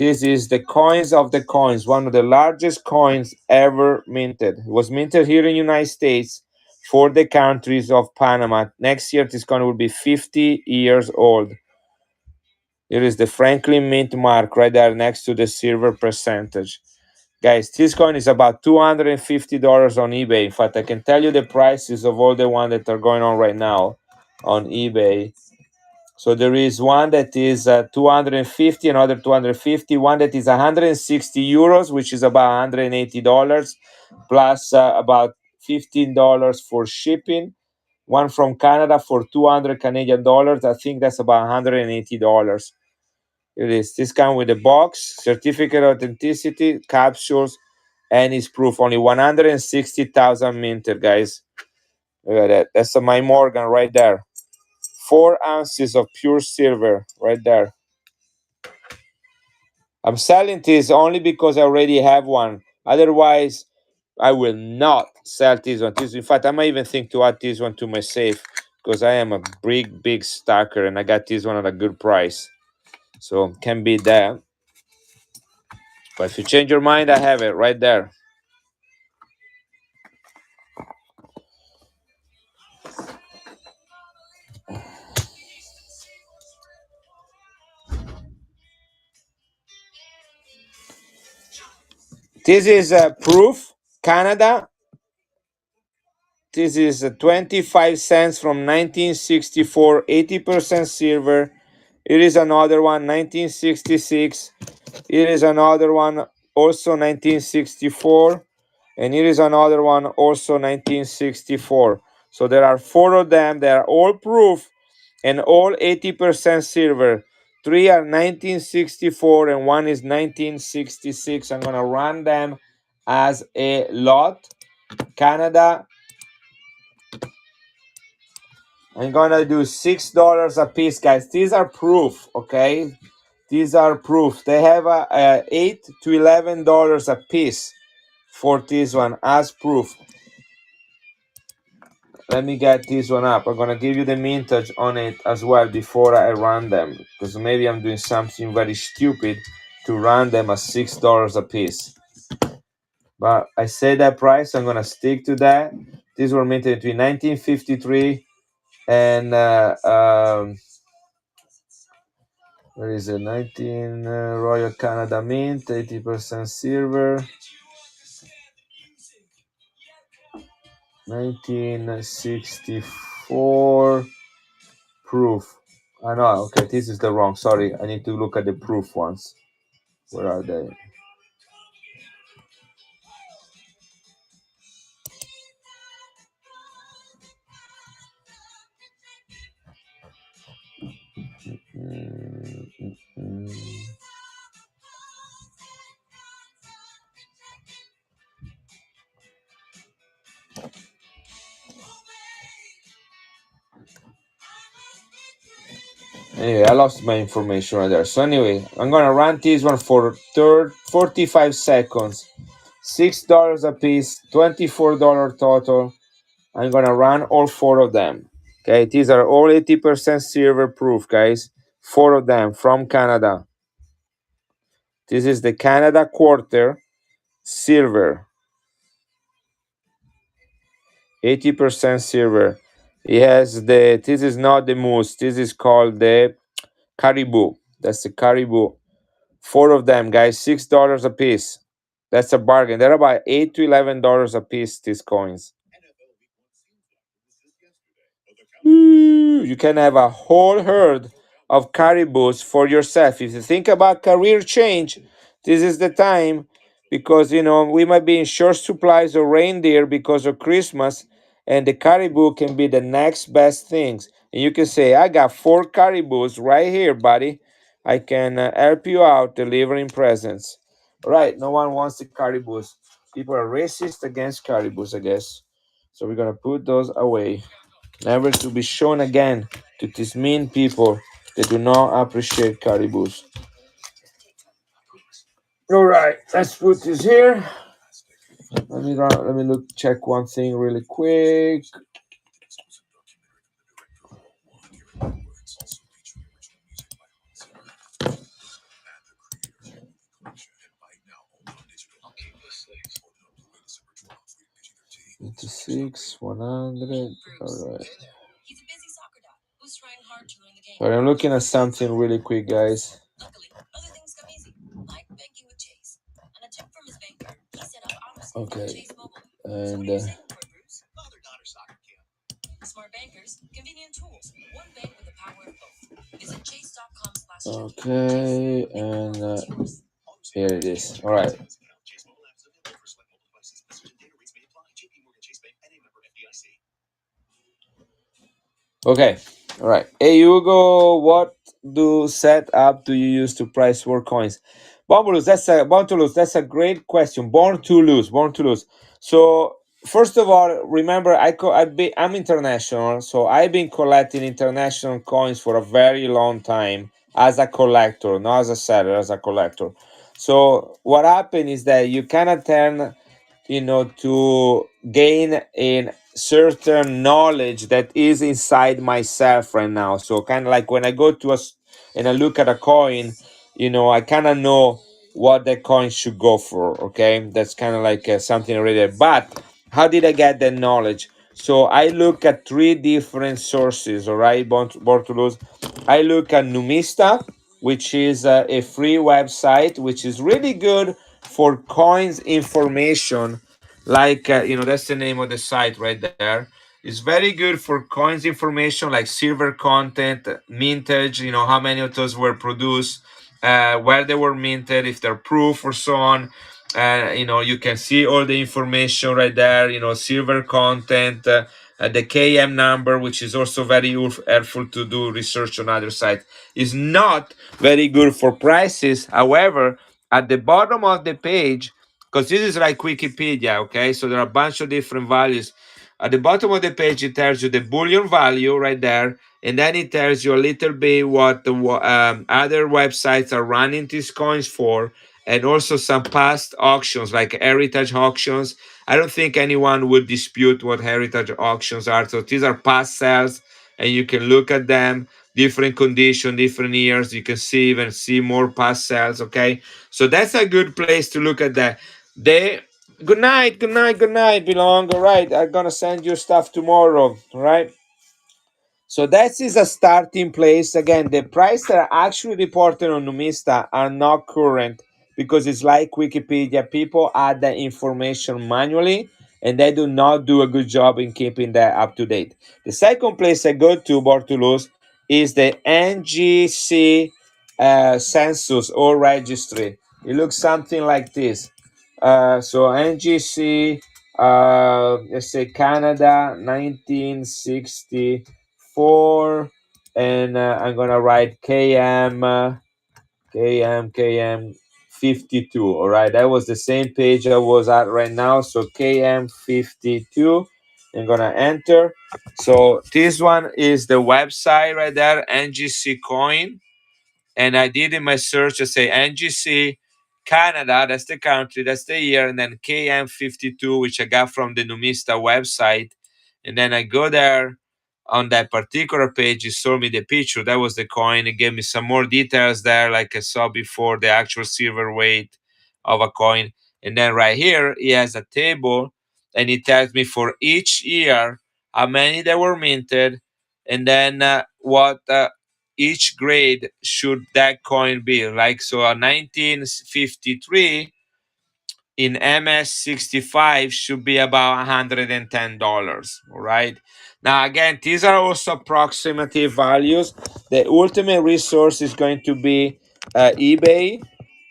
this is the coins of the coins, one of the largest coins ever minted. It was minted here in the United States for the countries of Panama. Next year, this coin will be 50 years old. Here is the Franklin Mint mark right there next to the silver percentage. Guys, this coin is about $250 on eBay. In fact, I can tell you the prices of all the ones that are going on right now on eBay. So there is one that is 250, another 250, one that is 160 euros, which is about $180, plus about $15 for shipping. One from Canada for 200 Canadian dollars. I think that's about $180. It is. This comes with a box, certificate of authenticity, capsules, and it's proof. Only 160,000 minted, guys. Look at that. That's a my Morgan right there. 4 ounces of pure silver right there. I'm selling this only because I already have one. Otherwise, I will not sell this one. In fact, I might even think to add this one to my safe because I am a big stacker and I got this one at a good price. So can be that. But if you change your mind, I have it right there. This is proof, Canada. This is 25 cents from 1964, 80% silver. Here is another one, 1966. Here is another one, also 1964. And here is another one, also 1964. So there are four of them. They are all proof and all 80% silver. Three are 1964 and one is 1966. I'm going to run them as a lot. Canada, I'm going to do $6 a piece, guys. These are proof, okay? These are proof. They have a $8 to $11 a piece for this one as proof. Let me get this one up. I'm gonna give you the mintage on it as well before I run them, because maybe I'm doing something very stupid to run them at $6 a piece. But I say that price, I'm gonna stick to that. These were minted between 1953 and where is it? 19 Royal Canada Mint, 80% silver. 1964 proof. I know. Okay, this is the wrong. Sorry, I need to look at the proof ones. Where are they? Anyway, I lost my information right there. So anyway, I'm gonna run this one for 45 seconds. $6 a piece, $24 total. I'm gonna run all four of them. Okay, these are all 80% silver proof, guys. Four of them from Canada. This is the Canada quarter silver. 80% silver. It has the, this is not the moose, this is called the caribou. That's the caribou. Four of them, guys, $6 a piece. That's a bargain. They're about $8 to $11 a piece, these coins. You can have a whole herd of caribous for yourself. If you think about career change, this is the time, because we might be in short supplies of reindeer because of Christmas, and the caribou can be the next best things. And you can say, I got four caribous right here, buddy. I can help you out delivering presents. Right, no one wants the caribous. People are racist against caribous, I guess. So we're gonna put those away, never to be shown again to these mean people that do not appreciate caribous. All right, let's put this here. Let me look, check one thing really quick. 96, 100. All right. Sorry, I'm looking at something really quick, guys. Okay. And okay, and here it is. All right. Okay. All right. Hey Hugo, what do setup do you use to price war coins? Bontulus, that's a great question. Born to lose, born to lose. So first of all, remember I'm international, so I've been collecting international coins for a very long time as a collector, not as a seller, as a collector. So what happened is that you cannot turn, to gain in certain knowledge that is inside myself right now. So kind of like when I go to and I look at a coin, I kind of know what the coin should go for. Okay, that's kind of like something already. But how did I get that knowledge? So I look at three different sources. All right, Bortolus. I look at Numista, which is a free website, which is really good for coins information. Like that's the name of the site right there. It's very good for coins information like silver content, mintage, how many of those were produced, where they were minted, if they're proof or so on. You can see all the information right there, silver content, the KM number, which is also very helpful to do research on other sites. Is not very good for prices. However, at the bottom of the page, because this is like Wikipedia, okay? So there are a bunch of different values. At the bottom of the page, it tells you the Boolean value right there, and then it tells you a little bit what the other websites are running these coins for, and also some past auctions like heritage auctions. I don't think anyone would dispute what heritage auctions are. So these are past sales, and you can look at them, different condition, different years. You can see more past sales. Okay, so that's a good place to look at that. They Good night, good night, good night, Belong. All right, I'm gonna send you stuff tomorrow. All right. So that is a starting place. Again, the price that are actually reported on Numista are not current because it's like Wikipedia. People add the information manually and they do not do a good job in keeping that up to date. The second place I go to, Bortulus, is the NGC census or registry. It looks something like this. So NGC, let's say Canada, 1964, and I'm gonna write KM 52. All right, that was the same page I was at right now. So KM 52. I'm gonna enter. So this one is the website right there, NGC Coin, and I did in my search, I say NGC Canada, that's the country, that's the year, and then KM52, which I got from the Numista website. And then I go there on that particular page, it showed me the picture. That was the coin. It gave me some more details there, like I saw before, the actual silver weight of a coin. And then right here, he has a table and it tells me for each year how many that were minted and then what each grade should that coin be. Like, so a 1953 in MS65 should be about $110. All right. Now, again, these are also approximative values. The ultimate resource is going to be eBay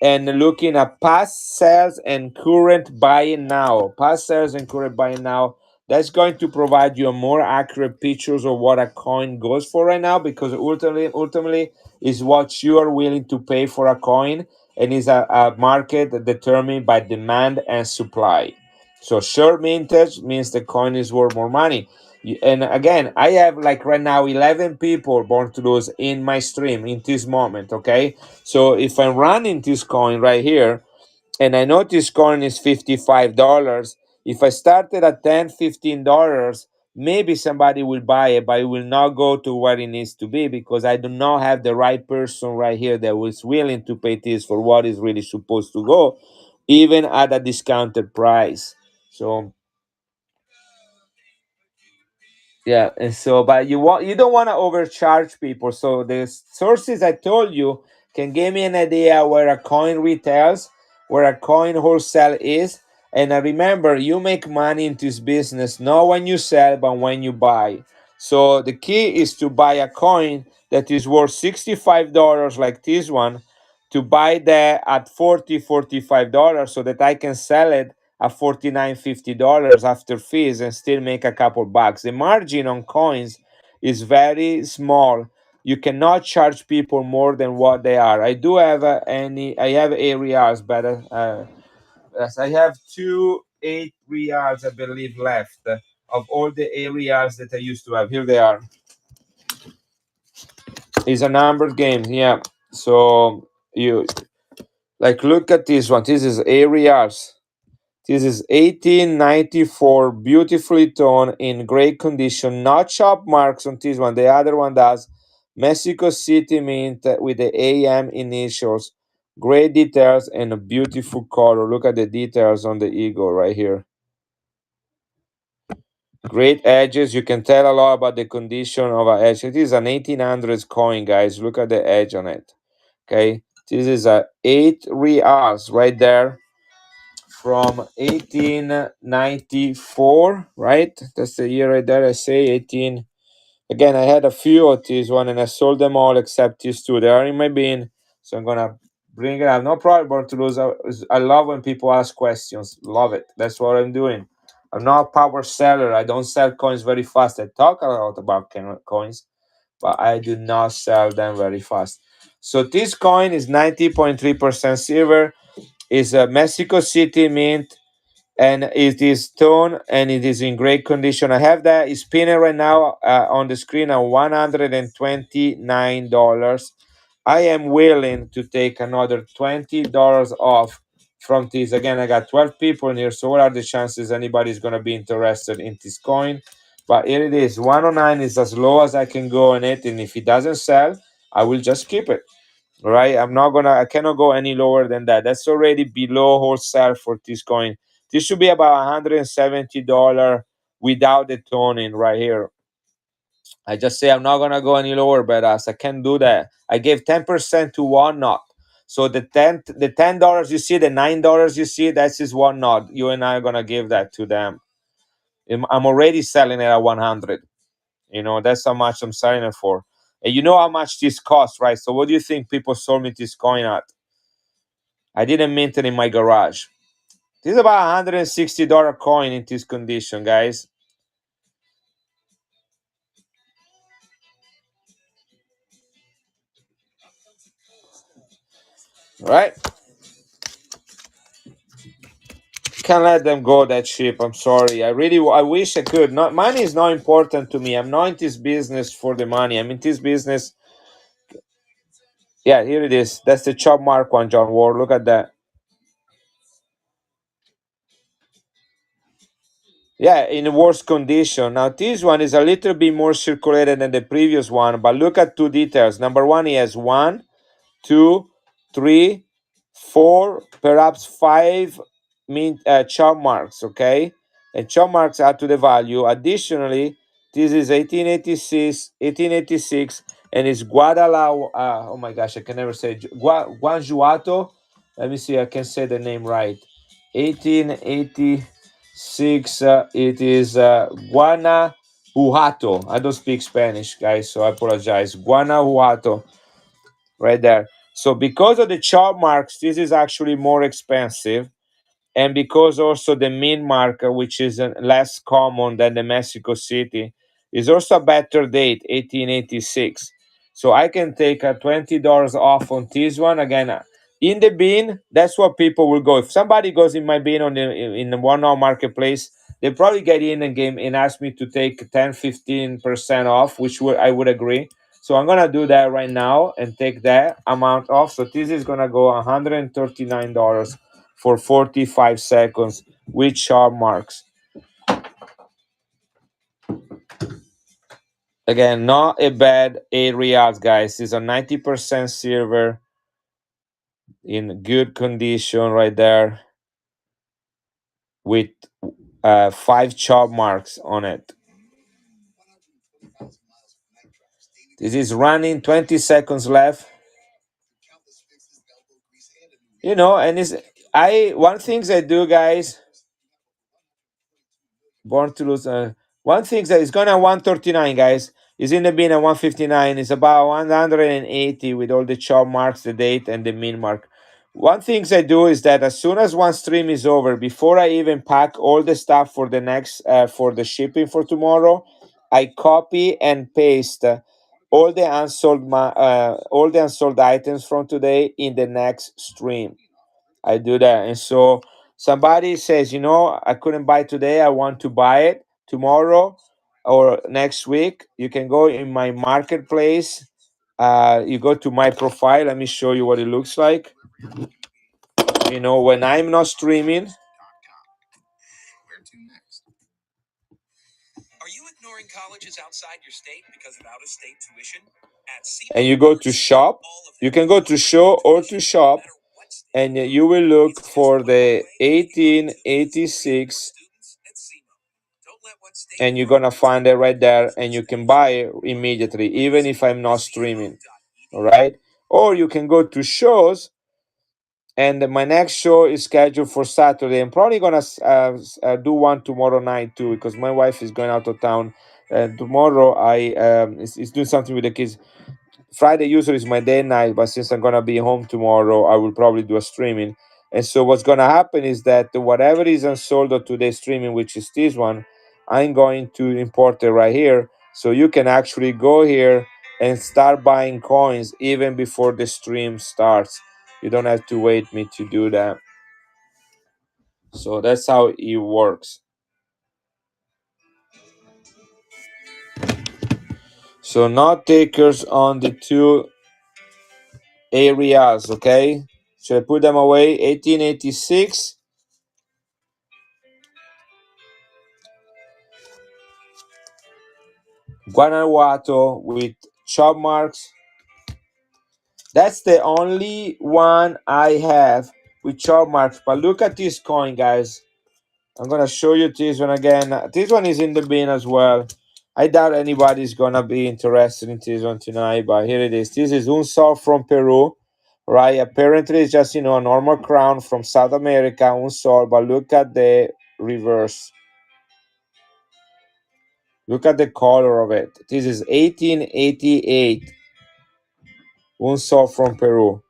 and looking at past sales and current buying now. Past sales and current buying now. That's going to provide you a more accurate pictures of what a coin goes for right now because ultimately is what you are willing to pay for a coin and is a market determined by demand and supply. So short mintage means the coin is worth more money. And again, I have like right now 11 people born to lose in my stream in this moment. Okay, so if I'm running this coin right here, and I know this coin is $55. If I started at $10, $15, maybe somebody will buy it, but it will not go to where it needs to be because I do not have the right person right here that was willing to pay this for what is really supposed to go, even at a discounted price. So Yeah, and so but you don't want to overcharge people. So the sources I told you can give me an idea where a coin retails, where a coin wholesale is. And remember, you make money in this business not when you sell, but when you buy. So the key is to buy a coin that is worth $65, like this one, to buy that at 40 $45 so that I can sell it at 49 $50 after fees and still make a couple bucks. The margin on coins is very small. You cannot charge people more than what they are. I do have I have areas, but yes, I have two 8 reals, I believe, left of all the areas that I used to have. Here they are. It's a numbered game, yeah. So you like look at this one. This is areas. This is 1894, beautifully toned in great condition. Not chop marks on this one. The other one does. Mexico City mint with the AM initials. Great details and a beautiful color. Look at the details on the eagle right here. Great edges. You can tell a lot about the condition of an edge. It is an 1800s coin, guys. Look at the edge on it. Okay. This is a 8 reals right there from 1894, right? That's the year right there. I say 18. Again, I had a few of these one and I sold them all except these two. They are in my bin, so I'm gonna bring it up. No problem, Toulouse. I love when people ask questions. Love it. That's what I'm doing. I'm not a power seller. I don't sell coins very fast. I talk a lot about coins, but I do not sell them very fast. So this coin is 90.3% silver. Is a Mexico City mint and it is toned and it is in great condition. I have that it's spinning right now on the screen at $129. I am willing to take another $20 off from this. Again, I got 12 people in here, so what are the chances anybody's going to be interested in this coin? But here it is. 109 is as low as I can go on it, and if it doesn't sell, I will just keep it. Right? I cannot go any lower than that. That's already below wholesale for this coin. This should be about $170 without the toning right here. I just say I'm not gonna go any lower, but as I can't do that. I gave 10% to one knot. So the $10 you see, the $9 you see, that's is one knot. You and I are gonna give that to them. I'm already selling it at 100. That's how much I'm selling it for. And you know how much this costs, right? So what do you think people sold me this coin at? I didn't mint it in my garage. This is about $160 coin in this condition, guys. Right? Can't let them go that cheap. I'm sorry. I wish I could. Not money is not important to me. I'm not in this business for the money. I'm in this business. Yeah, here it is. That's the chop mark one, John Ward. Look at that. Yeah, in the worst condition. Now this one is a little bit more circulated than the previous one, but look at two details. Number one, he has one, two, three, four, perhaps five chart marks, okay? And chart marks add to the value. Additionally, this is 1886, and it's Guadalajara. Oh my gosh, I can never say Guanajuato. Let me see, I can say the name right. 1886. It is Guanajuato. I don't speak Spanish, guys, so I apologize. Guanajuato right there. So because of the chart marks, this is actually more expensive, and because also the min marker, which is less common than the Mexico City, is also a better date, 1886. So I can take a $20 off on this one again. In the bin, that's what people will go. If somebody goes in my bin in the one hour marketplace, they probably get in and game and ask me to take 10-15% off, which I would agree. So I'm gonna do that right now and take that amount off. So this is gonna go $139 for 45 seconds with sharp marks. Again, not a bad 8 reals, guys. It's a 90% silver in good condition right there with five chop marks on it. This is running 20 seconds left. And it's I one things I do, guys. Born to lose. One thing that is going at 139, guys. Is in the bin at 159. It's about 180 with all the chop marks, the date, and the min mark. One thing I do is that as soon as one stream is over, before I even pack all the stuff for the next for the shipping for tomorrow, I copy and paste all the unsold items from today in the next stream. I do that. And so somebody says, I couldn't buy today. I want to buy it tomorrow or next week. You can go in my marketplace. You go to my profile. Let me show you what it looks like. When I'm not streaming, and you go to shop, you can go to show or to shop, and you will look for the 1886, and you're gonna find it right there, and you can buy it immediately, even if I'm not streaming. All right. Or you can go to shows, and my next show is scheduled for Saturday. I'm probably gonna do one tomorrow night too, because my wife is going out of town. Tomorrow I is doing something with the kids. Friday usually is my day and night, but since I'm gonna be home tomorrow, I will probably do a streaming. And so what's gonna happen is that whatever is unsold of today's streaming, which is this one, I'm going to import it right here. So you can actually go here and start buying coins even before the stream starts. You don't have to wait me to do that. So that's how it works. So not takers on the two areas, okay? So I put them away. 1886. Guanajuato with chop marks. That's the only one I have with chop marks. But look at this coin, guys. I'm gonna show you this one again. This one is in the bin as well. I doubt anybody's gonna be interested in this one tonight, but here it is. This is un sol from Peru, right? Apparently, it's just a normal crown from South America, un sol. But look at the reverse. Look at the color of it. This is 1888. Un sol from Peru.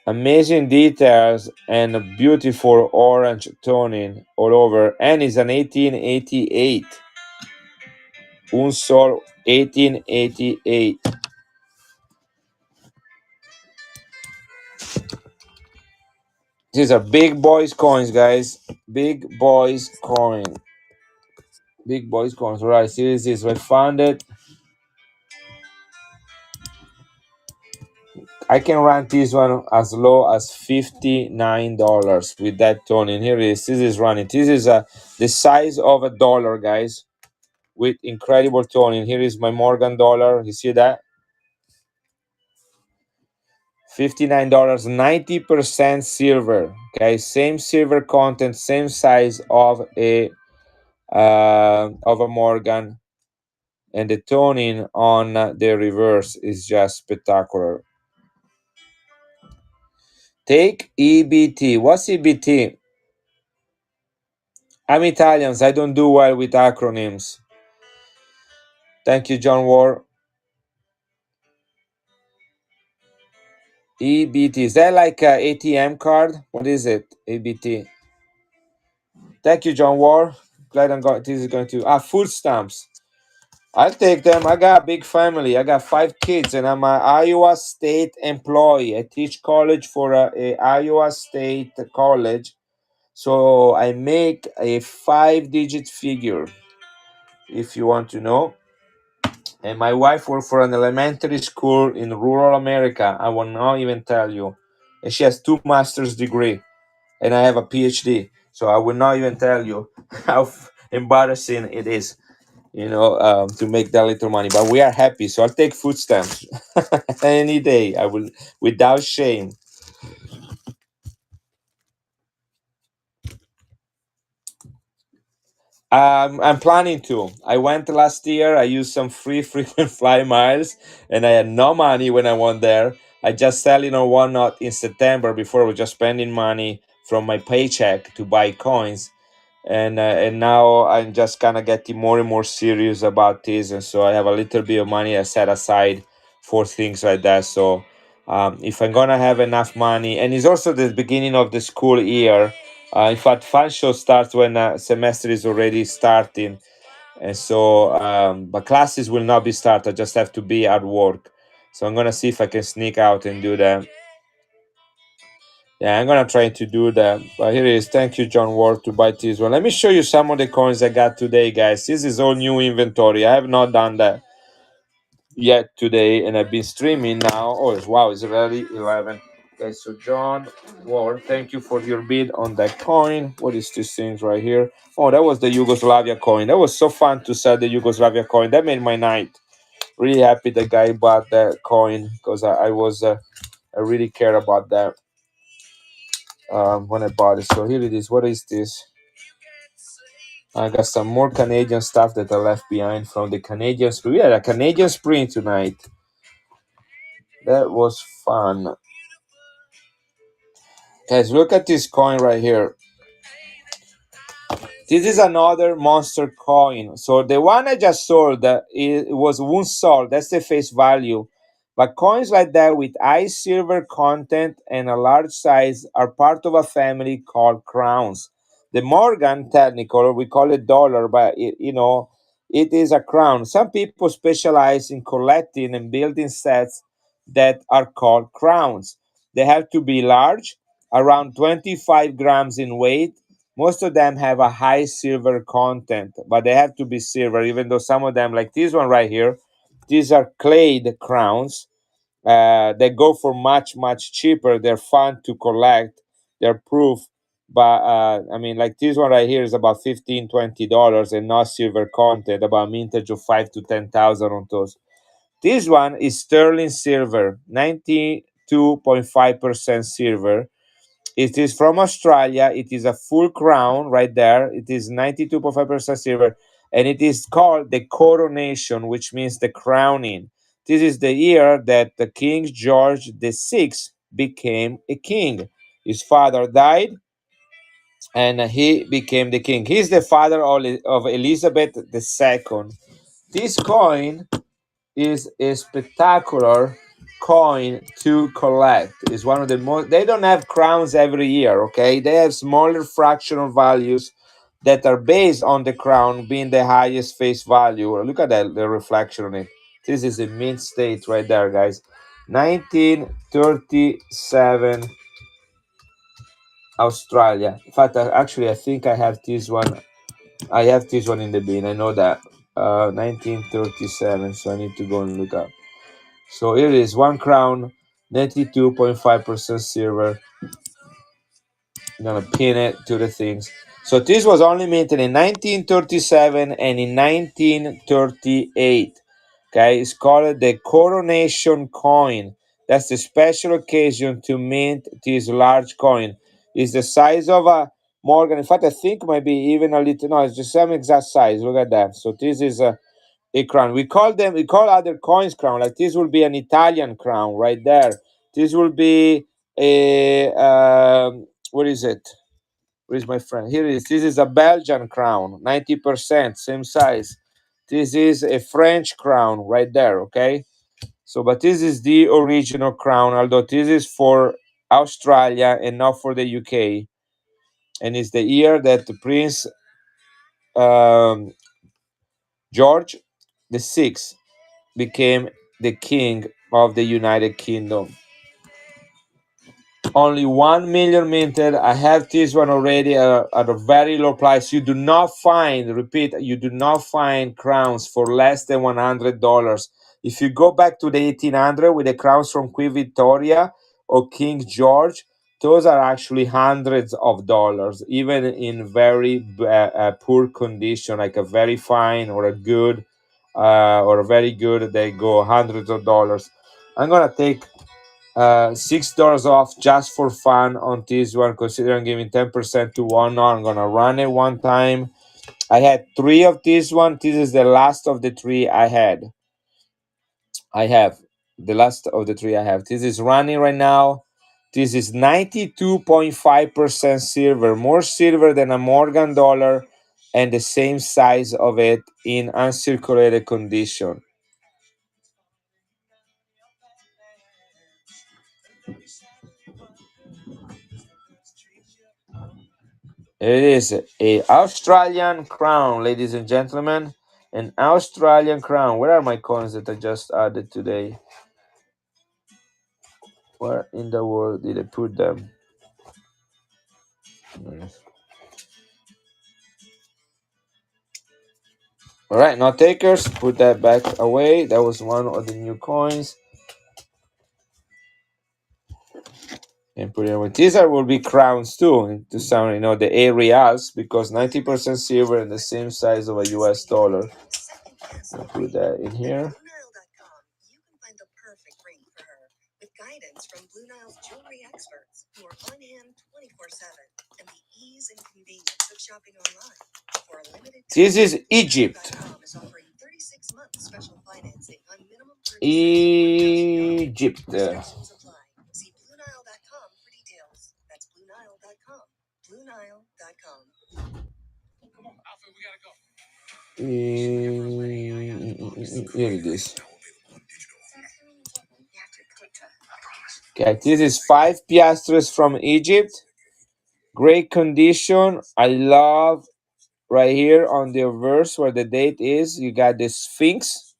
Amazing details and a beautiful orange toning all over. And it's an 1888. Un sol 1888. These are big boys coins, guys. Big boys coin. Big boys coins. Right, see this is I found it. I can run this one as low as $59 with that toning. Here it is. This is running. This is the size of a dollar, guys, with incredible toning. Here is my Morgan dollar. You see that? $59, 90% silver. Okay, same silver content, same size of a Morgan, and the toning on the reverse is just spectacular. Take EBT. What's EBT? I'm Italian, so I don't do well with acronyms. Thank you, John Ward. EBT, is that like a ATM card? What is it? EBT. Thank you, John Ward. Glad I'm going. This is going to food stamps. I'll take them. I got a big family. I got 5 kids, and I'm an Iowa State employee. I teach college for a Iowa State college, so I make a 5-digit figure, if you want to know. And my wife worked for an elementary school in rural America. I will not even tell you. And she has 2 master's degree, and I have a PhD. So I will not even tell you how embarrassing it is, to make that little money. But we are happy, so I'll take food stamps any day. I will, without shame. I'm planning to. I went last year. I used some free frequent fly miles, and I had no money when I went there. I just selling or whatnot in September before I was just spending money from my paycheck to buy coins, and now I'm just kind of getting more and more serious about this, and so I have a little bit of money I set aside for things like that. So if I'm gonna have enough money, and it's also the beginning of the school year. In fact, fun show starts when semester is already starting, and so but classes will not be started. I just have to be at work, so I'm gonna see if I can sneak out and do that. Yeah, I'm gonna try to do that. But here it is. Thank you, John Ward, to buy this one. Let me show you some of the coins I got today, guys. This is all new inventory. I have not done that yet today, and I've been streaming now. Oh, wow, it's already 11. Okay, so John Ward, thank you for your bid on that coin. What is this thing right here? Oh, that was the Yugoslavia coin. That was so fun to sell the Yugoslavia coin. That made my night. Really happy the guy bought that coin because I really care about that when I bought it. So here it is. What is this? I got some more Canadian stuff that I left behind from the Canadian Spring. We had a Canadian Spring tonight. That was fun. Guys, look at this coin right here. This is another monster coin. So the one I just sold, it was unsold. That's the face value. But coins like that with high silver content and a large size are part of a family called crowns. The Morgan technical, we call it dollar, but it is a crown. Some people specialize in collecting and building sets that are called crowns. They have to be large, around 25 grams in weight. Most of them have a high silver content, but they have to be silver, even though some of them, like this one right here, these are clay crowns. They go for much, much cheaper. They're fun to collect. They're proof. But I mean, like this one right here is about $15, $20 and not silver content, about mintage of 5 to 10,000 on those. This one is sterling silver, 92.5% silver. It is from Australia. It is a full crown right there. It is 92.5% silver. And it is called the coronation, which means the crowning. This is the year that the King George VI became a king. His father died and he became the king. He's the father of Elizabeth II. This coin is a spectacular coin to collect. It's one of the most. They don't have crowns every year, okay? They have smaller fractional values that are based on the crown being the highest face value. Look at that, the reflection on it. This is a mint state right there, guys. 1937 Australia. In fact, actually, I think I have this one. I have this one in the bin. I know that. 1937. So I need to go and look up. So here it is, one crown, 92.5% silver. I'm gonna pin it to the things. So this was only minted in 1937 and in 1938. Okay, it's called the coronation coin. That's the special occasion to mint this large coin. It's the size of a Morgan. In fact, I think maybe even a little. No, it's the same exact size. Look at that. So this is a crown. We call other coins crown. Like this will be an Italian crown right there. This will be a what is it? Where is my friend? Here it is. This is a Belgian crown, 90%, same size. This is a French crown right there, okay? So, but this is the original crown, although this is for Australia and not for the UK. And it's the year that the Prince um, George the Sixth became the king of the United Kingdom. Only 1 million minted. I have this one already at a very low price. You do not find, repeat, you do not find crowns for less than $100. If you go back to the 1800 with the crowns from Queen Victoria or King George, those are actually hundreds of dollars, even in very poor condition, like a very fine or a good or a very good, they go hundreds of dollars. I'm gonna take $6 off just for fun on this one, considering giving 10% to one. I'm gonna run it one time I had three of this one. This is the last of the three I had. I have the last of the three I have. This is running right now. This is 92.5% silver, more silver than a Morgan dollar, and the same size of it in uncirculated condition. It is a Australian crown, ladies and gentlemen. An Australian crown. Where are my coins that I just added today? Where in the world did I put them? All right, now takers, put that back away. That was one of the new coins. And put it away. These will be crowns too, to sound, the A reals, because 90% silver and the same size of a US dollar. I'll put that in here. This is Egypt. Egypt. Here it is. Okay, this is 5 piastres from Egypt. Great condition. I love right here on the verse where the date is. You got the Sphinx.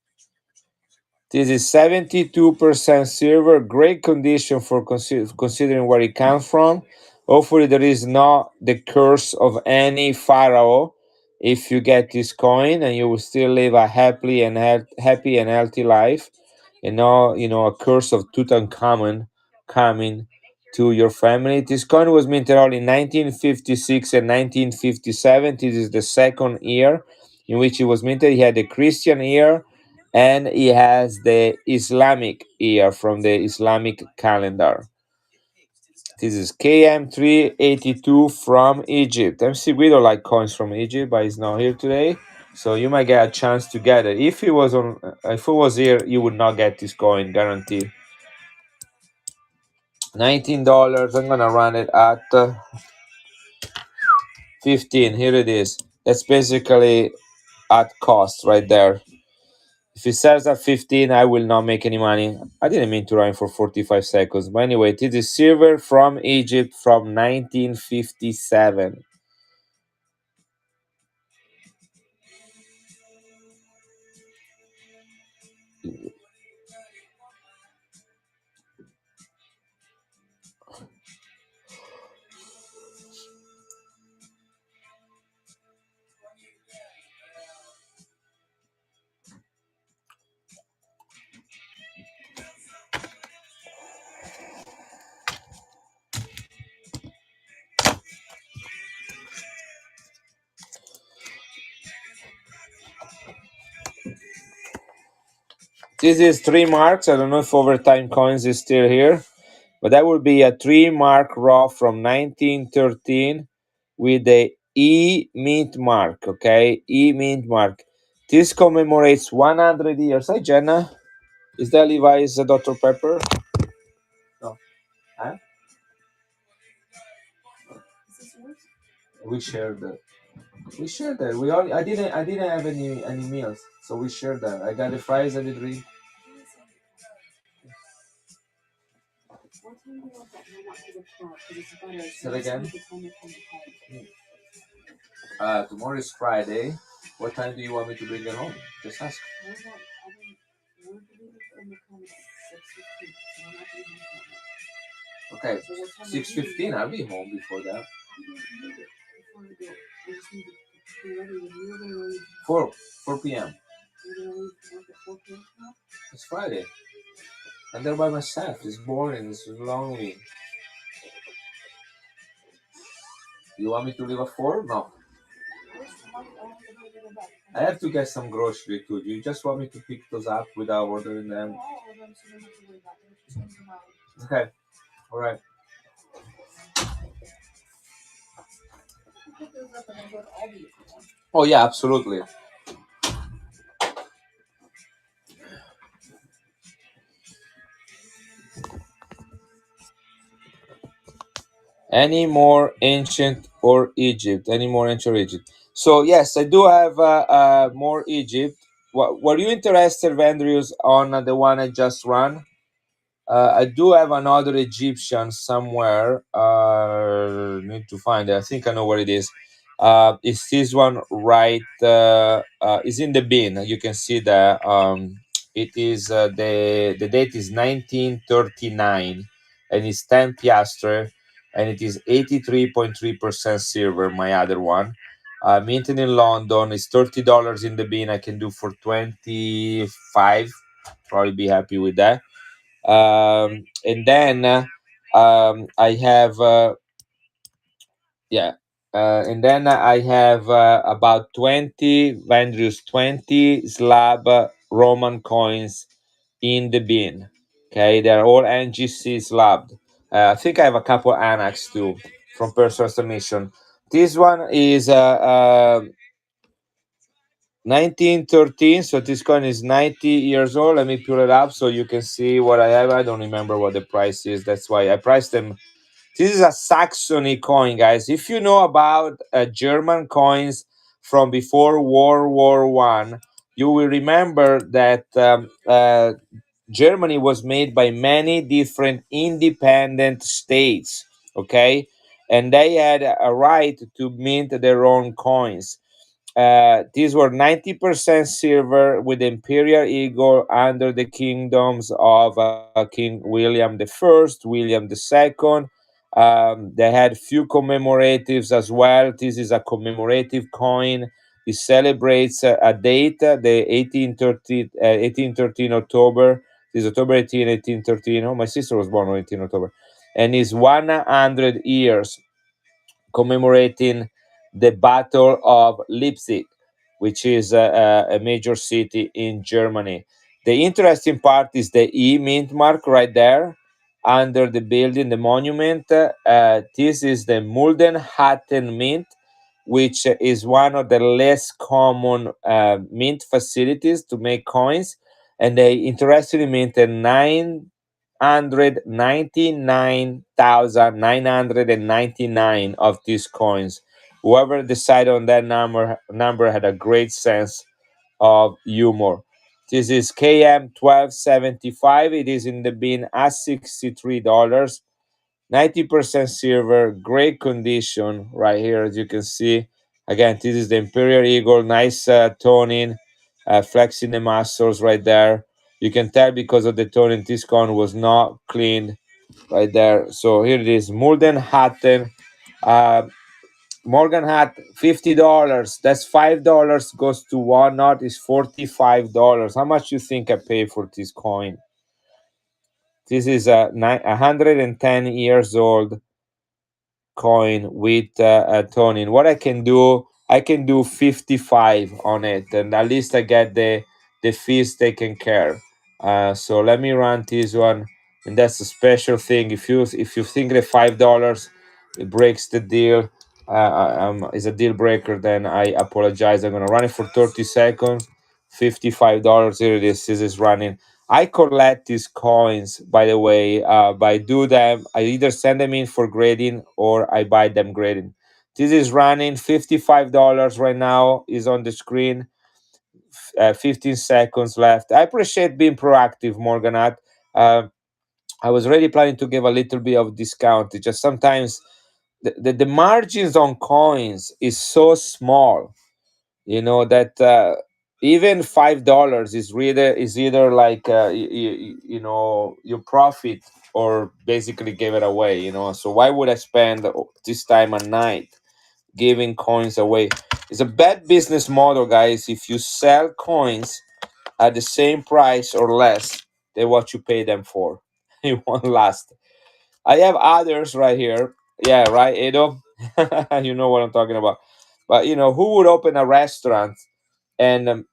This is 72% silver. Great condition for considering where it comes from. Hopefully, there is not the curse of any pharaoh if you get this coin, and you will still live a happy and healthy life, and not a curse of Tutankhamun coming to your family. This coin was minted out in 1956 and 1957. This is the second year in which it was minted. He had the Christian year, and he has the Islamic year from the Islamic calendar. This is KM382 from Egypt. MC Guido like coins from Egypt, but he's not here today, so you might get a chance to get it. If he was here, you would not get this coin, guarantee. $19. I'm gonna run it at 15. Here it is. That's basically at cost right there. If it sells at 15, I will not make any money. I didn't mean to run for 45 seconds. But anyway, this is silver from Egypt from 1957. This is 3 marks. I don't know if Overtime Coins is still here, but that would be a 3 mark raw from 1913 with the E mint mark. Okay, E mint mark. This commemorates 100 years. Hi, Jenna. Is that Levi's Dr. Pepper? No. Huh? We shared that. We shared that. We all. I didn't have any meals, so we shared that. I got the fries and the drink. Say it again. Tomorrow is Friday. What time do you want me to bring it home? Just ask. Okay, 6:15. I'll be home before that. 4 p.m. It's Friday. I'm there by myself. It's boring. It's lonely. You want me to leave at 4? No. I have to get some grocery too. You just want me to pick those up without ordering them? Okay. All right. Oh yeah, absolutely. Any more ancient or Egypt? Any more ancient or Egypt? So yes, I do have more Egypt. Were you interested, Andrews, on the one I just run? I do have another Egyptian somewhere. Need to find it. I think I know where it is. It's this one right? It's in the bin. You can see that. It is the date is 1939, and it's 10 piastre, and it is 83.3% silver. My other one, minted in London, is $30 in the bin. I can do for 25. Probably be happy with that. And then I have yeah and then I have about 20 Vandrius, 20 slab Roman coins in the bin. Okay, they're all NGC slabbed. I think I have a couple annex too from personal estimation. This one is 1913, so this coin is 90 years old. Let me pull it up so you can see what I have. I don't remember what the price is. That's why I priced them. This is a Saxony coin, guys. If you know about German coins from before World War I, you will remember that Germany was made by many different independent states, okay? And they had a right to mint their own coins. These were 90% silver with imperial eagle under the kingdoms of King William the First, William the Second. They had few commemoratives as well. This is a commemorative coin. It celebrates a date, the 1813 October. This is October 18, 1813. Oh, my sister was born on 18 October. And is 100 years commemorating the Battle of Leipzig, which is a major city in Germany. The interesting part is the E mint mark right there under the building, the monument. This is the Muldenhatten Mint, which is one of the less common mint facilities to make coins. And they interestingly minted 999,999 of these coins. Whoever decided on that number had a great sense of humor. This is KM 1275. It is in the bin at $63. 90% silver, great condition right here, as you can see. Again, this is the Imperial Eagle, nice toning, flexing the muscles right there. You can tell because of the toning, this cone was not cleaned right there. So here it is, Mulden Hatten. Uh, Morgan hat $50. That's $5 goes to one knot is $45. How much you think I pay for this coin? This is a 110 years old coin with toning. What I can do 55 on it, and at least I get the fees taken care. So let me run this one, and that's a special thing. If you think that $5 it breaks the deal, is a deal breaker, then I apologize. I'm gonna run it for 30 seconds. $55. Here it is. This is running. I collect these coins, by the way. By do them, I either send them in for grading or I buy them grading. This is running $55 right now. Is on the screen. 15 seconds left. I appreciate being proactive, Morganat. Uh, I was already planning to give a little bit of discount. It's just sometimes the margins on coins is so small, that even $5 is either like your profit or basically give it away. So why would I spend this time at night giving coins away? It's a bad business model, guys. If you sell coins at the same price or less than what you pay them for, it won't last. I have others right here. Yeah, right, Edo. You know what I'm talking about. But who would open a restaurant and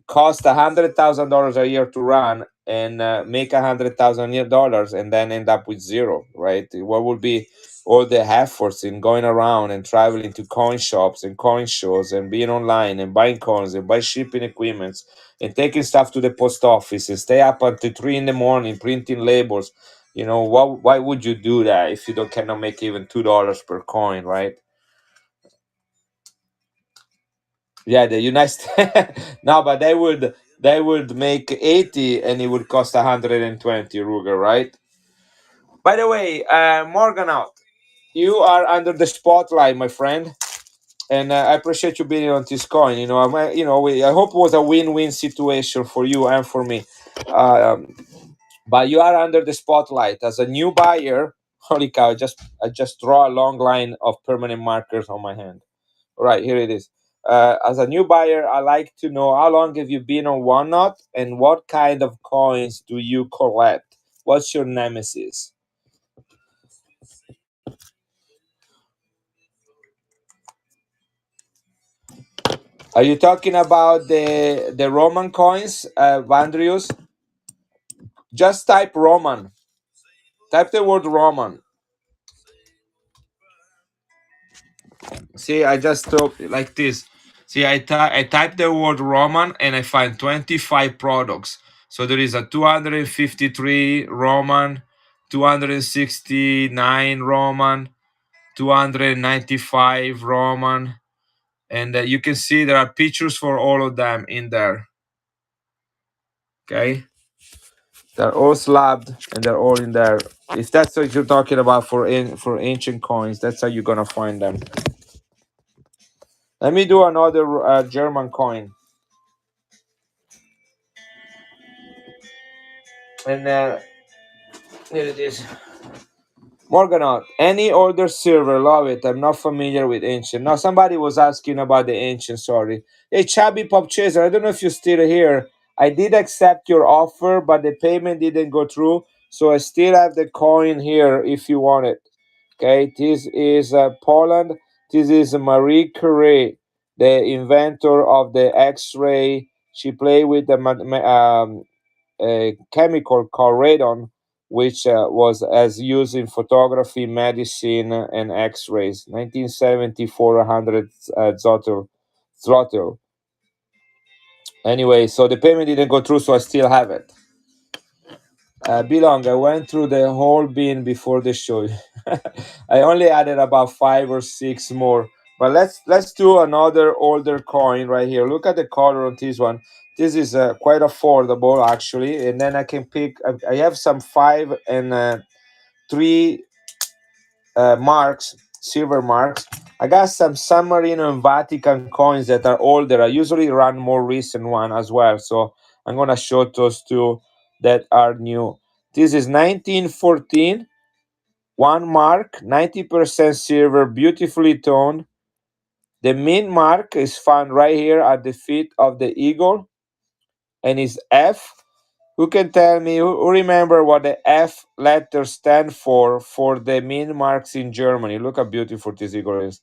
cost $100,000 a year to run, and make $100,000 and then end up with zero, right? What would be all the efforts in going around and traveling to coin shops and coin shows and being online and buying coins and buy shipping equipments and taking stuff to the post office and stay up until 3 in the morning printing labels? Why would you do that if you don't cannot make even $2 per coin, right? Yeah, the United States. No, but they would make 80 and it would cost 120, Ruger, right? By the way, Morgan out. You are under the spotlight, my friend, and I appreciate you being on this coin. I hope it was a win-win situation for you and for me. Um, but you are under the spotlight as a new buyer. Holy cow! I just draw a long line of permanent markers on my hand. All right, here it is. As a new buyer, I like to know how long have you been on OneNote and what kind of coins do you collect? What's your nemesis? Are you talking about the Roman coins, Vandrius? Just type Roman. Type the word Roman. See, I just took like this. See, I type the word Roman and I find 25 products. So there is a 253 Roman, 269 Roman, 295 Roman, and you can see there are pictures for all of them in there. Okay, they're all slabbed and they're all in there. If that's what you're talking about for ancient coins, that's how you're gonna find them. Let me do another German coin, and here it is. Morganaut, any older silver, love it. I'm not familiar with ancient. Now, somebody was asking about the ancient, sorry. Hey, Chubby Pop Chaser, I don't know if you're still here. I did accept your offer, but the payment didn't go through. So I still have the coin here if you want it. Okay, this is Poland. This is Marie Curie, the inventor of the X ray. She played with the a chemical called radon, which was as used in photography, medicine, and X-rays. 1974, 100 zloty. Anyway, so the payment didn't go through, so I still have it. Belong. I went through the whole bin before the show. I only added about 5 or 6 more. But let's do another older coin right here. Look at the color on this one. This is quite affordable actually, and then I can pick. I have some 5 and 3 marks, silver marks. I got some San Marino and Vatican coins that are older. I usually run more recent one as well, so I'm gonna show those two that are new. This is 1914, 1 mark, 90% silver, beautifully toned. The mint mark is found right here at the feet of the eagle, and is F. Who can tell me? Who remember what the F letter stand for the mint marks in Germany? Look how beautiful this eagle is.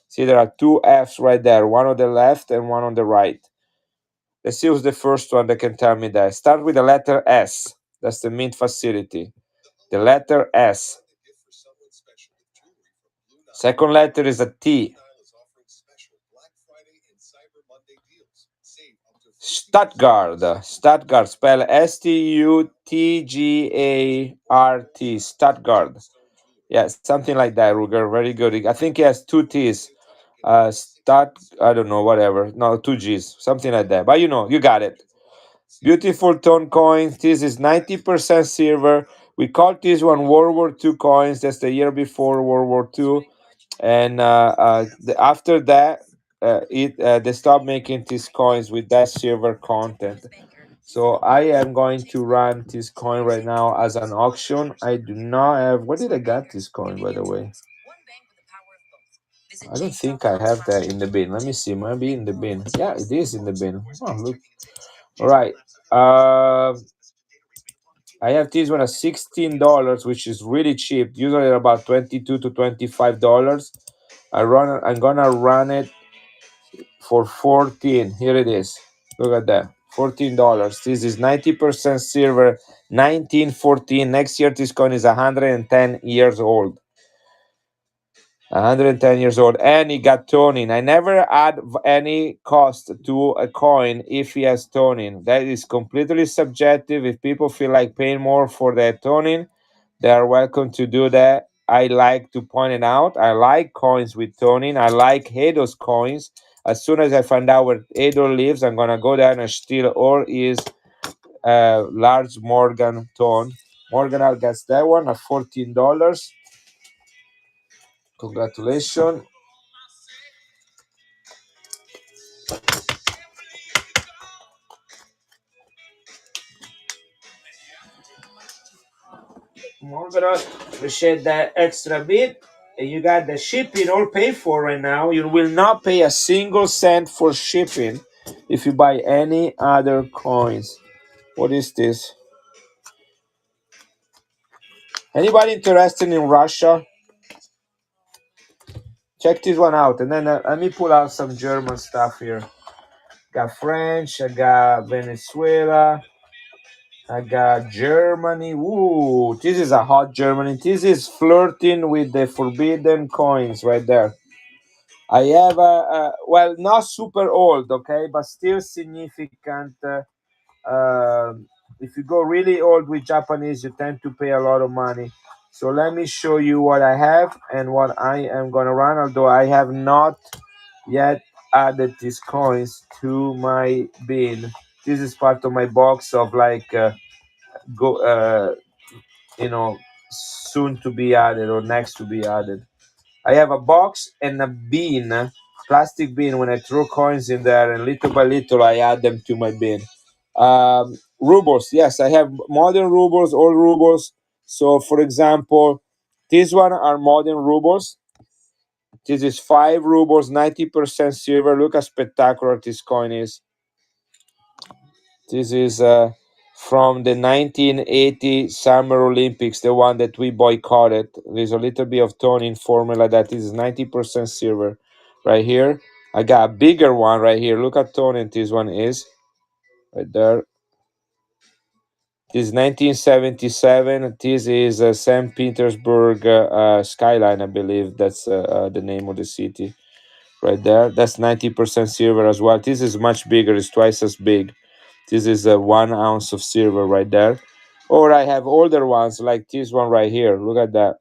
See, there are 2 Fs right there, one on the left and one on the right. Let's see who's the first one that can tell me that. Start with the letter S. That's the mint facility. The letter S. Second letter is a T. Stuttgart. Stuttgart. Spell Stutgart. Stuttgart. Yeah, something like that, Ruger. Very good. I think he has 2 T's. I don't know, whatever. No, 2 G's. Something like that. But you got it. Beautiful tone coins. This is 90% silver. We called this one World War II coins. That's the year before World War II. And after that, they stopped making these coins with that silver content. So I am going to run this coin right now as an auction. I do not have. Where did I get this coin, by the way? I don't think I have that in the bin. Let me see. Maybe in the bin. Yeah, it is in the bin. Oh, look. All right. I have this one at $16, which is really cheap. Usually about $22 to $25. I'm gonna run it for 14. Here it is. Look at that. $14. This is 90% silver, 1914. Next year, this coin is 110 years old. 110 years old, and he got toning. I never add any cost to a coin if he has toning. That is completely subjective. If people feel like paying more for their toning, they are welcome to do that. I like to point it out. I like coins with toning. I like Hado's coins. As soon as I find out where Hado lives, I'm gonna go there and steal all his large Morgan tone. Morgan, I'll guess that one at $14. Congratulations. Morgan, appreciate that extra bit. And you got the shipping all paid for right now. You will not pay a single cent for shipping if you buy any other coins. What is this? Anybody interested in Russia? Check this one out, and then let me pull out some German stuff here. Got French, I got Venezuela, I got Germany. Ooh, this is a hot Germany. This is flirting with the forbidden coins right there. I have well, not super old, okay, but still significant. If you go really old with Japanese, you tend to pay a lot of money. So let me show you what I have and what I am gonna run. Although I have not yet added these coins to my bin. This is part of my box of like go, you know, soon to be added or next to be added. I have a box and a bin, plastic bin. When I throw coins in there, and little by little, I add them to my bin. Rubles, yes, I have modern rubles, old rubles. So, for example, these one are modern rubles. This is 5 rubles, 90% silver. Look how spectacular this coin is. This is from the 1980 Summer Olympics, the one that we boycotted. There's a little bit of toning formula that this is 90% silver right here. I got a bigger one right here. Look at toning this one is right there. This is 1977. This is St. Petersburg skyline, I believe. That's the name of the city right there. That's 90% silver as well. This is much bigger. It's twice as big. This is a 1 ounce of silver right there. Or I have older ones like this one right here. Look at that.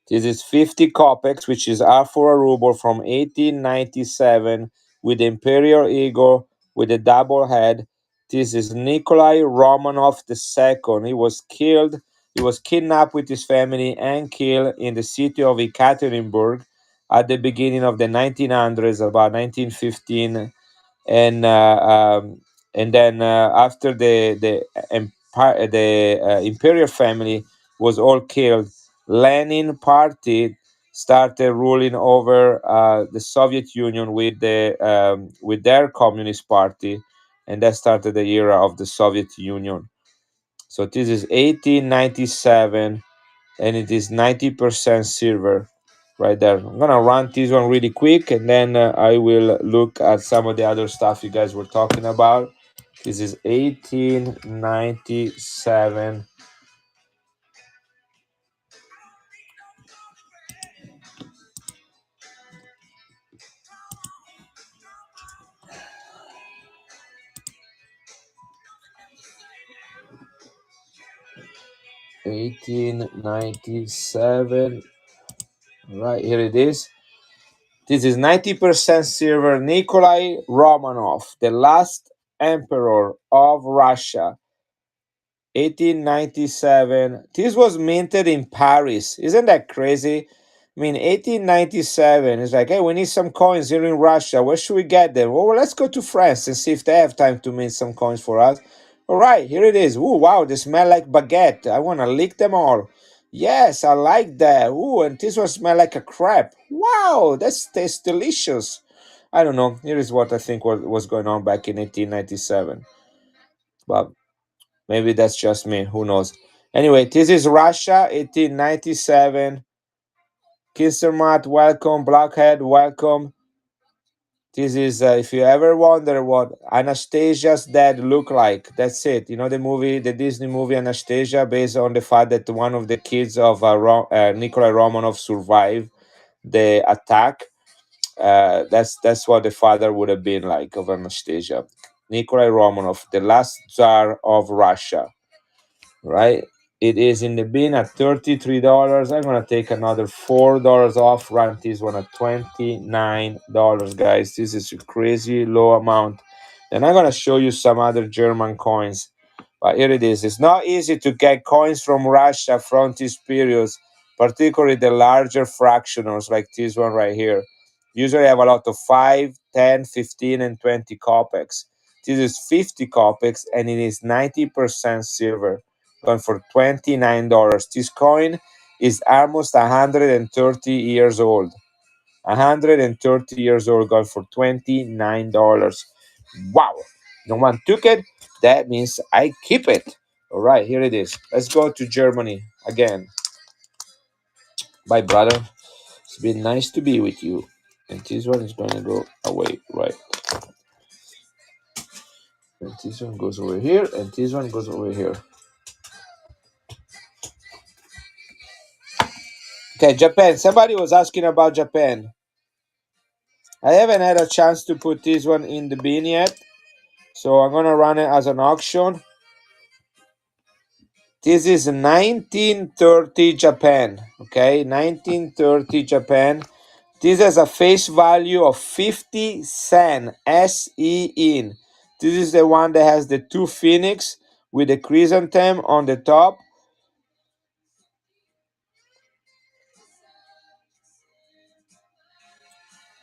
This is 50 kopecks, which is half for a ruble from 1897 with the imperial eagle with a double head. This is Nikolai Romanov II. He was killed. He was kidnapped with his family and killed in the city of Ekaterinburg at the beginning of the 1900s, about 1915, and then after the imperial family was all killed, Lenin party started ruling over the Soviet Union with their communist party, and that started the era of the Soviet Union. So this is 1897, and it is 90% silver right there. I'm gonna run this one really quick, and then I will look at some of the other stuff you guys were talking about. This is 1897. Right here it is. This is 90% silver. Nikolai Romanov, the last emperor of Russia, 1897. This was minted in Paris. Isn't that crazy? I mean, 1897 is like, hey, we need some coins here in Russia. Where should we get them? Well, let's go to France and see if they have time to mint some coins for us. All right, here it is. Ooh, wow, they smell like baguette. I want to lick them all. Yes, I like that. Ooh, and this one smell like a crepe. Wow, that tastes delicious. I don't know. Here is what I think was going on back in 1897. But maybe that's just me. Who knows? Anyway, this is Russia, 1897. Kissermat, welcome. Blockhead, welcome. This is if you ever wonder what Anastasia's dad looked like, that's it. You know the movie, the Disney movie Anastasia, based on the fact that one of the kids of Nikolai Romanov survived the attack. That's what the father would have been like of Anastasia. Nikolai Romanov, the last Tsar of Russia, right? It is in the bin at $33. I'm gonna take another $4 off. Run this one at $29, guys. This is a crazy low amount. Then I'm gonna show you some other German coins. But here it is. It's not easy to get coins from Russia from these periods, particularly the larger fractionals like this one right here. Usually have a lot of 5, 10, 15, and 20 kopecks. This is 50 kopecks and it is 90% silver, going for $29. This coin is almost 130 years old. 130 years old, going for $29. Wow. No one took it. That means I keep it. All right, here it is. Let's go to Germany again. Bye, brother. It's been nice to be with you. And this one is going to go away, right? And this one goes over here, and this one goes over here. Okay, Japan. Somebody was asking about Japan. I haven't had a chance to put this one in the bin yet, so I'm gonna run it as an auction. This is 1930 Japan. Okay, 1930 Japan. This has a face value of 50 sen, SEN. This is the one that has the two phoenix with the chrysanthemum on the top.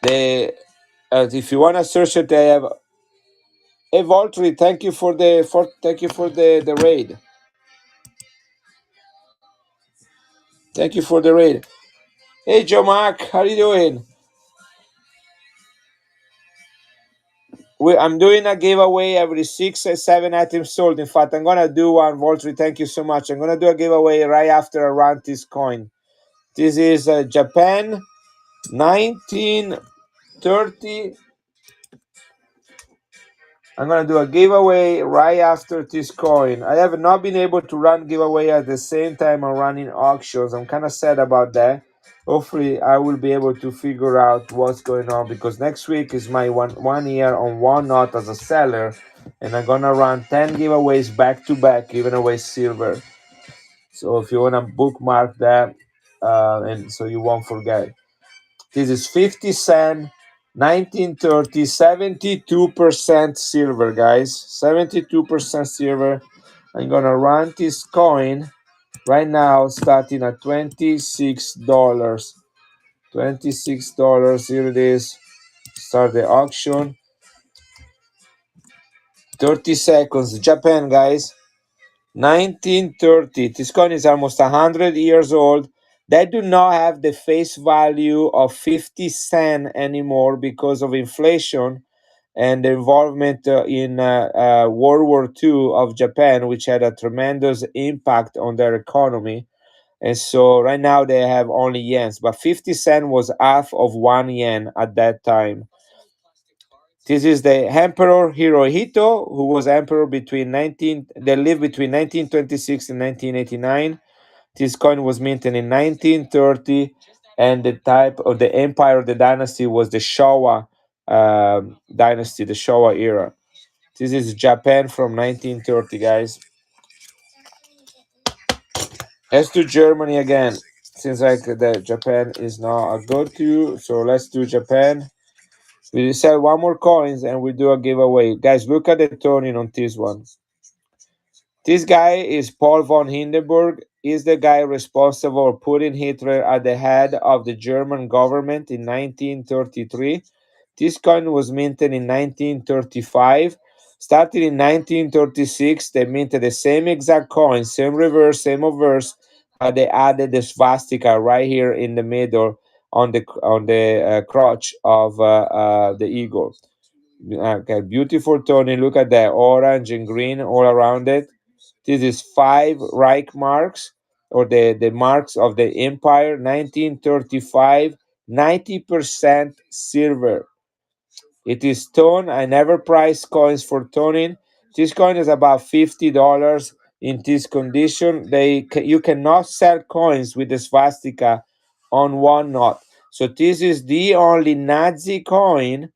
The if you wanna search it, they have. Hey Voltri, thank you for the raid. Thank you for the raid. Hey Joe Mark, how you doing? I'm doing a giveaway every 6 or 7 items sold. In fact, I'm gonna do one. Voltri, thank you so much. I'm gonna do a giveaway right after I run this coin. This is Japan 1930. I'm gonna do a giveaway right after this coin. I have not been able to run giveaway at the same time I'm running auctions. I'm kind of sad about that. Hopefully, I will be able to figure out what's going on because next week is my one year on one knot as a seller, and I'm gonna run 10 giveaways back to back, giving away silver. So if you wanna bookmark that, and so you won't forget. This is 50 cent, 1930, 72% silver, guys. 72% silver. I'm gonna run this coin right now, starting at $26. $26. Here it is. Start the auction. 30 seconds. Japan, guys. 1930. This coin is almost 100 years old. They do not have the face value of 50 cent anymore because of inflation and the involvement in World War II of Japan, which had a tremendous impact on their economy. And so right now they have only yens, but 50 cent was half of 1 yen at that time. This is the Emperor Hirohito, who was emperor between 19. They lived between 1926 and 1989. This coin was minted in 1930, and the type of the empire, the dynasty was the Showa dynasty, the Showa era. This is Japan from 1930, guys. Let's do Germany again. Seems like that Japan is not a go-to, so let's do Japan. We sell one more coins and we do a giveaway. Guys, look at the toning on this one. This guy is Paul von Hindenburg. He's the guy responsible for putting Hitler at the head of the German government in 1933. This coin was minted in 1935. Starting in 1936, they minted the same exact coin, same reverse, same obverse, but they added the swastika right here in the middle on the crotch of the eagle. Okay, beautiful toning. Look at that, orange and green all around it. This is 5 Reich marks, or the marks of the empire, 1935, 90% silver. It is tone. I never price coins for toning. This coin is about $50 in this condition. You cannot sell coins with the swastika on one knot. So this is the only Nazi coin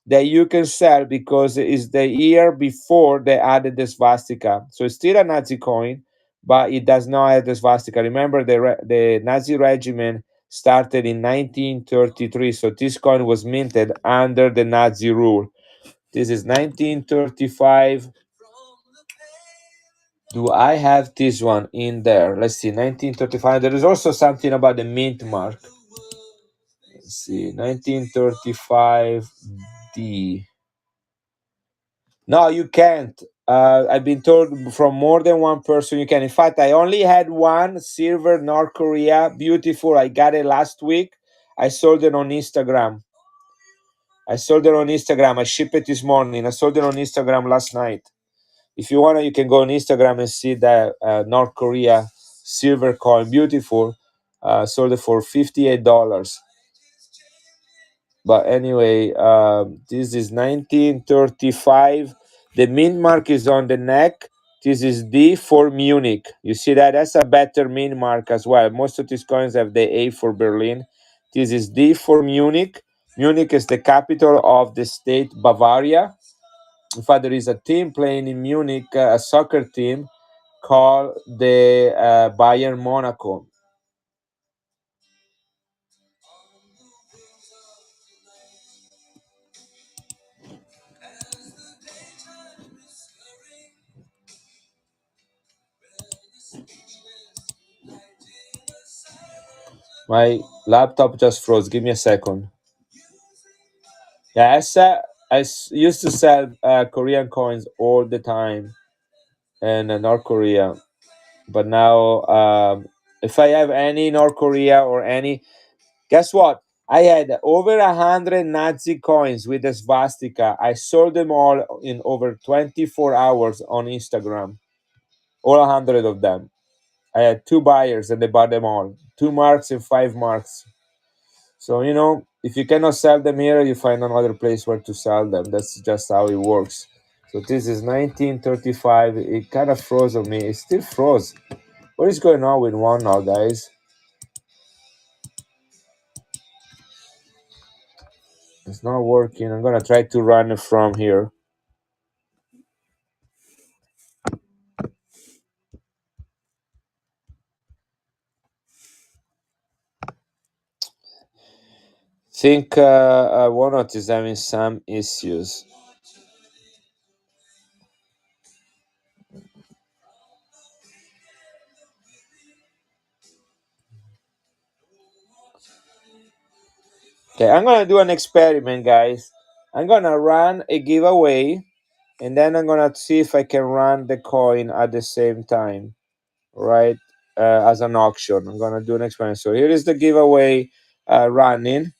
that you can sell because it's the year before they added the swastika. So it's still a Nazi coin, but it does not have the swastika. Remember, the Nazi regime started in 1933, so this coin was minted under the Nazi rule. This is 1935. Do I have this one in there? Let's see, 1935. There is also something about the mint mark. Let's see, 1935 D. No, you can't. I've been told from more than one person you can. In fact, I only had one silver North Korea, beautiful. I got it last week. I sold it on Instagram. I shipped it this morning. I sold it on Instagram last night. If you wanna, you can go on Instagram and see that North Korea silver coin, beautiful. Sold it for $58. But anyway, this is 1935. The mint mark is on the neck. This is D for Munich. You see that? That's a better mint mark as well. Most of these coins have the A for Berlin. This is D for Munich. Munich is the capital of the state Bavaria. In fact, there is a team playing in Munich, a soccer team called the Bayern Monaco. My laptop just froze. Give me a second. Yeah, used to sell Korean coins all the time in North Korea, but now if I have any North Korea or any, guess what? I had over 100 Nazi coins with the swastika. I sold them all in over 24 hours on Instagram. All 100 of them. I had two buyers and they bought them all. 2 marks and 5 marks. So, if you cannot sell them here, you find another place where to sell them. That's just how it works. So this is 1935. It kind of froze on me. It still froze. What is going on with one now, guys? It's not working. I'm gonna try to run it from here. Think Walnut is having some issues. Okay, I'm gonna do an experiment, guys. I'm gonna run a giveaway, and then I'm gonna see if I can run the coin at the same time, right? As an auction. I'm gonna do an experiment. So here is the giveaway running,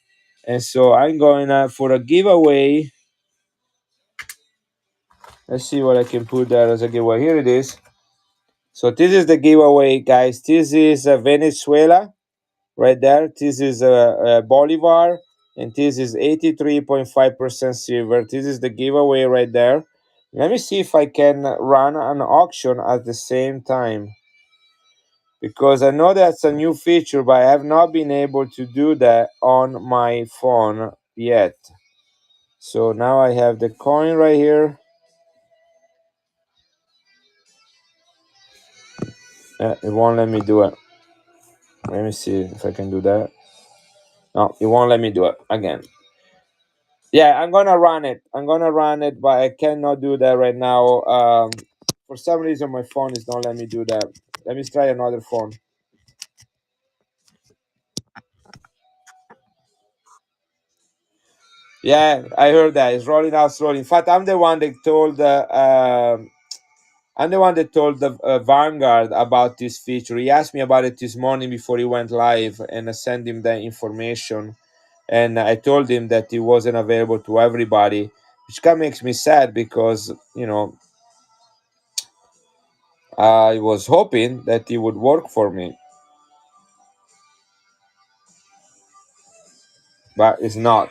and so I'm going for a giveaway. Let's see what I can put there as a giveaway. Here it is. So this is the giveaway, guys. This is Venezuela right there. This is Bolivar, and this is 83.5% silver. This is the giveaway right there. Let me see if I can run an auction at the same time, because I know that's a new feature, but I have not been able to do that on my phone yet. So now I have the coin right here. It won't let me do it. Let me see if I can do that. No, it won't let me do it again. Yeah, I'm gonna run it. But I cannot do that right now. For some reason, my phone is not letting me do that. Let me try another phone. Yeah, I heard that it's rolling out slowly. In fact, I'm the one that told the Vanguard about this feature. He asked me about it this morning before he went live, and I sent him the information. And I told him that it wasn't available to everybody, which kind of makes me sad because I was hoping that it would work for me, but it's not.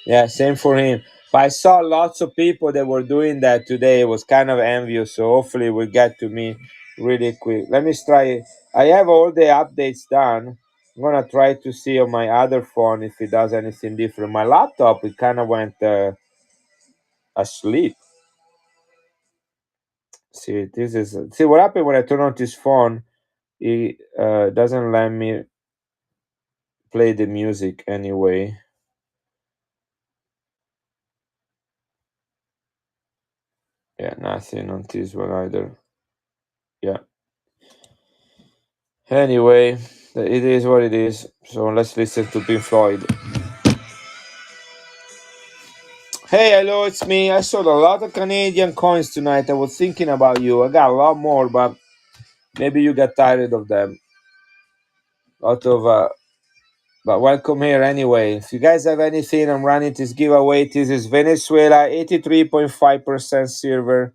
Yeah, same for him. But I saw lots of people that were doing that today. It was kind of envious. So hopefully we'll get to me really quick. Let me try. I have all the updates done. I'm gonna try to see on my other phone if it does anything different. My laptop, it kind of went asleep. See what happened when I turn on this phone. It doesn't let me play the music anyway. Yeah, nothing on this one either. Yeah. Anyway, it is what it is. So let's listen to Pink Floyd. Hey, hello, it's me. I sold a lot of Canadian coins tonight. I was thinking about you. I got a lot more, but maybe you got tired of them. Lot of but welcome here anyway. If you guys have anything, I'm running this giveaway. This is Venezuela, 83.5% silver,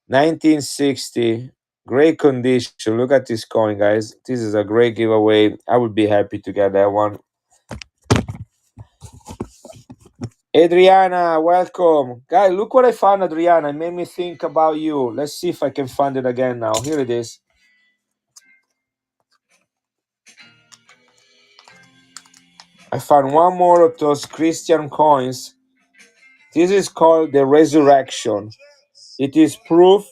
1960. Great condition. Look at this coin, guys. This is a great giveaway. I would be happy to get that one. Adriana, welcome. Guy, look what I found, Adriana. It made me think about you. Let's see if I can find it again now. Here it is. I found one more of those Christian coins. This is called the Resurrection. It is proof,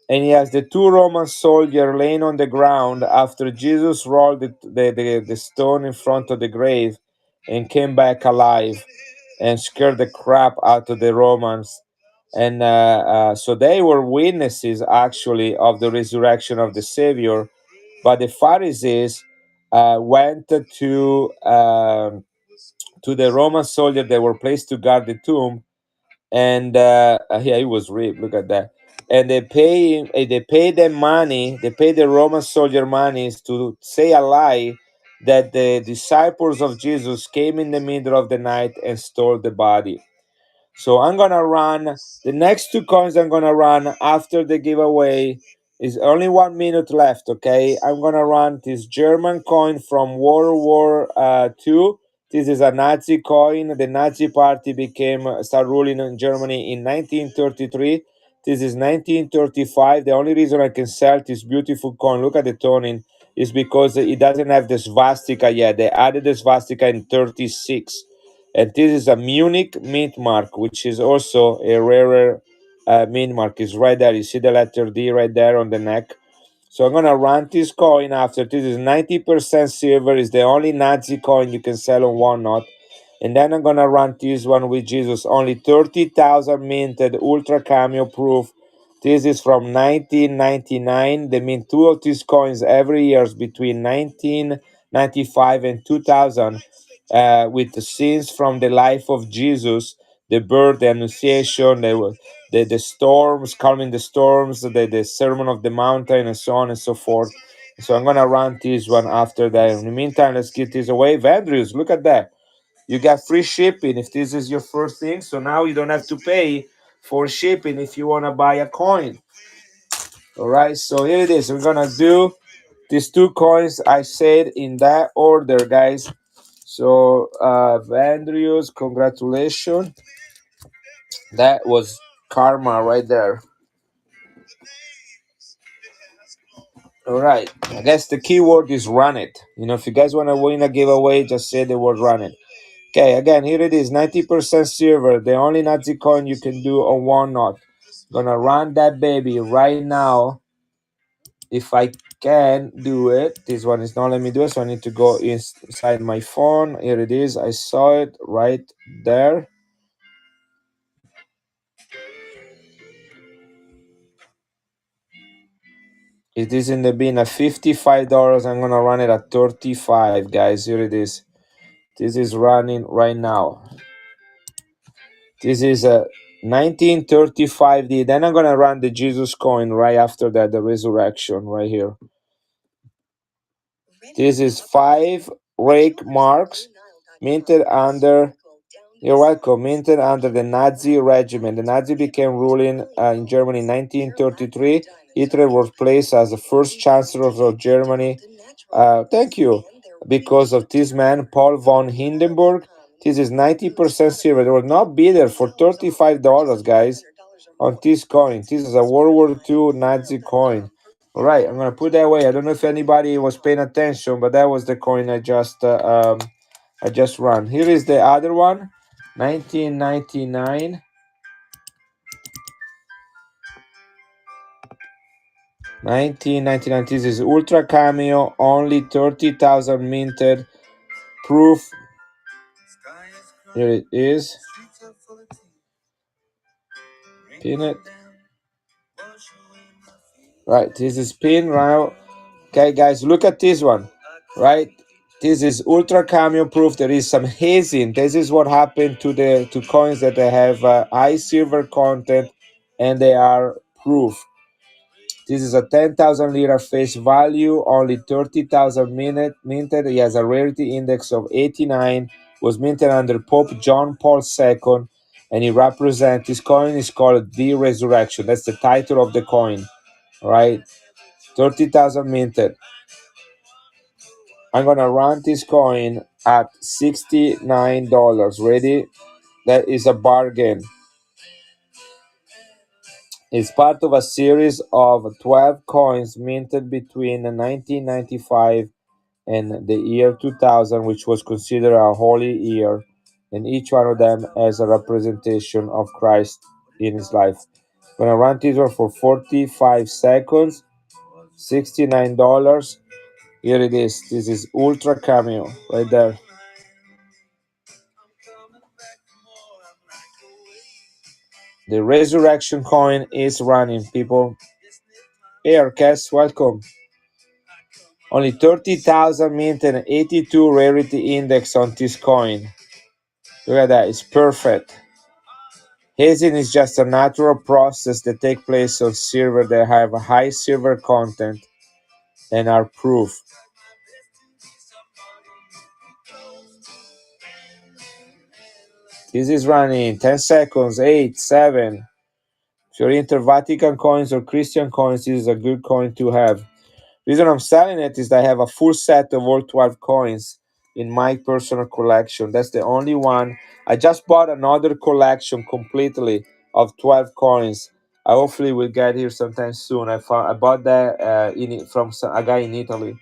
and he has the two Roman soldiers laying on the ground after Jesus rolled the stone in front of the grave and came back alive and scared the crap out of the Romans. And so they were witnesses actually of the resurrection of the Savior. But the Pharisees went to the Roman soldiers that were placed to guard the tomb, and yeah, he was ripped. Look at that. And they pay them money. They pay the Roman soldier monies to say a lie that the disciples of Jesus came in the middle of the night and stole the body. So I'm gonna run the next two coins. I'm gonna run after the giveaway. Is only 1 minute left. Okay, I'm gonna run this German coin from World War II. This is a Nazi coin. The Nazi Party became start ruling in Germany in 1933. This is 1935. The only reason I can sell this beautiful coin, look at the toning, is because it doesn't have the swastika yet. They added the swastika in 36, and this is a Munich mint mark, which is also a rarer mint mark. Is right there. You see the letter D right there on the neck. So I'm gonna run this coin after. This is 90% silver. Is the only Nazi coin you can sell on one knot. And then I'm gonna run this one with Jesus. Only 30,000 minted ultra cameo proof. This is from 1999. They mint two of these coins every year between 1995 and 2000, with the scenes from the life of Jesus, the birth, the annunciation, the storms, calming the storms, the sermon of the mountain, and so on and so forth. So I'm gonna run this one after that. In the meantime, let's get this away. Andrews, look at that. You got free shipping if this is your first thing. So now you don't have to pay for shipping if you wanna buy a coin. All right, so here it is. We're gonna do these two coins I said in that order, guys. So Andrews, congratulations. That was karma right there. All right. I guess the keyword is run it. If you guys want to win a giveaway, just say the word run it. Okay, again, here it is, 90% silver. The only Nazi coin you can do on one knot. Gonna run that baby right now. If I can do it. This one is not letting me do it, so I need to go inside my phone. Here it is. I saw it right there. It is in the bin at $55. I'm gonna run it at 35, guys. Here it is. This is running right now. This is a 1935D. Then I'm gonna run the Jesus coin right after that, the resurrection right here. This is 5 rake marks minted under. You're welcome. Minted under the Nazi regime. The Nazi became ruling in Germany in 1933. Hitler was placed as the first chancellor of Germany. Thank you. Because of this man, Paul von Hindenburg. This is 90% silver. There was not bidder for $35, guys, on this coin. This is a World War II Nazi coin. All right, I'm gonna put that away. I don't know if anybody was paying attention, but that was the coin I just run. Here is the other one, 1999. 1999. This is Ultra Cameo, only 30,000 minted. Proof. Here it is. Pin it. Right, this is pin right. Okay, guys, look at this one. Right, this is ultra cameo proof. There is some hazing. This is what happened to the coins that they have high silver content, and they are proof. This is a 10,000 lira face value, only 30,000 minted. He has a rarity index of 89. Was minted under Pope John Paul II, and he represents, this coin is called the Resurrection. That's the title of the coin, right? 30,000 minted. I'm gonna run this coin at $69. Ready? That is a bargain. It's part of a series of 12 coins minted between 1995 and the year 2000, which was considered a holy year, and each one of them has a representation of Christ in his life. I'm gonna run this one for 45 seconds, $69. Here it is. This is Ultra Cameo right there. The Resurrection coin is running, people. Hey, Arcas, welcome. Only 30,000 mint and 82 rarity index on this coin. Look at that, it's perfect. Hazing is just a natural process that takes place on silver that have a high silver content and are proof. This is running 10 seconds, 8, 7. If you're into Vatican coins or Christian coins, this is a good coin to have. The reason I'm selling it is that I have a full set of all 12 coins in my personal collection. That's the only one. I just bought another collection completely of 12 coins. I hopefully will get here sometime soon. I bought that from a guy in Italy.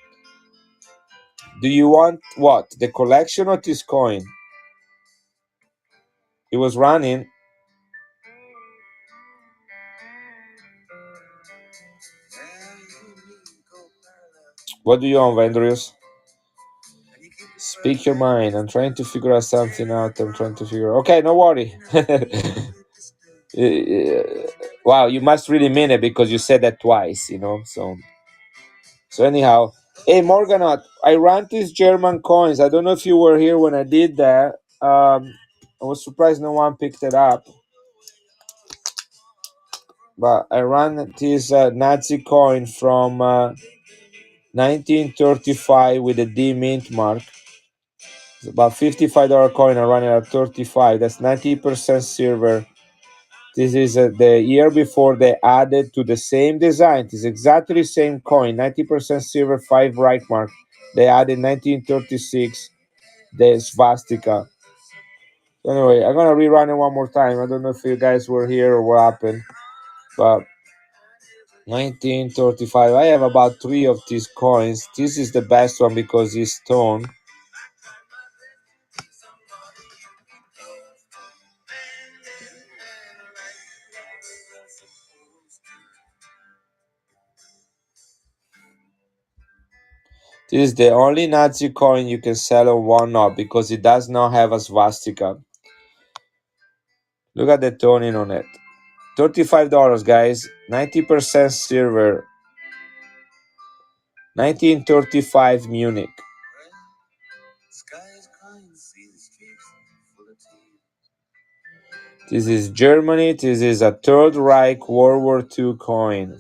Do you want what? The collection or this coin? It was running. What do you want, Vendrius? Speak your mind. I'm trying to figure out something out. Okay, no worry. Wow, you must really mean it because you said that twice, So anyhow, hey Morganaut, I ran these German coins. I don't know if you were here when I did that. I was surprised no one picked it up. But I ran this Nazi coin from 1935 with a D mint mark. It's about $55 coin. I run it at 35. That's 90% silver. This is the year before they added to the same design. It's exactly the same coin, 90% silver, 5 right mark. They added 1936 the swastika. Anyway, I'm gonna rerun it one more time. I don't know if you guys were here or what happened, but 1935. I have about 3 of these coins. This is the best one because it's stone. This is the only Nazi coin you can sell on one-up because it does not have a swastika. Look at the toning on it. $35, guys. 90% silver. 1935 Munich. This is Germany. This is a Third Reich World War II coin.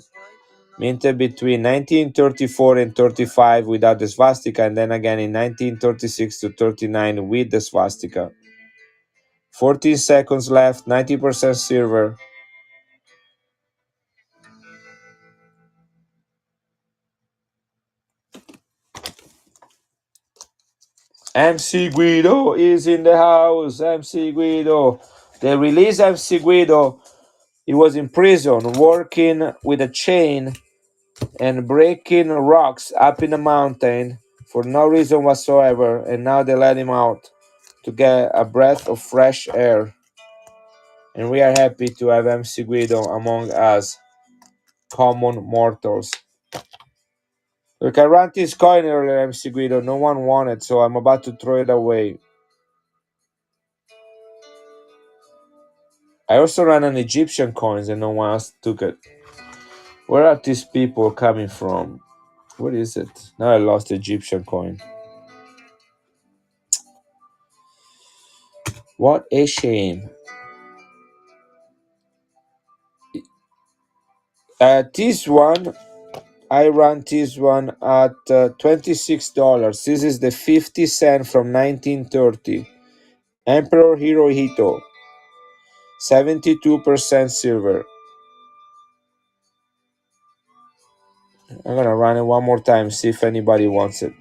Minted between 1934 and 35 without the swastika, and then again in 1936 to 39 with the swastika. 14 seconds left, 90% silver. MC Guido is in the house. MC Guido. They released MC Guido. He was in prison working with a chain and breaking rocks up in the mountain for no reason whatsoever. And now they let him out to get a breath of fresh air. And we are happy to have MC Guido among us, common mortals. Look, I ran this coin earlier, MC Guido. No one wanted, so I'm about to throw it away. I also ran an Egyptian coins and no one else took it. Where are these people coming from? What is it? Now I lost the Egyptian coin. What a shame. This one, I ran this one at $26. This is the 50 cent from 1930. Emperor Hirohito. 72% silver. I'm gonna run it one more time, see if anybody wants it.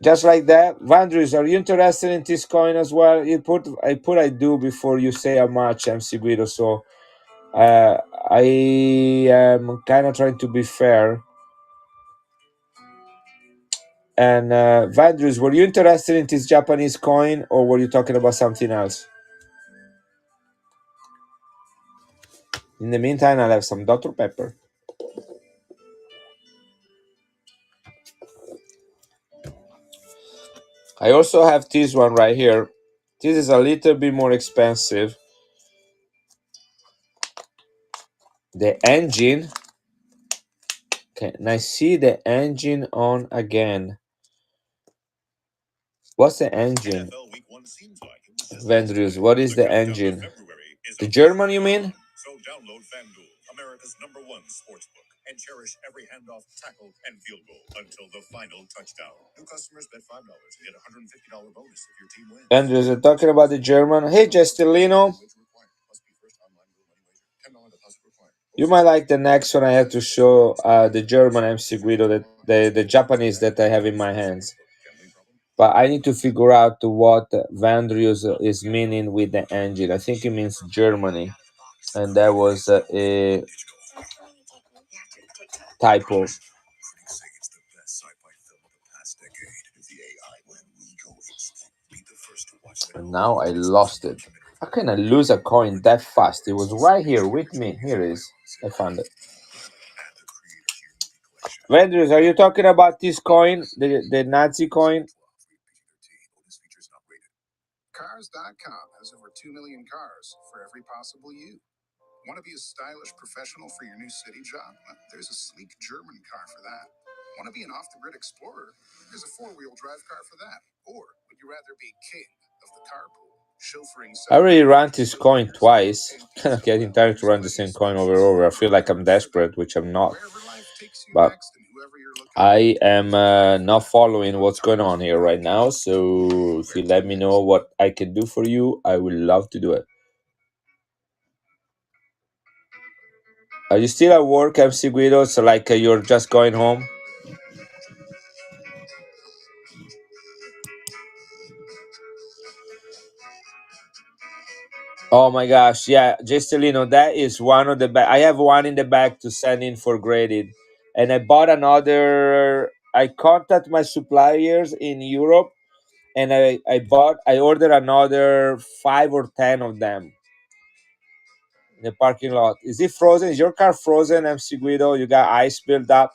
Just like that. Vandrus, are you interested in this coin as well? I do before you say how much, MC Guido. So I am kind of trying to be fair. And Vandrus, were you interested in this Japanese coin or were you talking about something else? In the meantime, I'll have some Dr. Pepper. I also have this one right here. This is a little bit more expensive. The engine. Can I see the engine on again? What's the engine? Vendrius, what is the engine? The German, you mean? So download FanDuel, America's #1 sportsbook, and cherish every handoff, tackle, and field goal until the final touchdown. New customers bet $5 and get a $150 bonus if your team wins. Andrews, are talking about the German. Hey, Justilino. You might like the next one. I have to show the German MC Guido, the Japanese that I have in my hands. But I need to figure out what Vandrius is meaning with the engine. I think it means Germany. And that was a typo. And now I lost it. How can I lose a coin that fast? It was right here with me. Here it is. I found it. Vendors, are you talking about this coin? The Nazi coin? Cars.com has over 2 million cars for every possible you. Want to be a stylish professional for your new city job? Well, there's a sleek German car for that. Want to be an off-the-grid explorer? There's a four-wheel drive car for that. Or would you rather be king of the carpool? Chauffeuring. I already ran this coin twice. Kind of getting tired to run the same coin over and over. I feel like I'm desperate, which I'm not. But I am not following what's going on here right now. So if you let me know what I can do for you, I would love to do it. Are you still at work, MC Guido? So like you're just going home? Oh my gosh, yeah, Gestelino, that is one of the back. I have one in the back to send in for graded, and I bought another. I contact my suppliers in Europe, and I ordered another 5 or 10 of them in the parking lot. Is it frozen? Is your car frozen, MC Guido? You got ice built up?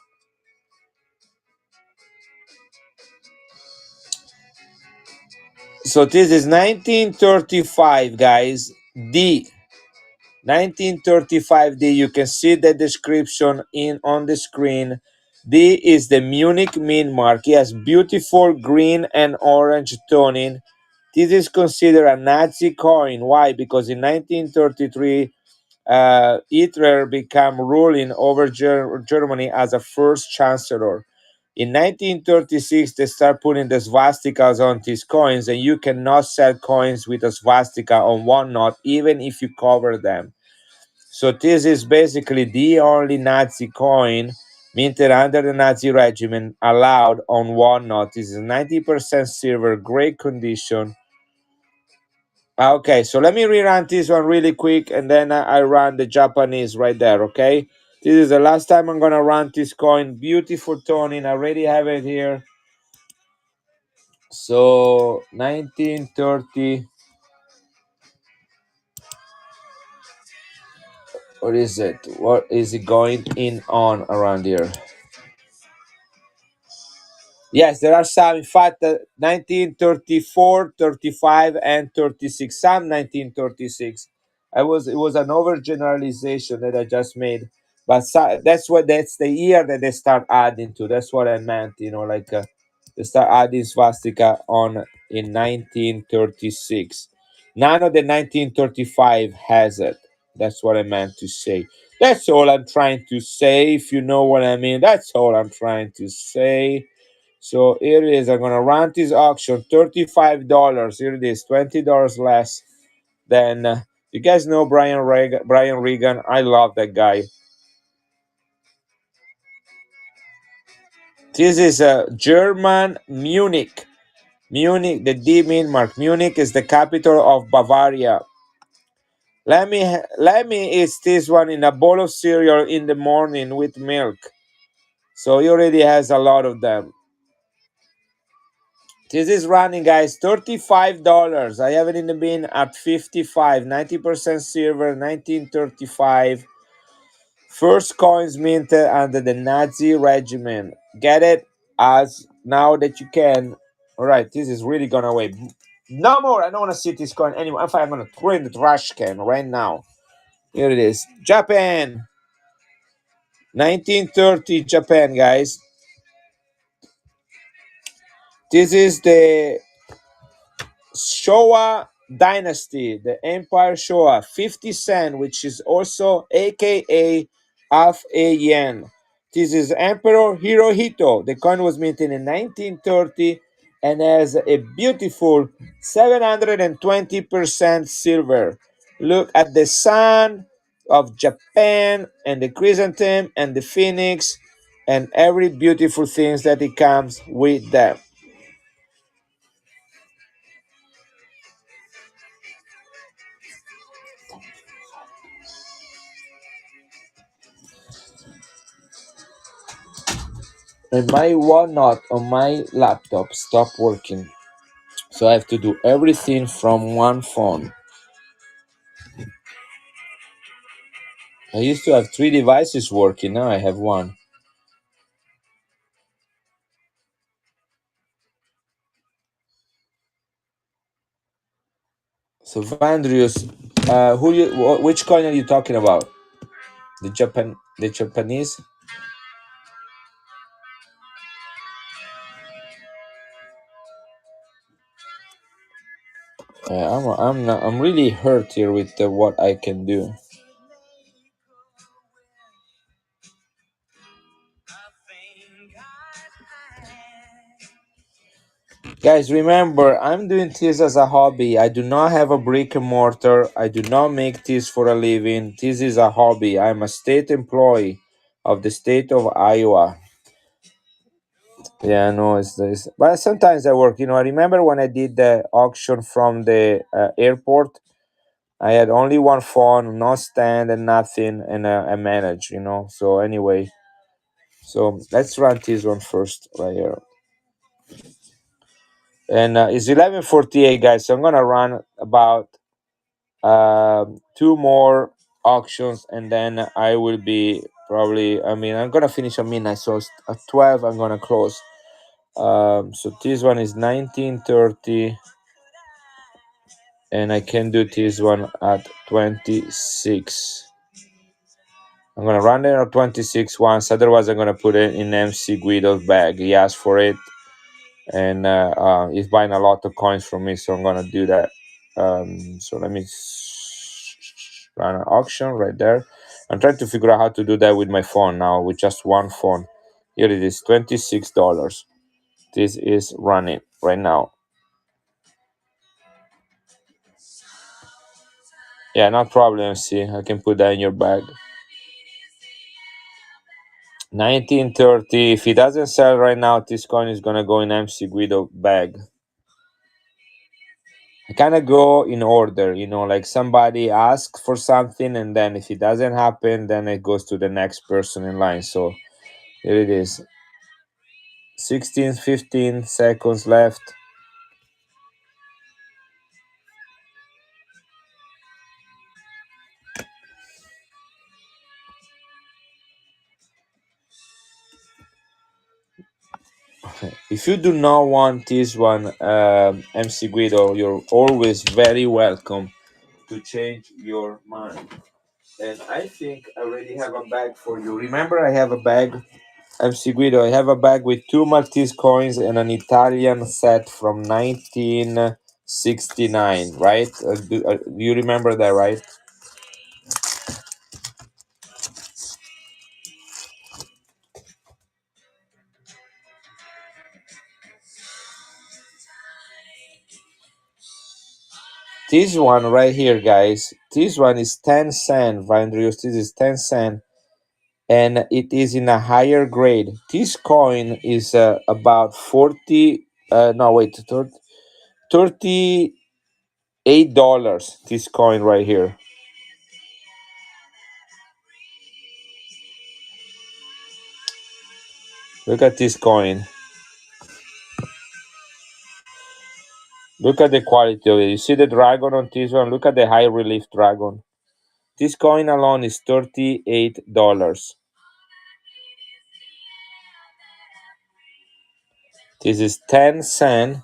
So this is 1935, guys. D 1935D. You can see the description in on the screen. D is the Munich mint mark. It has beautiful green and orange toning. This is considered a Nazi coin. Why? Because in 1933, Hitler became ruling over Germany as a first chancellor. In 1936, they start putting the swastikas on these coins, and you cannot sell coins with a swastika on one knot, even if you cover them. So this is basically the only Nazi coin minted under the Nazi regime allowed on one note. This is 90% silver, great condition. Okay, so let me rerun this one really quick, and then I run the Japanese right there. Okay, this is the last time I'm gonna run this coin. Beautiful toning. I already have it here. So 1930. What is it? What is it going in on around here? Yes, there are some. In fact, 1934, 35, and 36. Some 1936. It was an overgeneralization that I just made, but that's the year that they start adding to. That's what I meant. Like they start adding swastika on in 1936. None of the 1935 has it. That's what I meant to say. That's all I'm trying to say. If you know what I mean, that's all I'm trying to say. So here it is. I'm gonna run this auction. $35. Here it is. $20 less than. You guys know Brian Regan. Brian Regan. I love that guy. This is German Munich. Munich. The D mean mark. Munich is the capital of Bavaria. Let me eat this one in a bowl of cereal in the morning with milk. So he already has a lot of them. This is running, guys, $35. I have it in the bin at 55, 90% silver, 1935. First coins minted under the Nazi regime. Get it as now that you can. All right, this is really gonna wait. No more. I don't want to see this coin anymore. In fact, I'm gonna throw in the trash can right now. Here it is. Japan. 1930 Japan, guys. This is the Showa Dynasty, the Empire Showa, 50 cent, which is also aka half a yen. This is Emperor Hirohito. The coin was minted in 1930 and has a beautiful 720% silver. Look at the sun of Japan and the chrysanthemum and the phoenix and every beautiful things that it comes with them. And my OneNote on my laptop stopped working, so I have to do everything from one phone. I used to have three devices working, now I have one. So Vandrius, which coin are you talking about? The Japanese? I'm really hurt here with what I can do. Guys, remember, I'm doing this as a hobby. I do not have a brick and mortar. I do not make this for a living. This is a hobby. I'm a state employee of the state of Iowa. Yeah, no, it's but sometimes I work. I remember when I did the auction from the airport. I had only one phone, no stand and nothing, and I managed. So anyway, so let's run this one first right here. And it's 11:48, guys. So I'm gonna run about two more auctions, and then I will be probably. I mean, I'm gonna finish at midnight, so at 12 I'm gonna close. So this one is 1930, and I can do this one at 26. I'm gonna run it at 26 once. Otherwise, I'm gonna put it in MC Guido's bag. He asked for it, and he's buying a lot of coins from me, so I'm gonna do that. So let me run an auction right there. I'm trying to figure out how to do that with my phone now, with just one phone. Here it is, $26. This is running right now. Yeah, no problem. See, I can put that in your bag. 1930. If it doesn't sell right now, this coin is gonna go in MC Guido bag. I kind of go in order, like somebody asks for something, and then if it doesn't happen, then it goes to the next person in line. So here it is. 16, 15 seconds left. If you do not want this one, MC Guido, you're always very welcome to change your mind. And I think I already have a bag for you. Remember, I have a bag, MC Guido. I have a bag with two Maltese coins and an Italian set from 1969, right? Do you remember that, right? This one right here, guys. This one is 10 cent, Andrews. This is 10 cent, and it is in a higher grade. This coin is about 40. No, wait, $38. This coin right here. Look at this coin. Look at the quality of it. You see the dragon on this one? Look at the high relief dragon. This coin alone is $38. This is 10 cent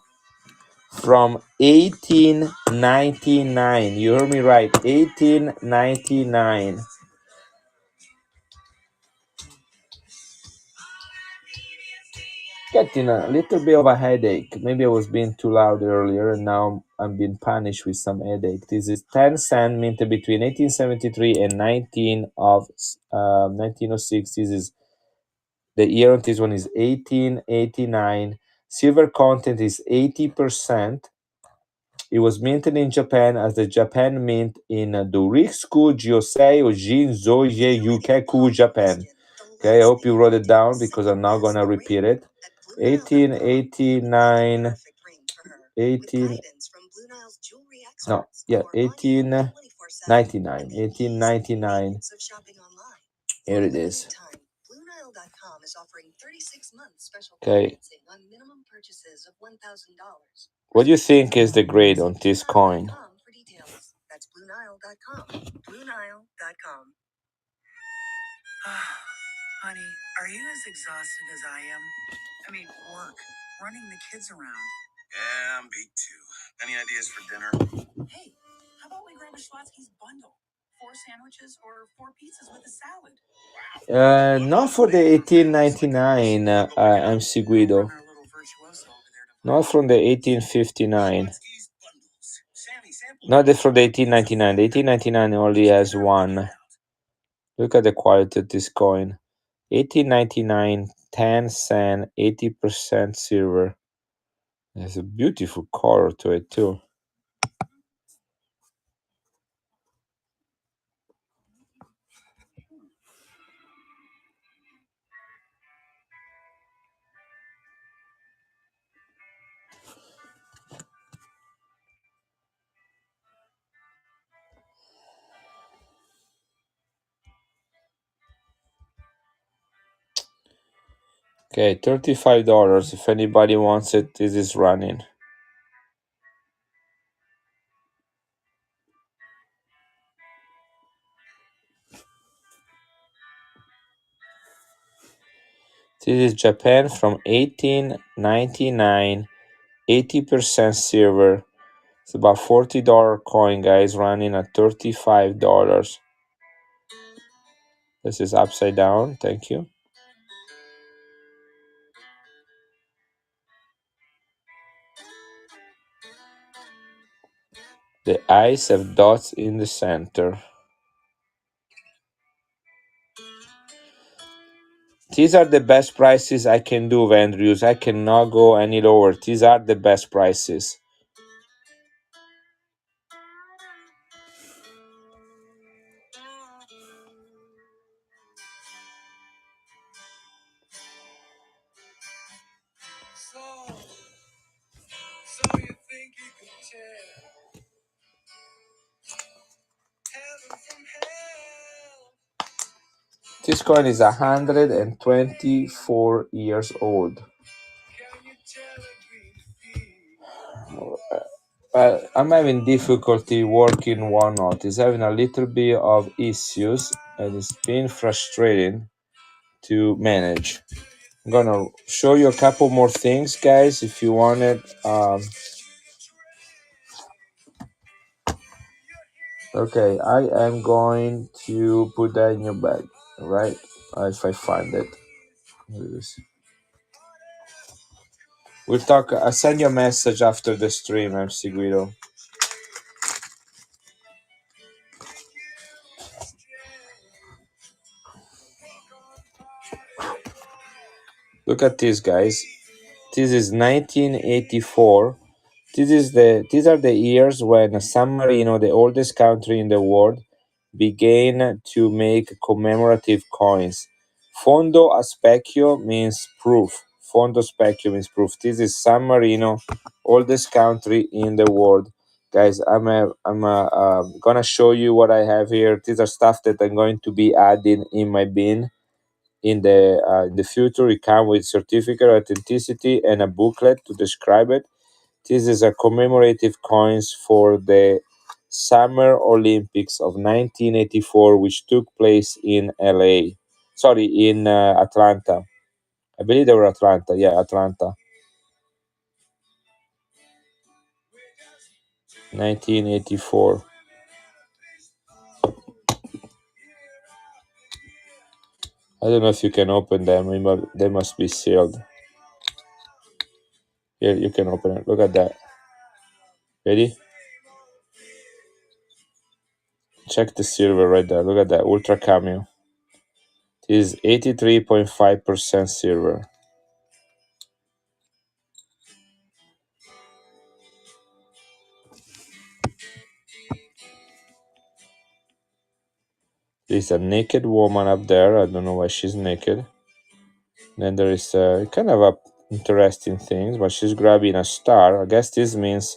from 1899. You heard me right. 1899. Getting a little bit of a headache. Maybe I was being too loud earlier, and now I'm being punished with some headache. This is 10 cent minted between 1873 and 1906. This is the year on this one is 1889. Silver content is 80%. It was minted in Japan as the Japan Mint in Dorixku, Josei, or Jinzoye, Yukeku, Japan. Okay, I hope you wrote it down because I'm not going to repeat it. 1889, 18, no, yeah, 1899, 1899. Here it is. Okay. What do you think is the grade on this coin? Honey, are you as exhausted as I am? I mean, work, running the kids around. Yeah, I'm beat too. Any ideas for dinner? Hey, how about we grab a Schlotsky's bundle? 4 sandwiches or 4 pizzas with a salad. Not for the 1899 MC Guido. Not from the 1859. Not from the 1899. The 1899 only has one. Look at the quality of this coin. 1899, 10 cent, 80% silver. There's a beautiful color to it too. Okay, $35. If anybody wants it, this is running. This is Japan from 1899, 80% silver. It's about $40 coin, guys, running at $35. This is upside down. Thank you. The eyes have dots in the center. These are the best prices I can do, Andrews. I cannot go any lower. These are the best prices. This coin is 124 years old. I'm having difficulty working OneNote. It's having a little bit of issues and it's been frustrating to manage. I'm gonna show you a couple more things, guys, if you want it. Okay, I am going to put that in your bag, right? If I find it. Here it is. We'll talk. I'll send you a message after the stream, MC Guido. Look at this, guys. This is 1984. These are the years when San Marino, the oldest country in the world, began to make commemorative coins. Fondo a specchio means proof. Fondo specchio means proof. This is San Marino, oldest country in the world. Guys, I'm gonna show you what I have here. These are stuff that I'm going to be adding in my bin in the future. It comes with certificate of authenticity and a booklet to describe it. This is a commemorative coins for the Summer Olympics of 1984, which took place in LA. Sorry, in Atlanta. I believe they were Atlanta. Yeah, Atlanta. 1984. I don't know if you can open them. They must be sealed. Here, you can open it. Look at that. Ready? Check the silver right there. Look at that. Ultra Cameo. This is 83.5% silver. There's a naked woman up there. I don't know why she's naked. Then there is kind of a interesting thing, but she's grabbing a star. I guess this means,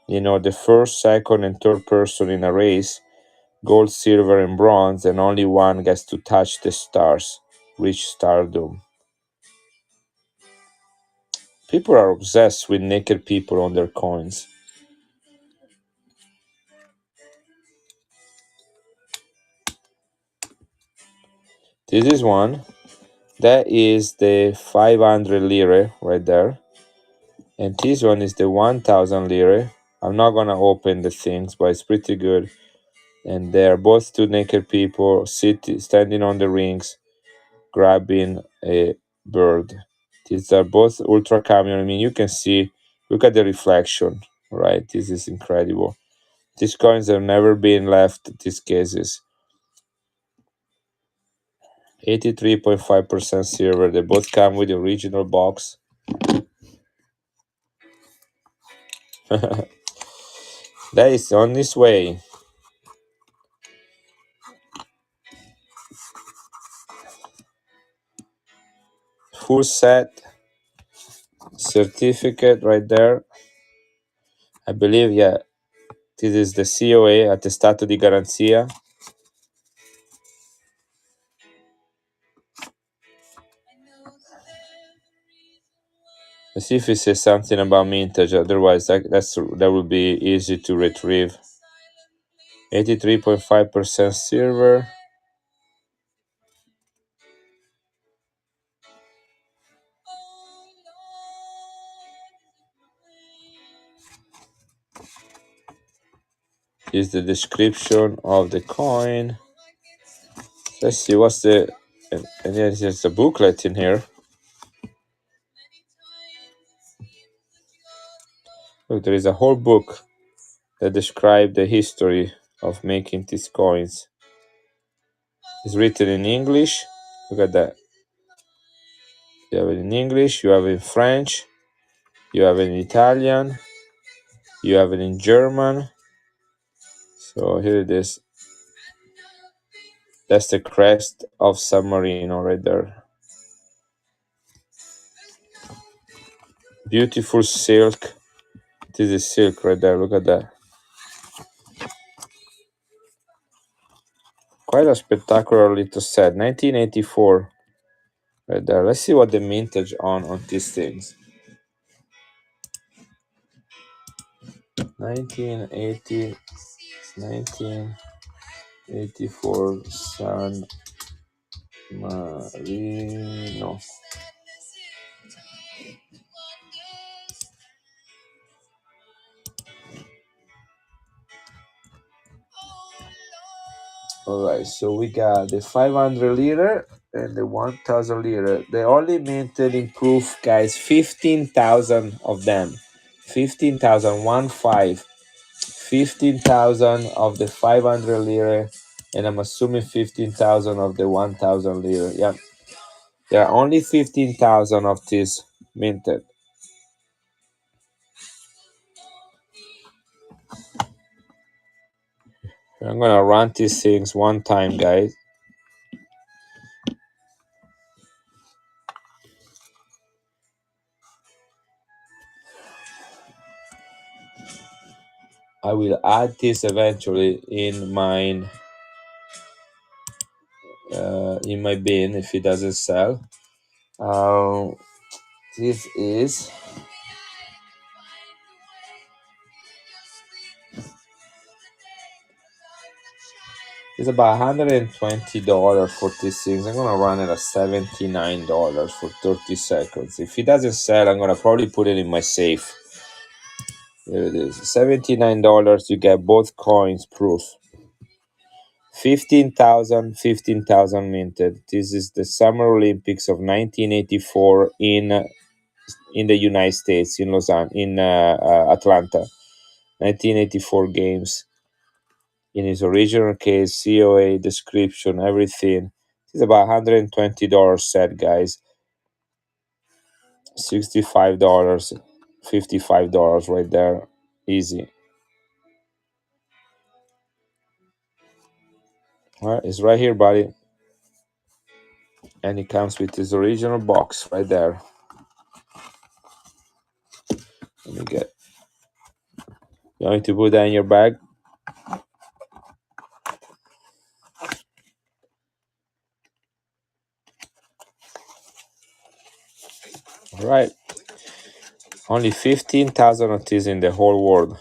the first, second, and third person in a race, gold, silver, and bronze, and only one gets to touch the stars, reach stardom. People are obsessed with naked people on their coins. This is one. That is the 500 lire right there. And this one is the 1000 lire. I'm not gonna open the things, but it's pretty good. And they're both two naked people standing on the rings, grabbing a bird. These are both ultra cameo. I mean, you can see, look at the reflection, right? This is incredible. These coins have never been left, these cases. 83.5% silver. They both come with the original box. That is on this way. Full set certificate right there. I believe, yeah, this is the COA, attestato di garanzia. Let's see if it says something about mintage. Otherwise, that would be easy to retrieve. 83.5% silver. Is the description of the coin. Let's see what's the. And then there's a booklet in here. Look, there is a whole book that describes the history of making these coins. It's written in English. Look at that. You have it in English, you have it in French, you have it in Italian, you have it in German. So here it is. That's the crest of San Marino right there. Beautiful silk. This is silk right there. Look at that. Quite a spectacular little set. 1984. Right there. Let's see what the mintage on these things. 1980, 1984 San Marino. Alright, so we got the 500 liter and the 1000 liter. They only minted in proof, guys, 15,000 of them. 15,000, 1 5. 15,000 of the 500 lira, and I'm assuming 15,000 of the 1,000 lira. Yeah, there are only 15,000 of this minted. I'm gonna run these things one time, guys. I will add this eventually in my bin if it doesn't sell. This is It's about $120 for these things. I'm gonna run it at $79 for 30 seconds. If it doesn't sell, I'm gonna probably put it in my safe. There it is. $79. You get both coins proof. 15,000 minted. This is the Summer Olympics of 1984 in the United States, in Lausanne, in Atlanta. 1984 games. In his original case, COA description, everything. It's about $120 set, guys. $65, $55 right there. Easy. All right, it's right here, buddy. And it comes with his original box right there. Let me get. You want me to put that in your bag? All right. Only 15,000 of these in the whole world.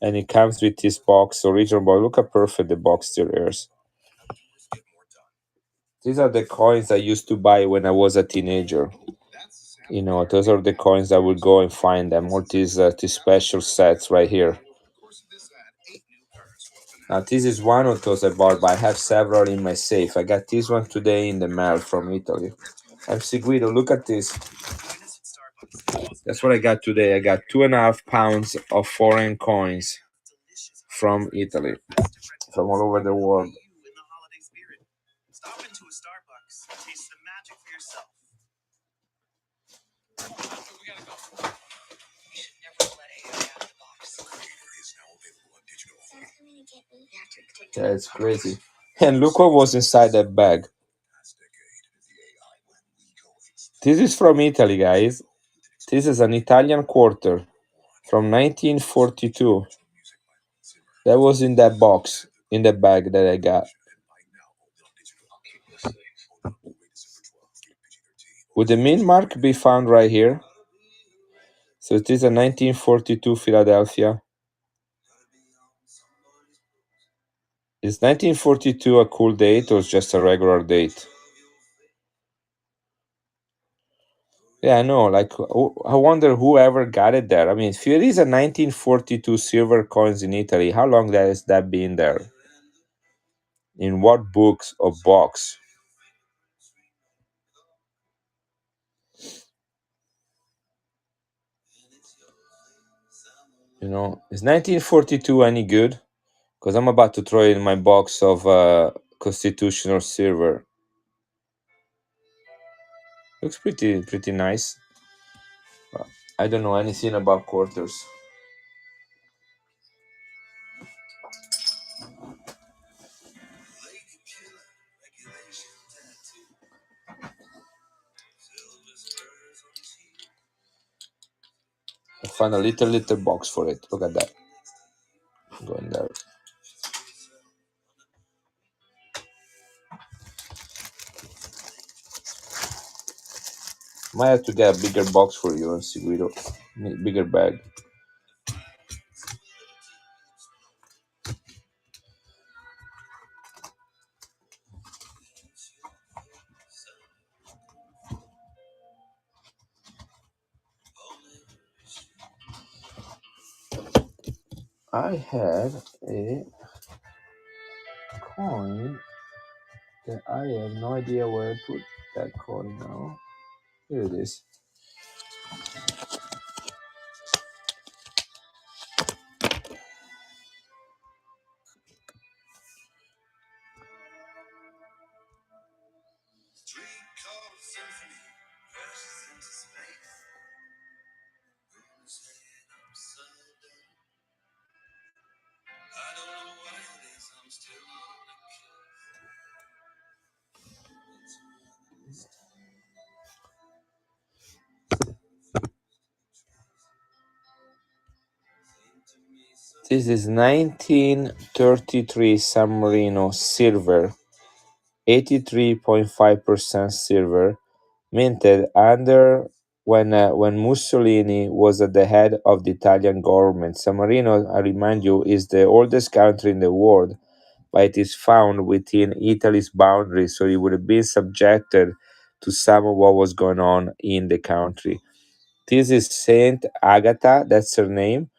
And it comes with this box, original box. Look how perfect the box still is. These are the coins I used to buy when I was a teenager. You know, those are the coins I would go and find them. All these special sets right here. Now, this is one of those I bought, but I have several in my safe. I got this one today in the mail from Italy. MC Guido, look at this. That's what I got today. I got 2.5 pounds of foreign coins from Italy, from all over the world. That's crazy. And look what was inside that bag. This is from Italy, guys. This is an Italian quarter from 1942. That was in that box, in the bag that I got. Would the mint mark be found right here? So it is a 1942 Philadelphia. Is 1942 a cool date or just a regular date? Yeah, I know. Like, I wonder whoever got it there. I mean, if it is a 1942 silver coins in Italy, how long has that been there? In what books or box? You know, is 1942 any good? Because I'm about to throw it in my box of constitutional silver. Looks pretty nice. I don't know anything about quarters. I found a little box for it. Look at that. Go in there. Might have to get a bigger box for you, Seguido. Bigger bag. I had a coin that I have no idea where I put that coin now. Here it is. This is 1933 San Marino silver, 83.5% silver, minted under when Mussolini was at the head of the Italian government. San Marino, I remind you, is the oldest country in the world, but it is found within Italy's boundaries, so it would have been subjected to some of what was going on in the country. This is Saint Agatha, that's her name.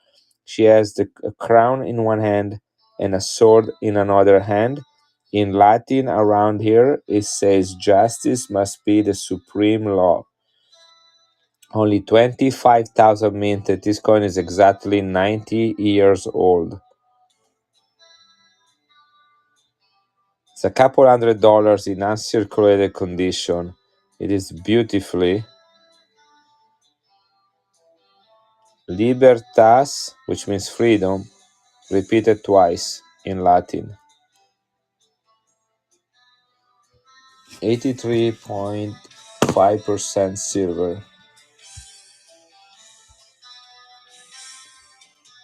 She has a crown in one hand and a sword in another hand. In Latin, around here, it says justice must be the supreme law. Only 25,000 minted. This coin is exactly 90 years old. It's a couple $100 in uncirculated condition. It is beautifully libertas, which means freedom, repeated twice in Latin. 83.5% silver.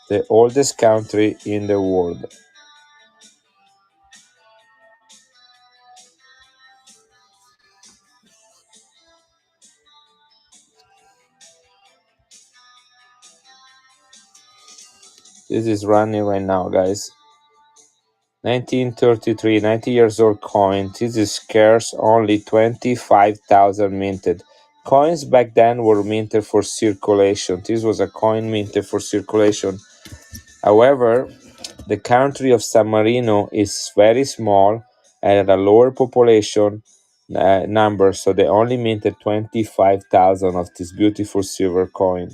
The oldest country in the world. This is running right now, guys. 1933, 90 years old coin. This is scarce, only 25,000 minted. Coins back then were minted for circulation. This was a coin minted for circulation. However, the country of San Marino is very small and at a lower population number, so they only minted 25,000 of this beautiful silver coin.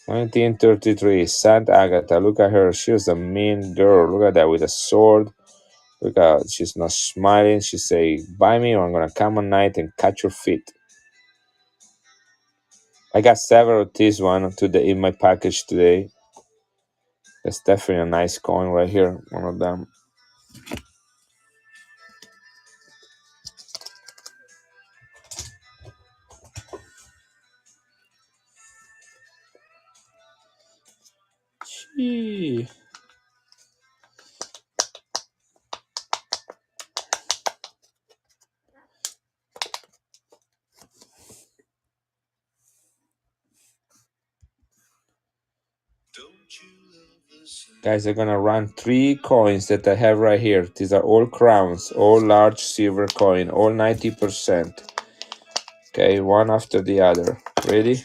1933, Saint Agatha. Look at her. She was a mean girl. Look at that with a sword. Look at she's not smiling. She say, "Buy me, or I'm gonna come at night and cut your feet." I got several of this one in my package today. That's definitely a nice coin right here. One of them. Gee. Guys, I'm gonna run 3 coins that I have right here. These are all crowns, all large silver coin, all 90%. Okay, one after the other. Ready?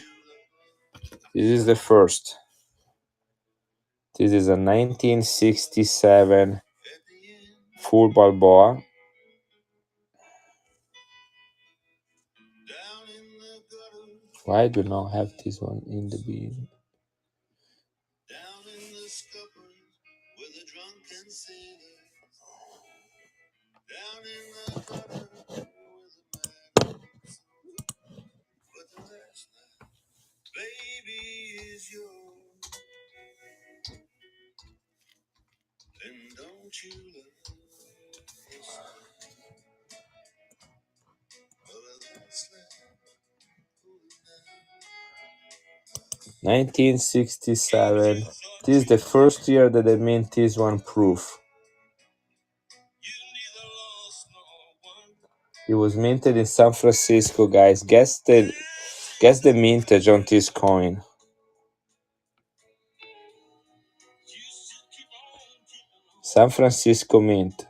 This is the first. This is a 1967 full Balboa. Why do not have this one in the bin? And don't you love 1967. This is the first year that they mint this one proof. It was minted in San Francisco, guys. Guess the mintage on this coin. San Francisco Mint.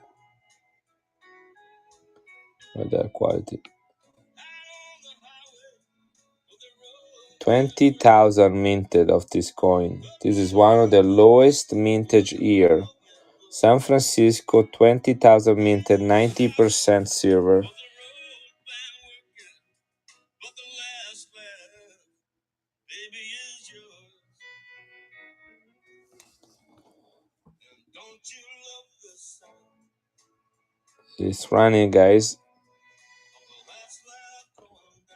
With that quality. 20,000 minted of this coin. This is one of the lowest mintage year. San Francisco 20,000 minted, 90% silver. It's running, guys.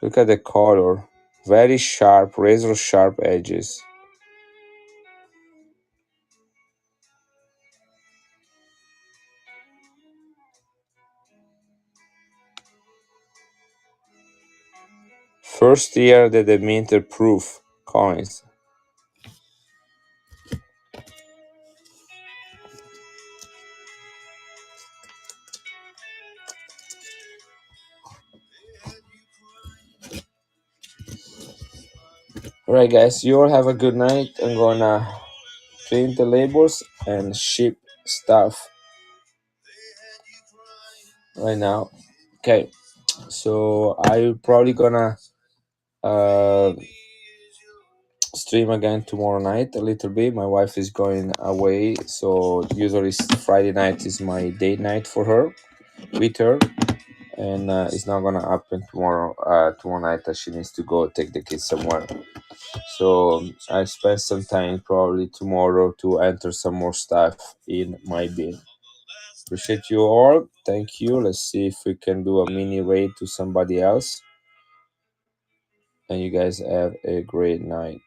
Look at the color. Very sharp, razor sharp edges. First year that they minted proof coins. Alright, guys, you all have a good night. I'm gonna print the labels and ship stuff right now. Okay, so I'm probably gonna uh, stream again tomorrow night a little bit. My wife is going away, so usually Friday night is my date night for her, with her, and it's not gonna happen tomorrow. Tomorrow night, that she needs to go take the kids somewhere. So I spend some time probably tomorrow to enter some more stuff in my bin. Appreciate you all. Thank you. Let's see if we can do a mini raid to somebody else. And you guys have a great night.